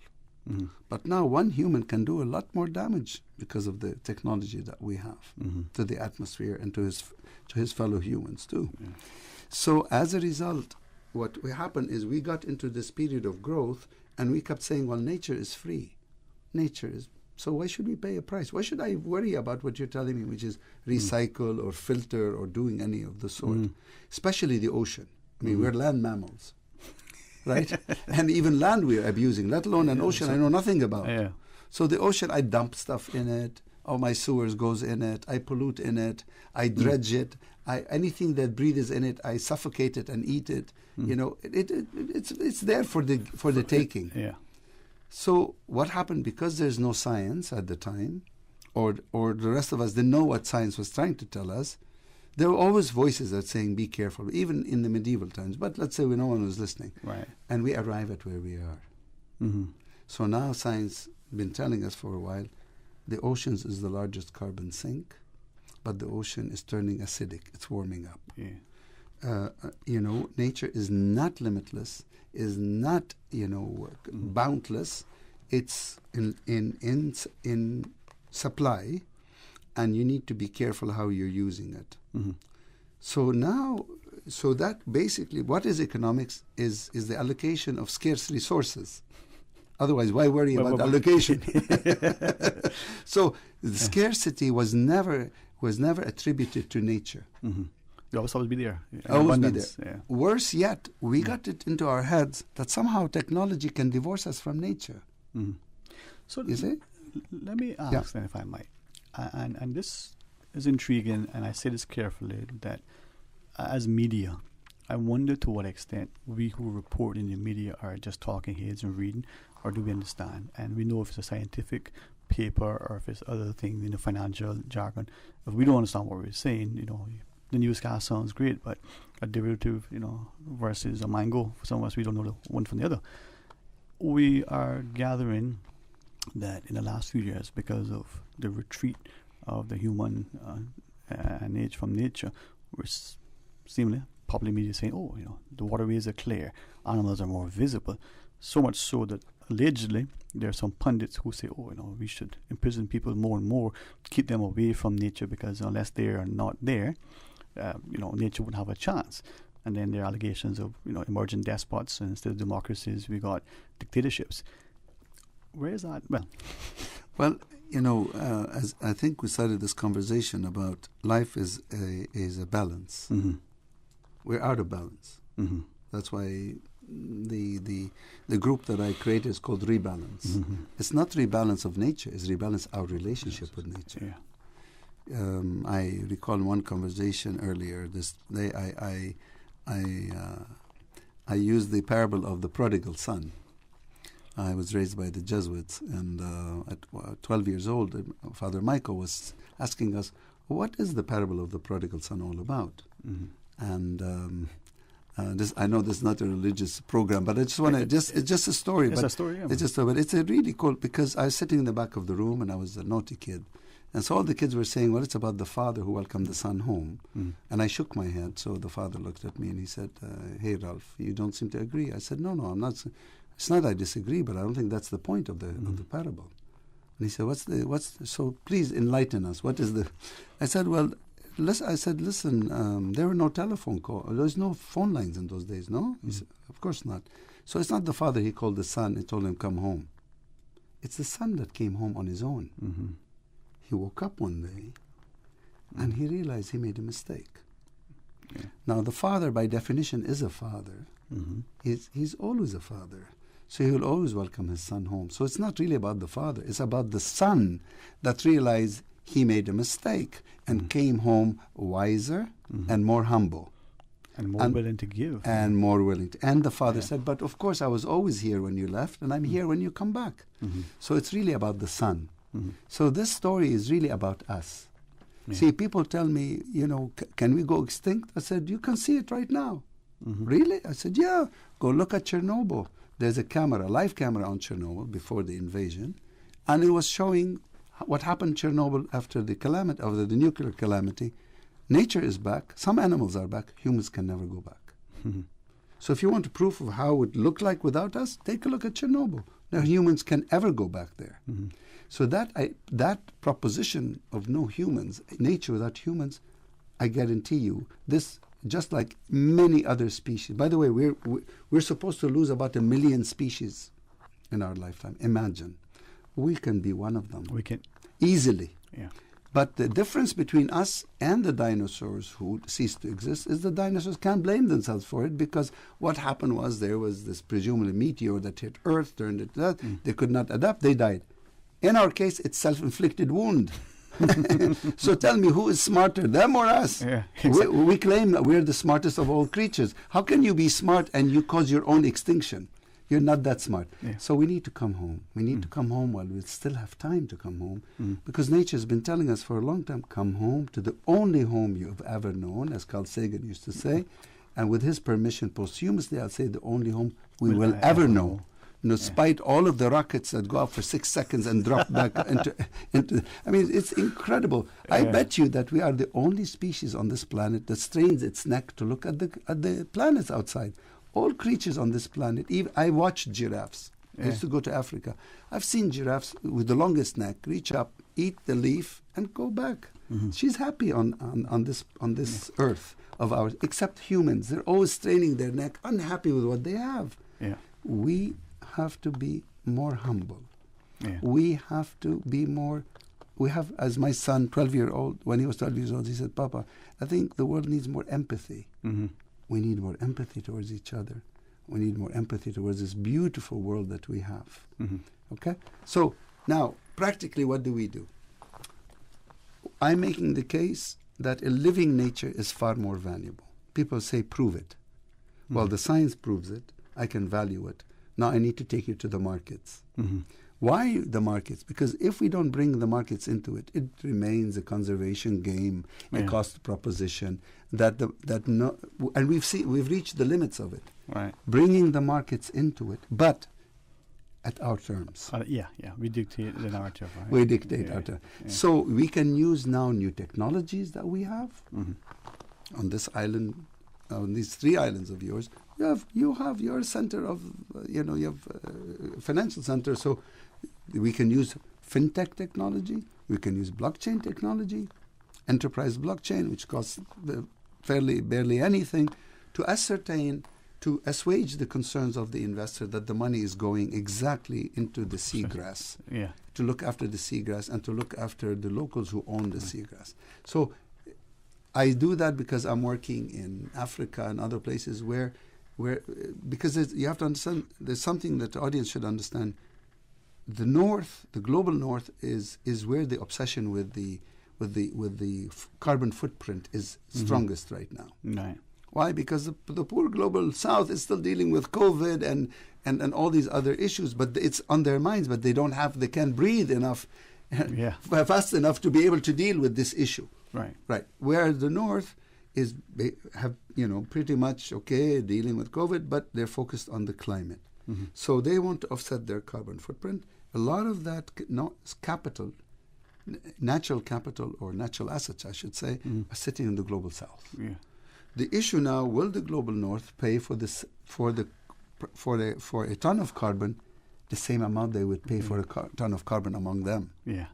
But now one human can do a lot more damage because of the technology that we have to the atmosphere and to his fellow humans too. So as a result, what happened is we got into this period of growth, and we kept saying, well, nature is free. Nature is, so why should we pay a price? Why should I worry about what you're telling me, which is recycle or filter or doing any of the sort? Especially the ocean. I mean, we're land mammals, right? And even land we're abusing, let alone an ocean I know nothing about. So the ocean, I dump stuff in it. All my sewers goes in it. I pollute in it. I dredge it. Anything that breathes in it, I suffocate it and eat it. You know, it's there for the taking. So what happened, because there's no science at the time, or the rest of us didn't know what science was trying to tell us, there were always voices that saying, be careful, even in the medieval times. But let's say no one was listening. And we arrive at where we are. So now science been telling us for a while, the oceans is the largest carbon sink, but the ocean is turning acidic. It's warming up. You know, nature is not limitless, is not, you know, boundless. It's in supply, and you need to be careful how you're using it. So now, so that basically, what is economics is the allocation of scarce resources. Otherwise, why worry about allocation? So the scarcity was never attributed to nature. It will always be there. Always be there. Worse yet, we got it into our heads that somehow technology can divorce us from nature. So you see? Let me ask then, if I might. And this is intriguing, and I say this carefully, that as media, I wonder to what extent we who report in the media are just talking heads and reading, or do we understand? And we know if it's a scientific paper or if it's other things in the financial jargon. If we don't understand what we're saying, you know, the newscast sounds great, but a derivative, you know, versus a mango, for some of us, we don't know the one from the other. We are gathering that in the last few years, because of the retreat of the human and age from nature, we're seemingly public media saying, oh, you know, the waterways are clear, animals are more visible. So much so that allegedly there are some pundits who say, oh, you know, we should imprison people more and more, keep them away from nature, because unless they are not there, you know, nature wouldn't have a chance. And then there are allegations of, you know, emerging despots, and instead of democracies, we got dictatorships. Where is that? Well, you know, as I think we started this conversation about life is a balance. We're out of balance. That's why the group that I created is called Rebalance. It's not rebalance of nature; it's rebalance our relationship with nature. I recall one conversation earlier this day. I used the parable of the prodigal son. I was raised by the Jesuits, and at 12 years old, Father Michael was asking us, what is the parable of the prodigal son all about? And this, I know this is not a religious program, but I just want to, it's just a story. It's a story, yeah. But it's a really cool, because I was sitting in the back of the room, and I was a naughty kid. And so all the kids were saying, well, it's about the father who welcomed the son home. And I shook my head, so the father looked at me and he said, hey, Ralph, you don't seem to agree. I said, no, I'm not. It's not I disagree, but I don't think that's the point of the parable. And he said, so please enlighten us. What is the... I said, well, listen, there were no telephone calls. There was no phone lines in those days, no? He said, of course not. So it's not the father, he called the son and told him, come home. It's the son that came home on his own. He woke up one day and he realized he made a mistake. Now, the father, by definition, is a father. He's always a father. So he will always welcome his son home. So it's not really about the father. It's about the son that realized he made a mistake and came home wiser and more humble. And more willing to give. And more willing to. And the father said, but of course I was always here when you left, and I'm here when you come back. So it's really about the son. So this story is really about us. See, people tell me, you know, can we go extinct? I said, you can see it right now. Really? I said, yeah. Go look at Chernobyl. There's a camera, live camera on Chernobyl before the invasion, and it was showing what happened in Chernobyl after the calamity, after the nuclear calamity. Nature is back. Some animals are back. Humans can never go back. So if you want proof of how it would look like without us, take a look at Chernobyl. No humans can ever go back there. So that proposition of no humans, nature without humans, I guarantee you, this, just like many other species. By the way, we're supposed to lose about 1 million species in our lifetime. Imagine. We can be one of them. We can. Easily. Yeah. But the difference between us and the dinosaurs who ceased to exist is the dinosaurs can't blame themselves for it, because what happened was there was this presumably meteor that hit Earth, turned it that. They could not adapt, they died. In our case, it's self-inflicted wound. So tell me, who is smarter, them or us? Yeah, exactly. we claim that we're the smartest of all creatures. How can you be smart and you cause your own extinction? You're not that smart. Yeah. So we need to come home. We need to come home while we still have time to come home, because nature has been telling us for a long time, come home to the only home you've ever known, as Carl Sagan used to say. And with his permission, posthumously, I'll say the only home we will ever know. Despite all of the rockets that go up for 6 seconds and drop back into, I mean, it's incredible. I bet you that we are the only species on this planet that strains its neck to look at the planets outside. All creatures on this planet, even I watched giraffes. I used to go to Africa. I've seen giraffes with the longest neck reach up, eat the leaf, and go back. She's happy on this earth of ours, except humans. They're always straining their neck, unhappy with what they have. Yeah. We have to be more humble. Yeah. We have to be more. We have, as my son, 12-year-old, when he was 12 years old, he said, Papa, I think the world needs more empathy. We need more empathy towards each other. We need more empathy towards this beautiful world that we have. Okay? So, now, practically, what do we do? I'm making the case that a living nature is far more valuable. People say, prove it. Well, the science proves it. I can value it. Now I need to take you to the markets. Why the markets? Because if we don't bring the markets into it, it remains a conservation game, a cost proposition and we've reached the limits of it. Right. Bringing the markets into it, but at our terms. We dictate in our terms. Right? We dictate our terms. So we can use now new technologies that we have on this island, on these 3 islands of yours. You have your center of, you have financial center, so we can use fintech technology, we can use blockchain technology, enterprise blockchain, which costs barely anything, to assuage the concerns of the investor that the money is going exactly into the seagrass, to look after the seagrass and to look after the locals who own the seagrass. So I do that because I'm working in Africa and other places where because you have to understand, there's something that the audience should understand. The North, the global North, is where the obsession with the carbon footprint is strongest right now. Right. Why? Because the poor global South is still dealing with COVID and all these other issues, but it's on their minds. But they can't breathe enough, fast enough to be able to deal with this issue. Right. Right. Where the North have pretty much dealing with COVID, but they're focused on the climate. So they want to offset their carbon footprint. A lot of that capital, natural capital or natural assets, I should say, are sitting in the global South. Yeah. The issue now: will the global North pay for a ton of carbon the same amount they would pay for a ton of carbon among them? Yeah.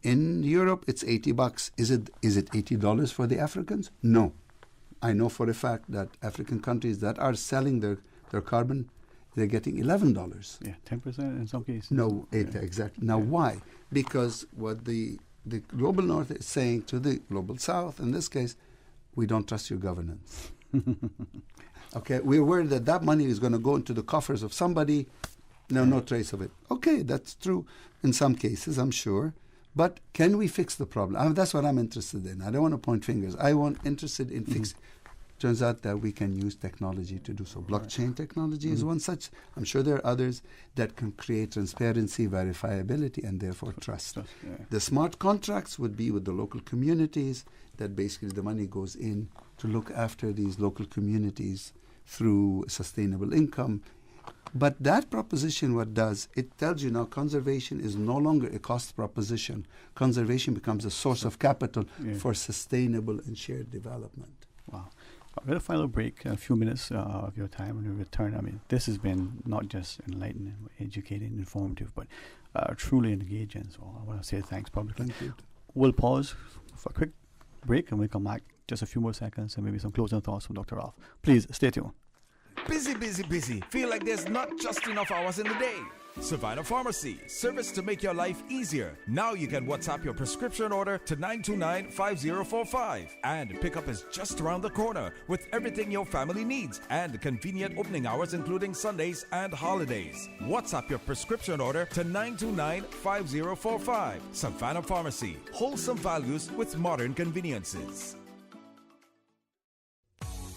In Europe, it's $80. Is it $80 for the Africans? No. I know for a fact that African countries that are selling their carbon, they're getting $11. Yeah, 10% in some cases. No, exactly. Now, why? Because what the global North is saying to the global South, in this case, we don't trust your governance. Okay, we're worried that money is going to go into the coffers of somebody. No trace of it. Okay, that's true in some cases, I'm sure. But can we fix the problem? That's what I'm interested in. I don't want to point fingers. I'm interested in fixing. Turns out that we can use technology to do so. Blockchain technology is one such. I'm sure there are others that can create transparency, verifiability, and therefore trust. The smart contracts would be with the local communities, that basically the money goes in to look after these local communities through sustainable income. But that proposition, what does, it tells you now conservation is no longer a cost proposition. Conservation becomes a source of capital for sustainable and shared development. Wow. We're going to final break, a few minutes of your time when we return. I mean, this has been not just enlightening, educating, informative, but truly engaging. So I want to say thanks publicly. Thank you. We'll pause for a quick break and we'll come back just a few more seconds and maybe some closing thoughts from Dr. Ralph. Please stay tuned. Busy, busy, busy. Feel like there's not just enough hours in the day. Savannah Pharmacy, service to make your life easier. Now you can WhatsApp your prescription order to 929-5045. And pickup is just around the corner with everything your family needs and convenient opening hours including Sundays and holidays. WhatsApp your prescription order to 929-5045. Savannah Pharmacy, wholesome values with modern conveniences.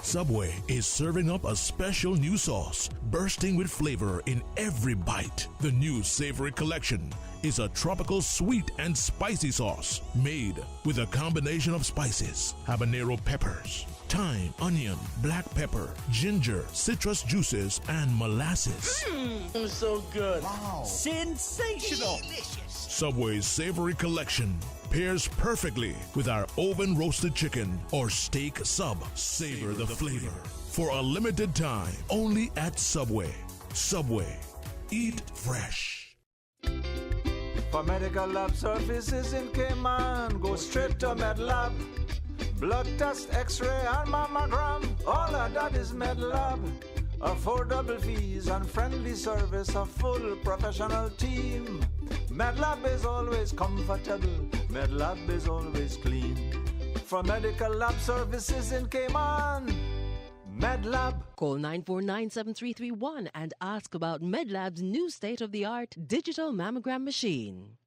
Subway is serving up a special new sauce, bursting with flavor in every bite. The new Savory Collection is a tropical sweet and spicy sauce made with a combination of spices, habanero peppers, thyme, onion, black pepper, ginger, citrus juices, and molasses. So good. Wow. Sensational. Delicious. Subway's Savory Collection pairs perfectly with our oven roasted chicken or steak sub. Savor the flavor. For a limited time, only at Subway. Subway. Eat fresh. For medical lab services in Cayman, go straight to MedLab. Blood test, x-ray, and mammogram, all of that is MedLab. Affordable fees and friendly service, a full professional team. MedLab is always comfortable, MedLab is always clean. For medical lab services in Cayman, MedLab. Call 949-7331 and ask about MedLab's new state-of-the-art digital mammogram machine.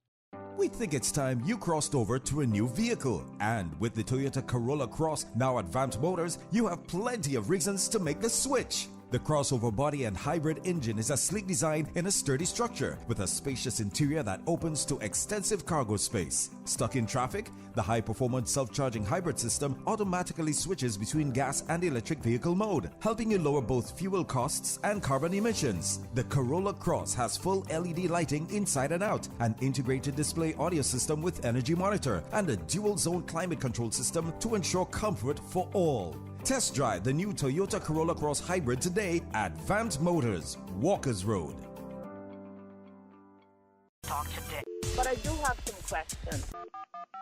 We think it's time you crossed over to a new vehicle. And with the Toyota Corolla Cross now at Valuemed Motors, you have plenty of reasons to make the switch. The crossover body and hybrid engine is a sleek design in a sturdy structure with a spacious interior that opens to extensive cargo space. Stuck in traffic? The high-performance self-charging hybrid system automatically switches between gas and electric vehicle mode, helping you lower both fuel costs and carbon emissions. The Corolla Cross has full LED lighting inside and out, an integrated display audio system with energy monitor, and a dual-zone climate control system to ensure comfort for all. Test drive the new Toyota Corolla Cross Hybrid today at Valuemed Motors, Walkers Road. Talk today. But I do have some questions.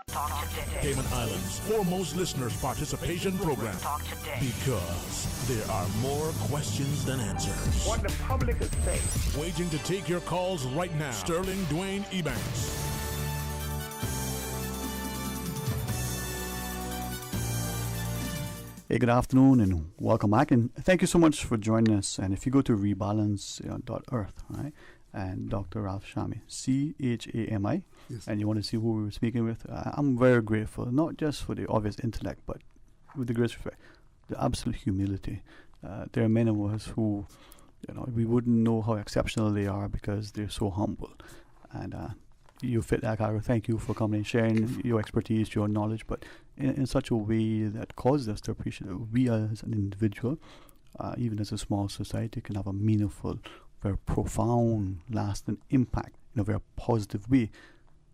Talk today. Cayman Islands' foremost listeners participation program. Talk today. Because there are more questions than answers. What the public is saying. Waiting to take your calls right now. Sterling Dwayne Ebanks. Hey, good afternoon and welcome back. And thank you so much for joining us. And if you go to rebalance.earth, right, and Dr. Ralph Chami, Chami, yes, and you want to see who we were speaking with, I'm very grateful, not just for the obvious intellect, but with the greatest respect, the absolute humility. There are many of us who, we wouldn't know how exceptional they are because they're so humble. And you fit that category. Thank you for coming and sharing your expertise, your knowledge, but in such a way that causes us to appreciate that we as an individual, even as a small society, can have a meaningful, very profound, lasting impact in a very positive way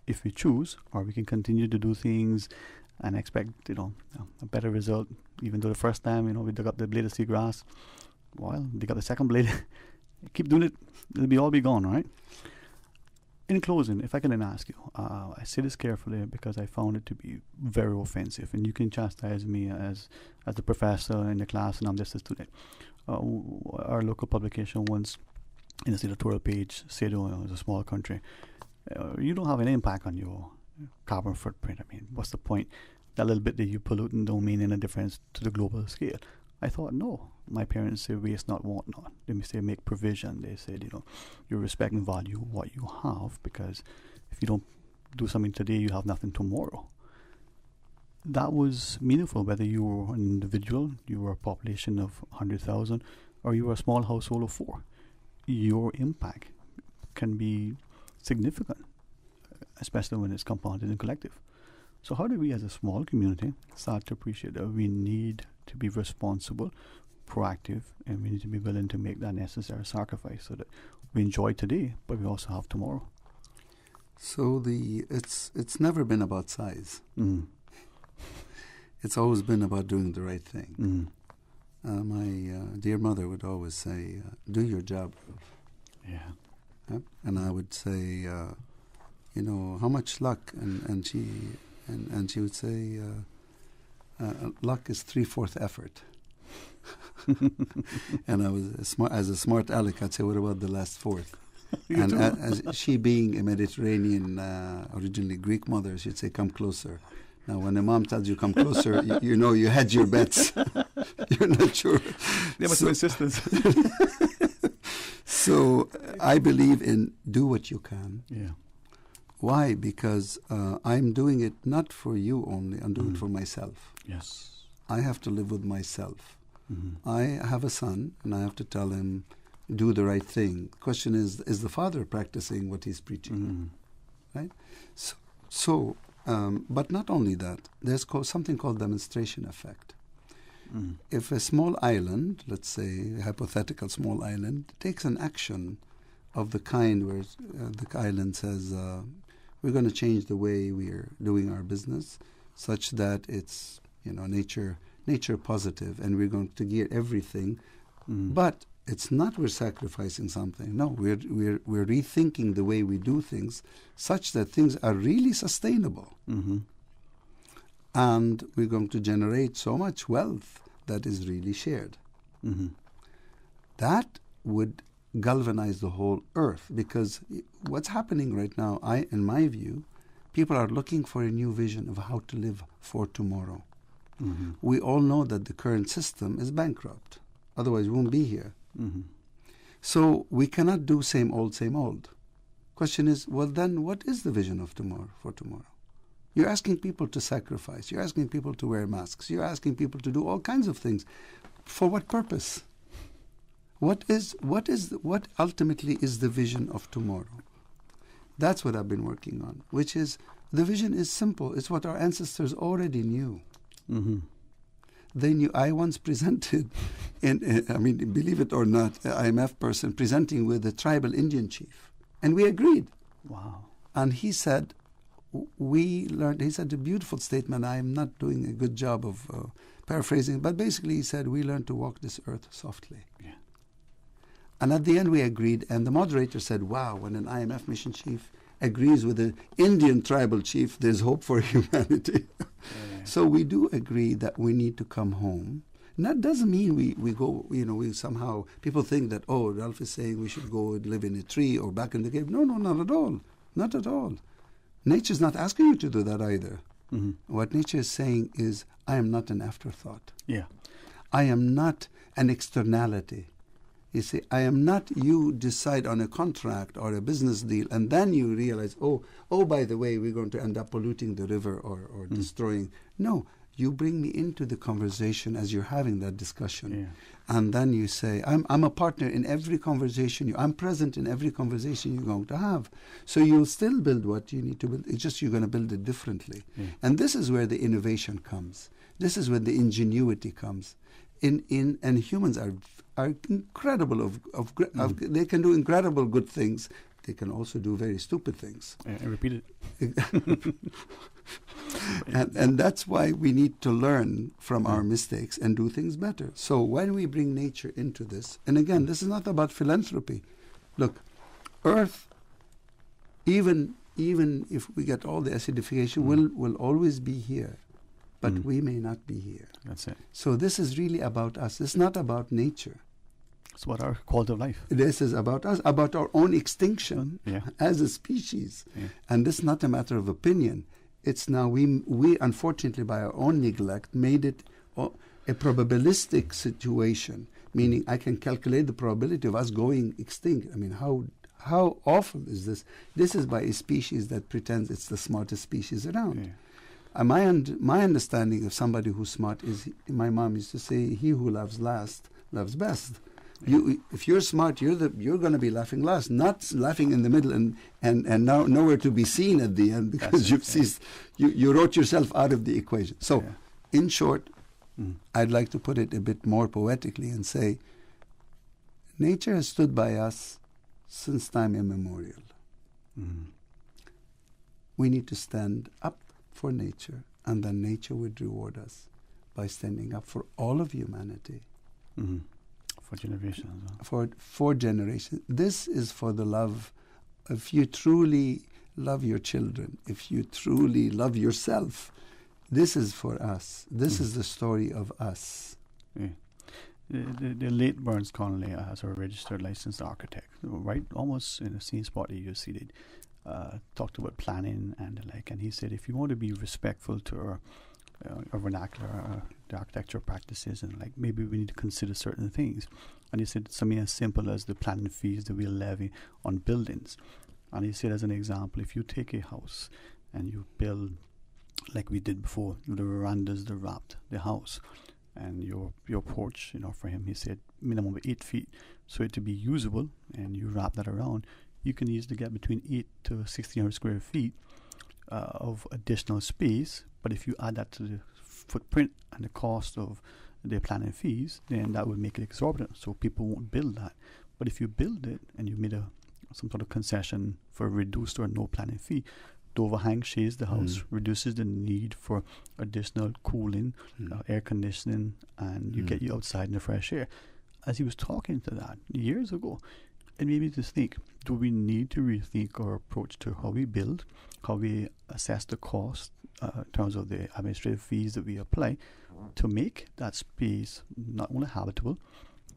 if we choose, or we can continue to do things and expect, a better result, even though the first time, we dug up the blade of seagrass, well, dig up the second blade, keep doing it, it'll all be gone, right? In closing, if I can then ask you, I say this carefully because I found it to be very offensive, and you can chastise me as the professor in the class, and I'm just a student. Our local publication once, in the editorial page, said, it's a small country. You don't have an impact on your carbon footprint. I mean, what's the point? That little bit that you pollute don't mean any difference to the global scale. I thought, no. My parents say waste not, want not. They may say make provision. They said, you respect and value what you have, because if you don't do something today, you have nothing tomorrow. That was meaningful, whether you were an individual, you were a population of 100,000, or you were a small household of 4. Your impact can be significant, especially when it's compounded and collective. So how do we as a small community start to appreciate that we need to be responsible proactive, and we need to be willing to make that necessary sacrifice so that we enjoy today, but we also have tomorrow. So it's never been about size. Mm. It's always been about doing the right thing. Mm. My dear mother would always say, "Do your job." Yeah. Yep. And I would say, how much luck? And she would say, luck is 3/4 effort. And I was as a smart aleck, I'd say, what about the last fourth? And as she being a Mediterranean, originally Greek mother, she'd say, come closer. Now, when a mom tells you come closer, you hedge your bets. You're not sure. There must be assistance. So I believe in do what you can. Yeah. Why? Because I'm doing it not for you only. I'm doing it for myself. Yes. I have to live with myself. Mm-hmm. I have a son, and I have to tell him, do the right thing. The question is the father practicing what he's preaching? Mm-hmm. Right? So but not only that, there's something called demonstration effect. Mm. If a small island, let's say a hypothetical small island, takes an action of the kind where the island says, we're going to change the way we're doing our business such that it's nature positive, and we're going to gear everything. Mm. But it's not we're sacrificing something. No, we're rethinking the way we do things such that things are really sustainable. Mm-hmm. And we're going to generate so much wealth that is really shared. Mm-hmm. That would galvanize the whole earth, because what's happening right now, in my view, people are looking for a new vision of how to live for tomorrow. Mm-hmm. We all know that the current system is bankrupt. Otherwise, we won't be here. Mm-hmm. So we cannot do same old, same old. Question is, well, then what is the vision of tomorrow for tomorrow? You're asking people to sacrifice. You're asking people to wear masks. You're asking people to do all kinds of things. For what purpose? What ultimately is the vision of tomorrow? That's what I've been working on, which is the vision is simple. It's what our ancestors already knew. Mm-hmm. They knew. I once presented, believe it or not, IMF person presenting with a tribal Indian chief, and we agreed. Wow. And he said, he said a beautiful statement. I am not doing a good job of paraphrasing, but basically he said, we learned to walk this earth softly. Yeah. And at the end we agreed, and the moderator said, wow, when an IMF mission chief agrees with an Indian tribal chief, there's hope for humanity. So we do agree that we need to come home. And that doesn't mean we go, we somehow, people think that, Ralph is saying we should go and live in a tree or back in the cave. No, not at all. Not at all. Nature's not asking you to do that either. Mm-hmm. What nature is saying is, I am not an afterthought. Yeah. I am not an externality. You see, I am not you decide on a contract or a business deal and then you realize, by the way, we're going to end up polluting the river or destroying. No, you bring me into the conversation as you're having that discussion. Yeah. And then you say, I'm a partner in every conversation. I'm present in every conversation you're going to have. So you'll still build what you need to build. It's just you're going to build it differently. Yeah. And this is where the innovation comes. This is where the ingenuity comes. And humans are incredible they can do incredible good things. They can also do very stupid things. And repeat it. and that's why we need to learn from our mistakes and do things better. So when we bring nature into this, and again, this is not about philanthropy. Look, Earth, even if we get all the acidification, will always be here. But we may not be here. That's it. So this is really about us. It's not about nature. It's about our quality of life. This is about us, about our own extinction as a species. Yeah. And this is not a matter of opinion. It's now we unfortunately by our own neglect made it a probabilistic situation, meaning I can calculate the probability of us going extinct. I mean, how awful is this? This is by a species that pretends it's the smartest species around. Yeah. My understanding of somebody who's smart is, my mom used to say, he who laughs last loves best. Yeah. If you're smart, you're going to be laughing last, not laughing in the middle and now nowhere to be seen at the end because you wrote yourself out of the equation. So, in short, I'd like to put it a bit more poetically and say, nature has stood by us since time immemorial. We need to stand up for nature, and then nature would reward us by standing up for all of humanity. For generations. For generations. This is for the love. If you truly love your children, if you truly love yourself, this is for us. This is the story of us. Yeah. The late Burns Connolly as a registered licensed architect, right, almost in the same spot that you see it, talked about planning and the like, and he said if you want to be respectful to our vernacular, the architecture practices, and like maybe we need to consider certain things. And he said something as simple as the planning fees that we levy on buildings. And he said, as an example, if you take a house and you build like we did before, the verandas, the wrapped, the house, and your porch, for him, he said minimum of 8 feet, so it to be usable, and you wrap that around, you can easily get between 8 to 1,600 square feet of additional space. But if you add that to the footprint and the cost of their planning fees, then that would make it exorbitant, so people won't build that. But if you build it and you made some sort of concession for a reduced or no planning fee, the overhang shades the house, reduces the need for additional cooling, air conditioning, and you get you outside in the fresh air. As he was talking to that years ago, it made me just think, do we need to rethink our approach to how we build, how we assess the cost in terms of the administrative fees that we apply to make that space not only habitable,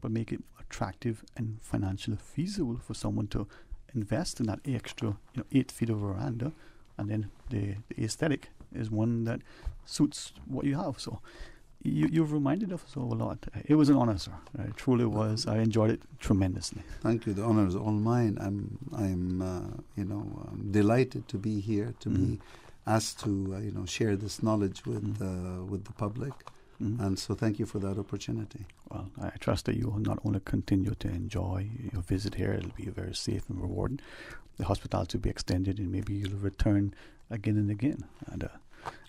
but make it attractive and financially feasible for someone to invest in that extra 8 feet of veranda, and then the aesthetic is one that suits what you have. So you've reminded us of a lot. It was an honor, sir. It truly was. I enjoyed it tremendously. Thank you. The honor is all mine. I'm delighted to be here, to be asked to share this knowledge with the public. And so thank you for that opportunity. Well, I trust that you will not only continue to enjoy your visit here, it'll be very safe and rewarding. The hospitality will be extended, and maybe you'll return again and again. And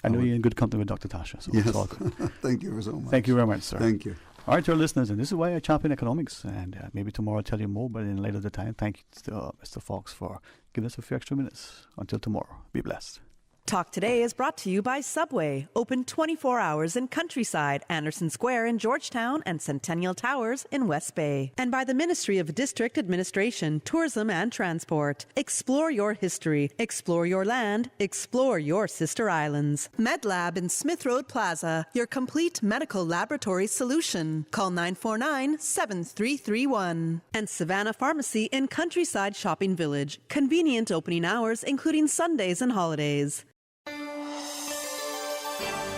I know you're in good company with Dr. Tasha, so it's all good. Thank you so much. Thank you very much, sir. Thank you. All right, to our listeners, and this is why I champion economics, and maybe tomorrow I'll tell you more, but in light of the time, thank you to Mr. Fox for giving us a few extra minutes. Until tomorrow, be blessed. Talk Today is brought to you by Subway, open 24 hours in Countryside, Anderson Square in Georgetown, and Centennial Towers in West Bay. And by the Ministry of District Administration, Tourism and Transport. Explore your history, explore your land, explore your sister islands. MedLab in Smith Road Plaza, your complete medical laboratory solution. Call 949-7331. And Savannah Pharmacy in Countryside Shopping Village, convenient opening hours including Sundays and holidays.